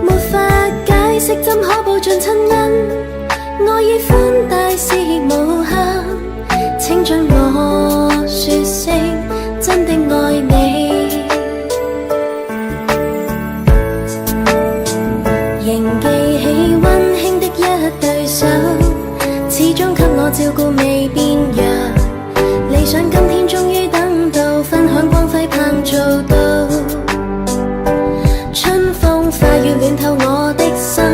沒法解釋怎可報盡親恩，愛意寬大是無限，請准我說聲真的愛你。仍記起溫馨的一對手，始終給我照顧未變弱。理想今天終於等到，分享光輝盼做到。春風化雨暖透我的心，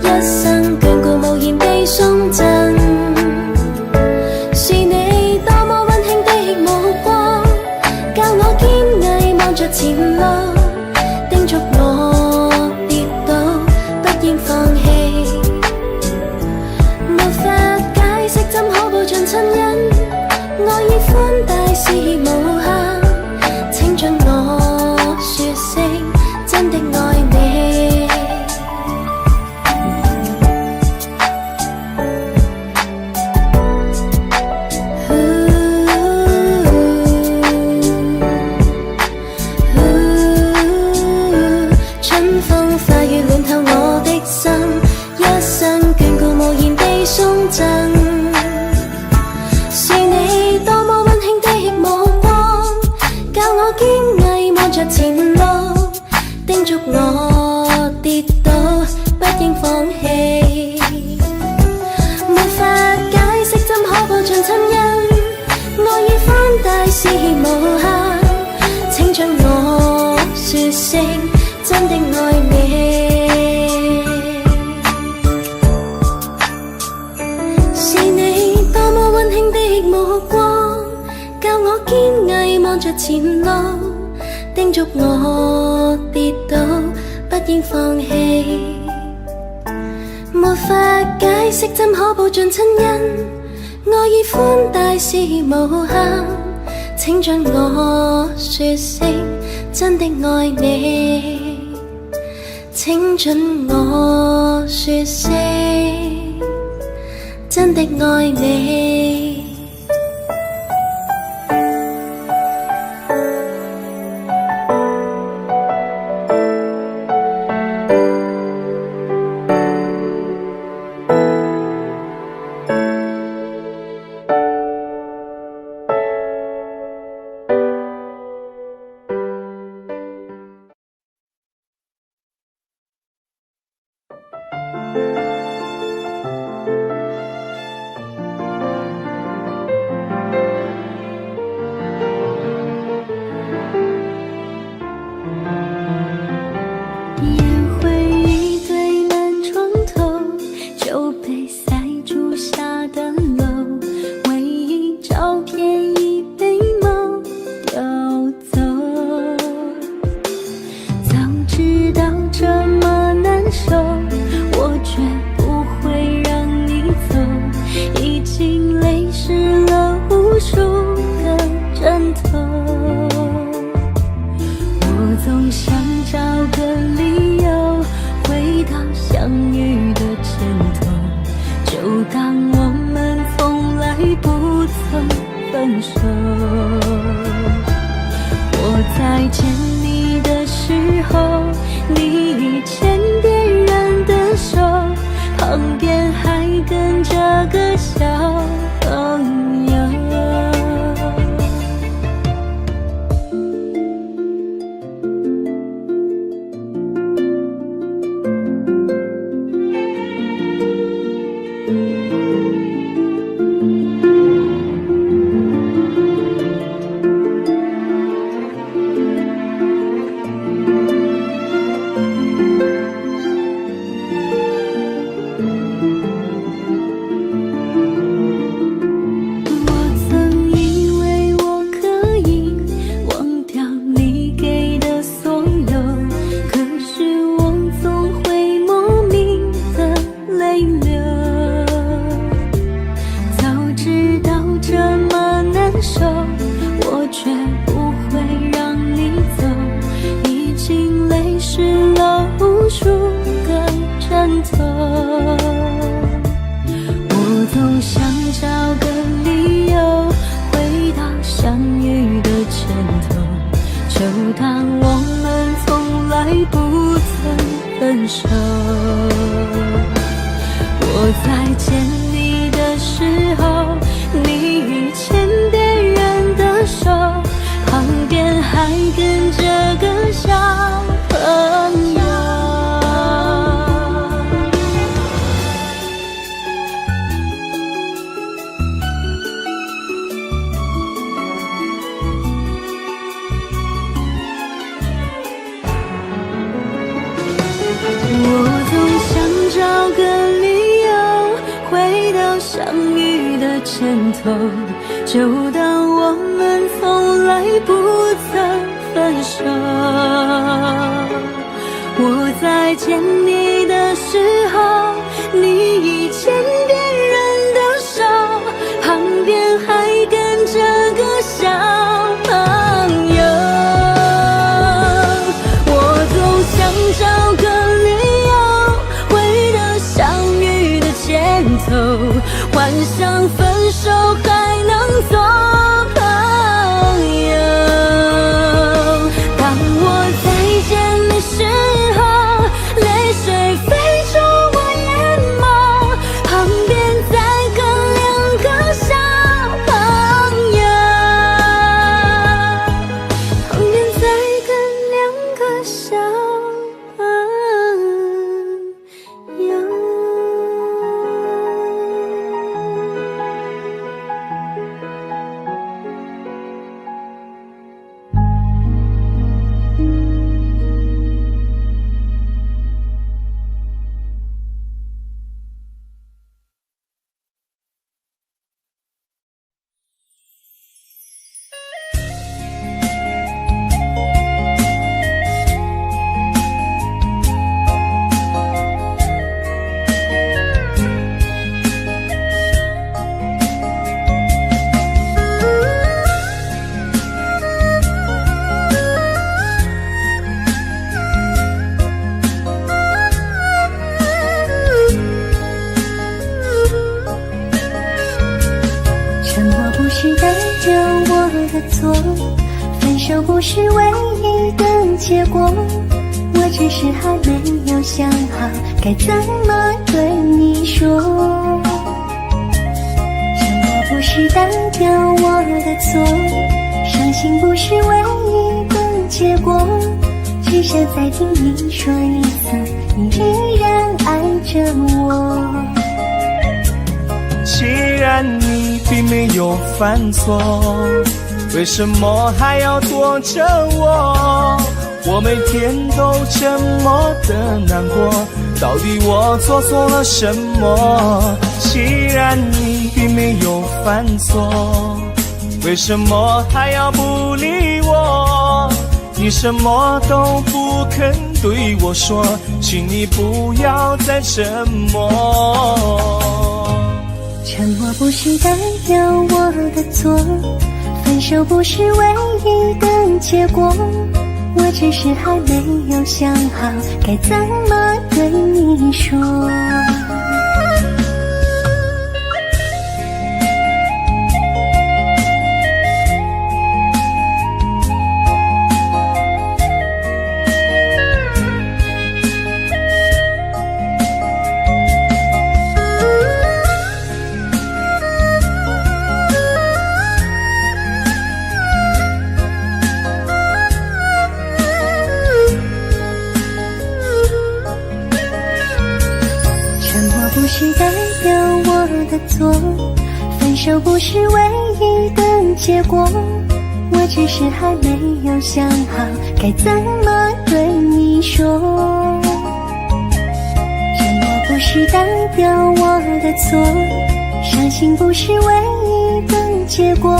一生眷顧無言地送贈，是你多麼溫馨的目光，教我堅望着前路，叮囑我跌倒不應放棄。沒法解釋怎可報盡親恩，愛意寬大是無限，請准我說聲真的愛你。春風化雨暖透我的心，一生眷顧無言地送贈。是你多麼溫馨的目光，教我堅毅望着前路，叮囑我跌倒不應放棄。沒法解釋怎可報盡親恩，愛意寬大是無限，請准我說聲真的愛你。是你多麼溫馨的目光，教我堅毅望着前路，叮囑我跌倒不應放棄。沒法解釋怎可報盡親恩，愛意寬大是無限，請准我說聲真的愛你。請准我說聲真的愛你。就当我们从来不曾分手。我在见你的时候，你已牵别人的手，旁边还跟着个小朋友。我总想找个理由，回到相遇的前头，幻想分手还能做朋友。当我再见你时候，泪水飞出我眼眸，旁边再跟两个小朋友，旁边再跟两个小朋友。沉默不是代表我的错，分手不是唯一的结果，我只是还没有想好该怎么对你说。沉默不是代表我的错，伤心不是唯一的结果，只想再听你说一次，你依然爱着我。既然你并没有犯错，为什么还要躲着我？我每天都这么的难过，到底我做错了什么？既然你并没有犯错，为什么还要不理我？你什么都不肯对我说，请你不要再沉默。沉默不是代表我的错，分手不是唯一的结果，我只是还没有想好该怎么对你说。不是代表我的错，分手不是唯一的结果，我只是还没有想好该怎么对你说。沉默不是代表我的错，伤心不是唯一的结果，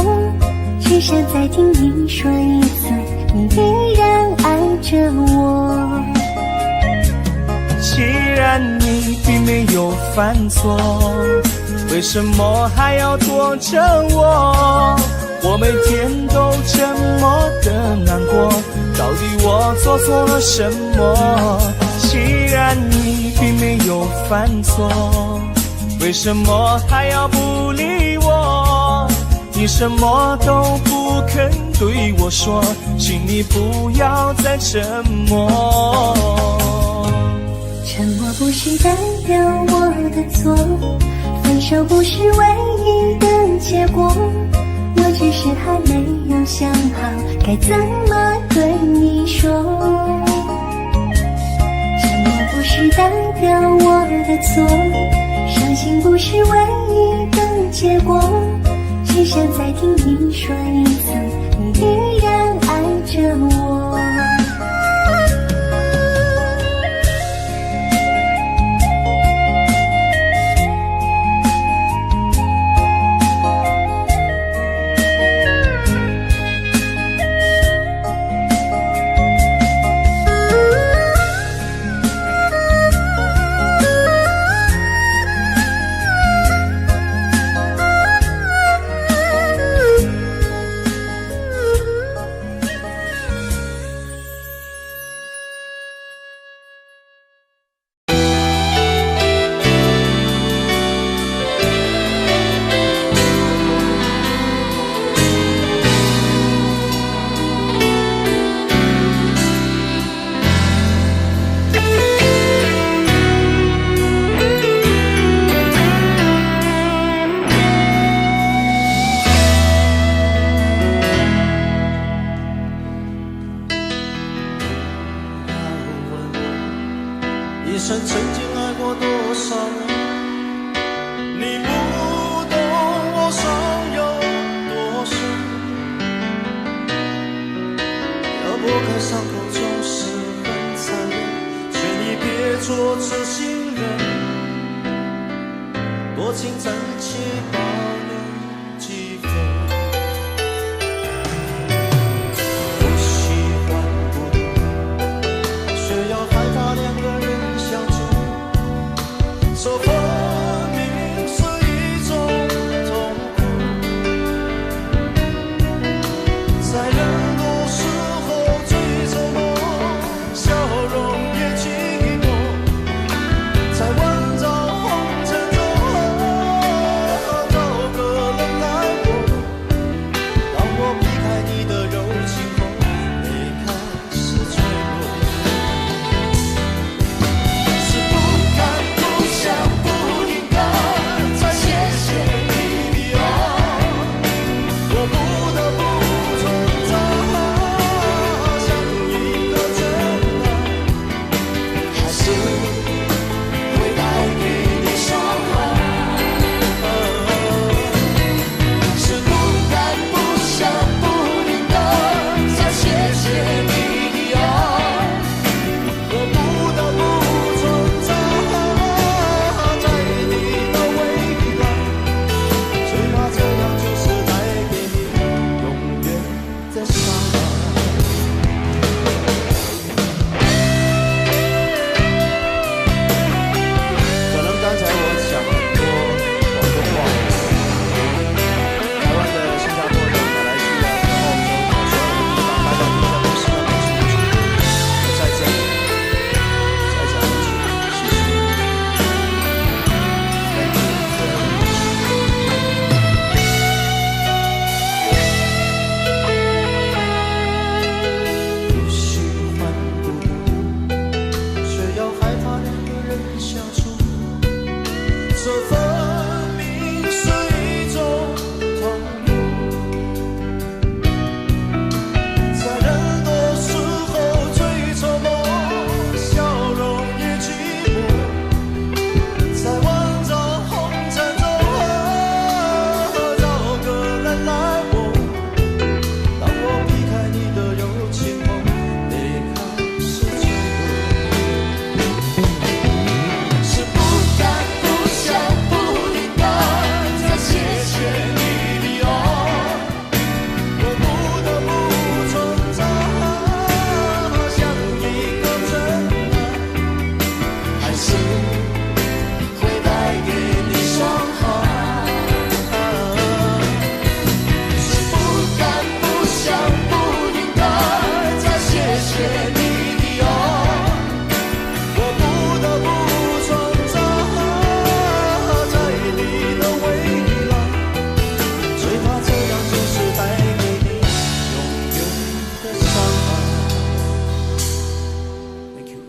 只想再听你说一次，你依然爱着我。既然你并没有犯错，为什么还要躲着我？我每天都这么的难过，到底我做错了什么？既然你并没有犯错，为什么还要不理我？你什么都不肯对我说，请你不要再沉默。沉默不是代表我的错，分手不是唯一的结果，我只是还没有想好该怎么对你说。沉默不是代表我的错，伤心不是唯一的结果，只想再听你说一次，你依然爱着我。生曾经爱过多少人？你不懂我伤有多深，要拨开伤口总是很残忍，劝你别做痴心人，多情暂且保留几分。不喜欢孤独，却要害怕两个人相处，说分明是一种痛苦，在人多时候最折磨，笑容也寂寞，在万丈红尘中找个人来过，当我避开你的柔情后，泪开始坠落，是不敢不想不应该再谢谢你的爱，我不得不存在，像一个真爱，还是会带给你伤害，是不敢不想不应该再谢谢你的爱，我不得不存在，在你的未来，最怕这样就是带给你永远的伤害。可能刚才我讲很多广东话，台湾的、新加坡的、马来西亚的、澳洲的，所有的地方，大家应该都是那么清楚。我在这里再讲一句，谢谢。不喜欢孤独，却要害怕两个人相处，这分明是一种痛苦，在人多时候最折磨，笑容也寂寞，在万丈红尘中找个人来过，当我避开你的柔情后，泪开始坠落，是不敢不想不应该再谢谢你的爱，我不得不存在，像一个真爱，还是会带给你伤害，是不敢不想不应该再谢谢你的爱，我不得不存在，在你的未来，最怕这样就是带给你永远的伤害。Thank you。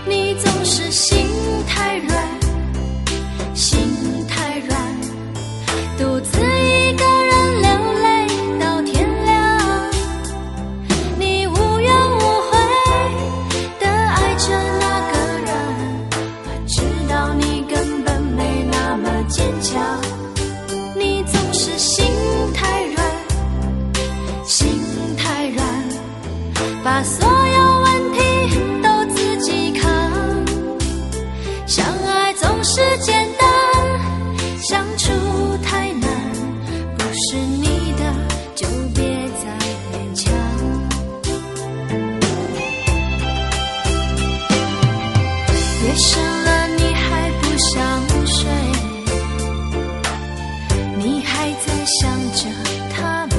你总是心太软，心太软，独自一个人流泪到天亮。你无怨无悔地爱着那个人，我知道你根本没那么坚强。你总是心太软，心太软，把所有问题都自己扛。相爱总是简单，相处太难，不是你的就别再勉强。也深了你还不想睡，你还在想着他吗？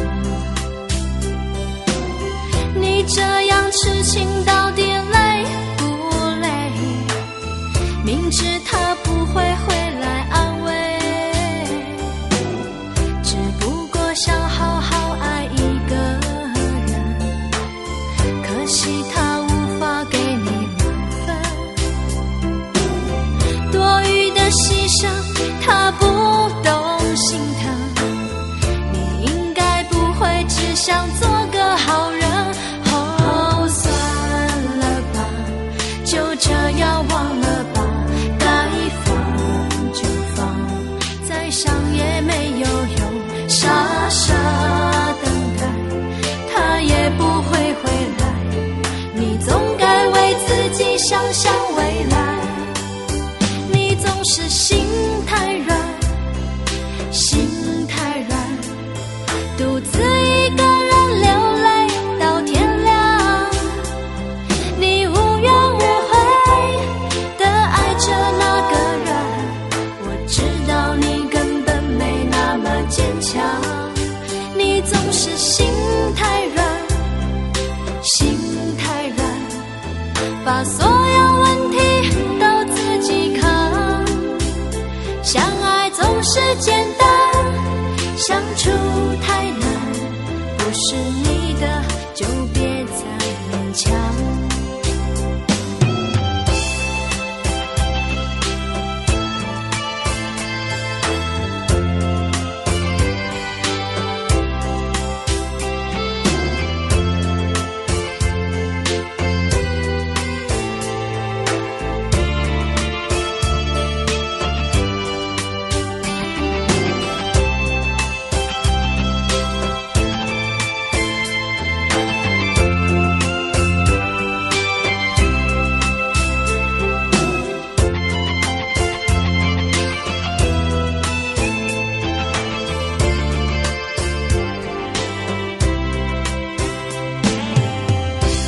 你这样痴情到底累不累？明知他不会回来安慰，只不过想好好爱一个人，可惜他无法给你满分，多余的牺牲他不懂心疼，你应该不会只想做个好人。哦，算了吧，就这样忘了吧，该放就放，再想也没有用，傻傻等待，他也不会回来，你总该为自己想想未来。你总是心太软，心太软，独自一个人流泪到天亮，你无怨无悔地爱着那个人，我知道你根本没那么坚强，你总是心太软，心太软，把所有问题都自己扛，相爱总是简单，相处太难，不是你的就别再勉强。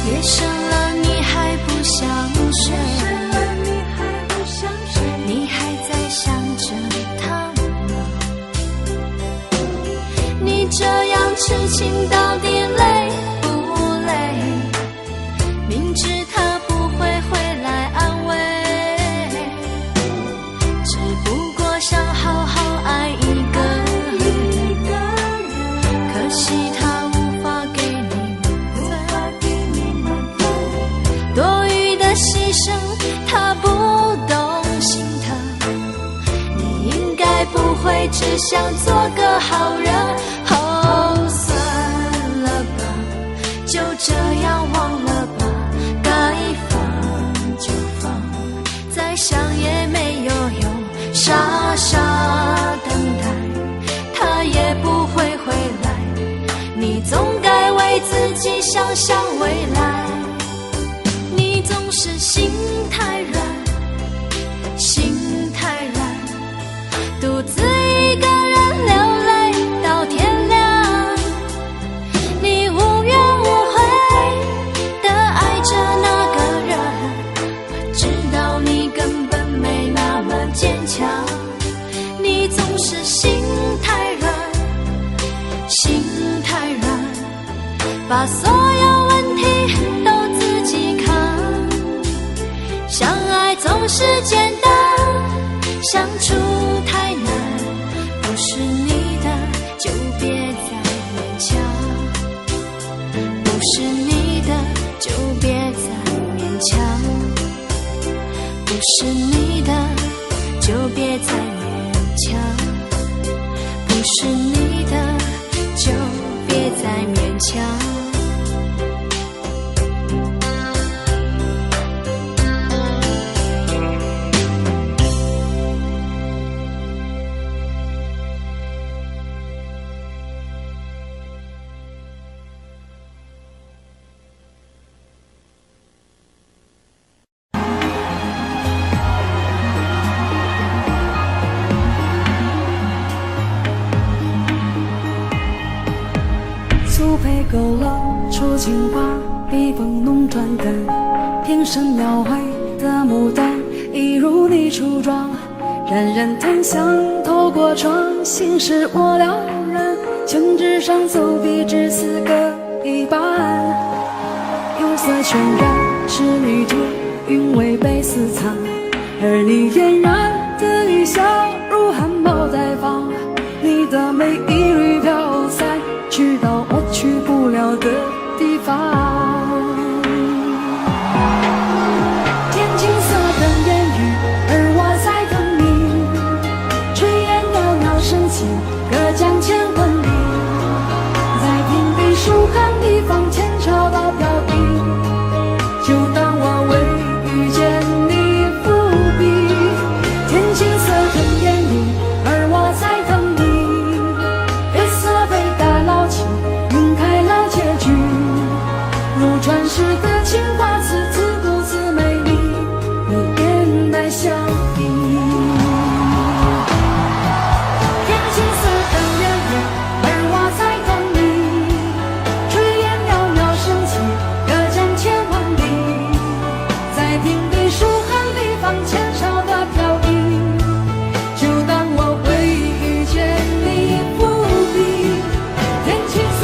夜深了你还不想睡，你还在想着他吗？你这样痴情到底累不累？明知他不会回来安慰，只不过想好好爱一个人，可惜他无法给你满分，多余的牺牲他不懂心疼，你应该不会只想做个好人。哦，算了吧，就这样忘了吧，该放就放，再想也没有用，傻傻等待，他也不会回来，你总该为自己想想未来。你总是心太软，心太软，独自一个人流泪到天亮，你无怨无悔地爱着那个人，我知道你根本没那么坚强，你总是心太软，心太软，把所有问题都自己扛，相爱总是简单，相处太难，不是你的就别再勉强，不是你的就别再勉强，不是你的就别再勉强，不是你的就别再勉强。苏配勾勒出情花，笔锋浓转淡，平生描绘的牡丹，一如你初妆，冉冉檀香透过窗，心事我了然。宣纸上走笔至此各一半，釉色渲染仕女图，韵味被私藏。而你嫣然的一笑，如含苞待放。你的美一缕飘散，直到我去不了的地方。天青色的烟雨，而我在等你。炊烟袅袅升起，隔江千万里。在平地书汉地方，前朝的飘逸。就当我未遇见你伏笔。天青色的烟雨，而我在等你。月色被打捞起，晕开了结局。如传世的情话，字字不字美丽，你面带笑意。天青色的烟雨，而我在等你。炊烟袅袅升起，隔江千万里。在平地书汉地方，前朝的飘逸。就当我未遇见你伏笔。天青色。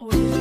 我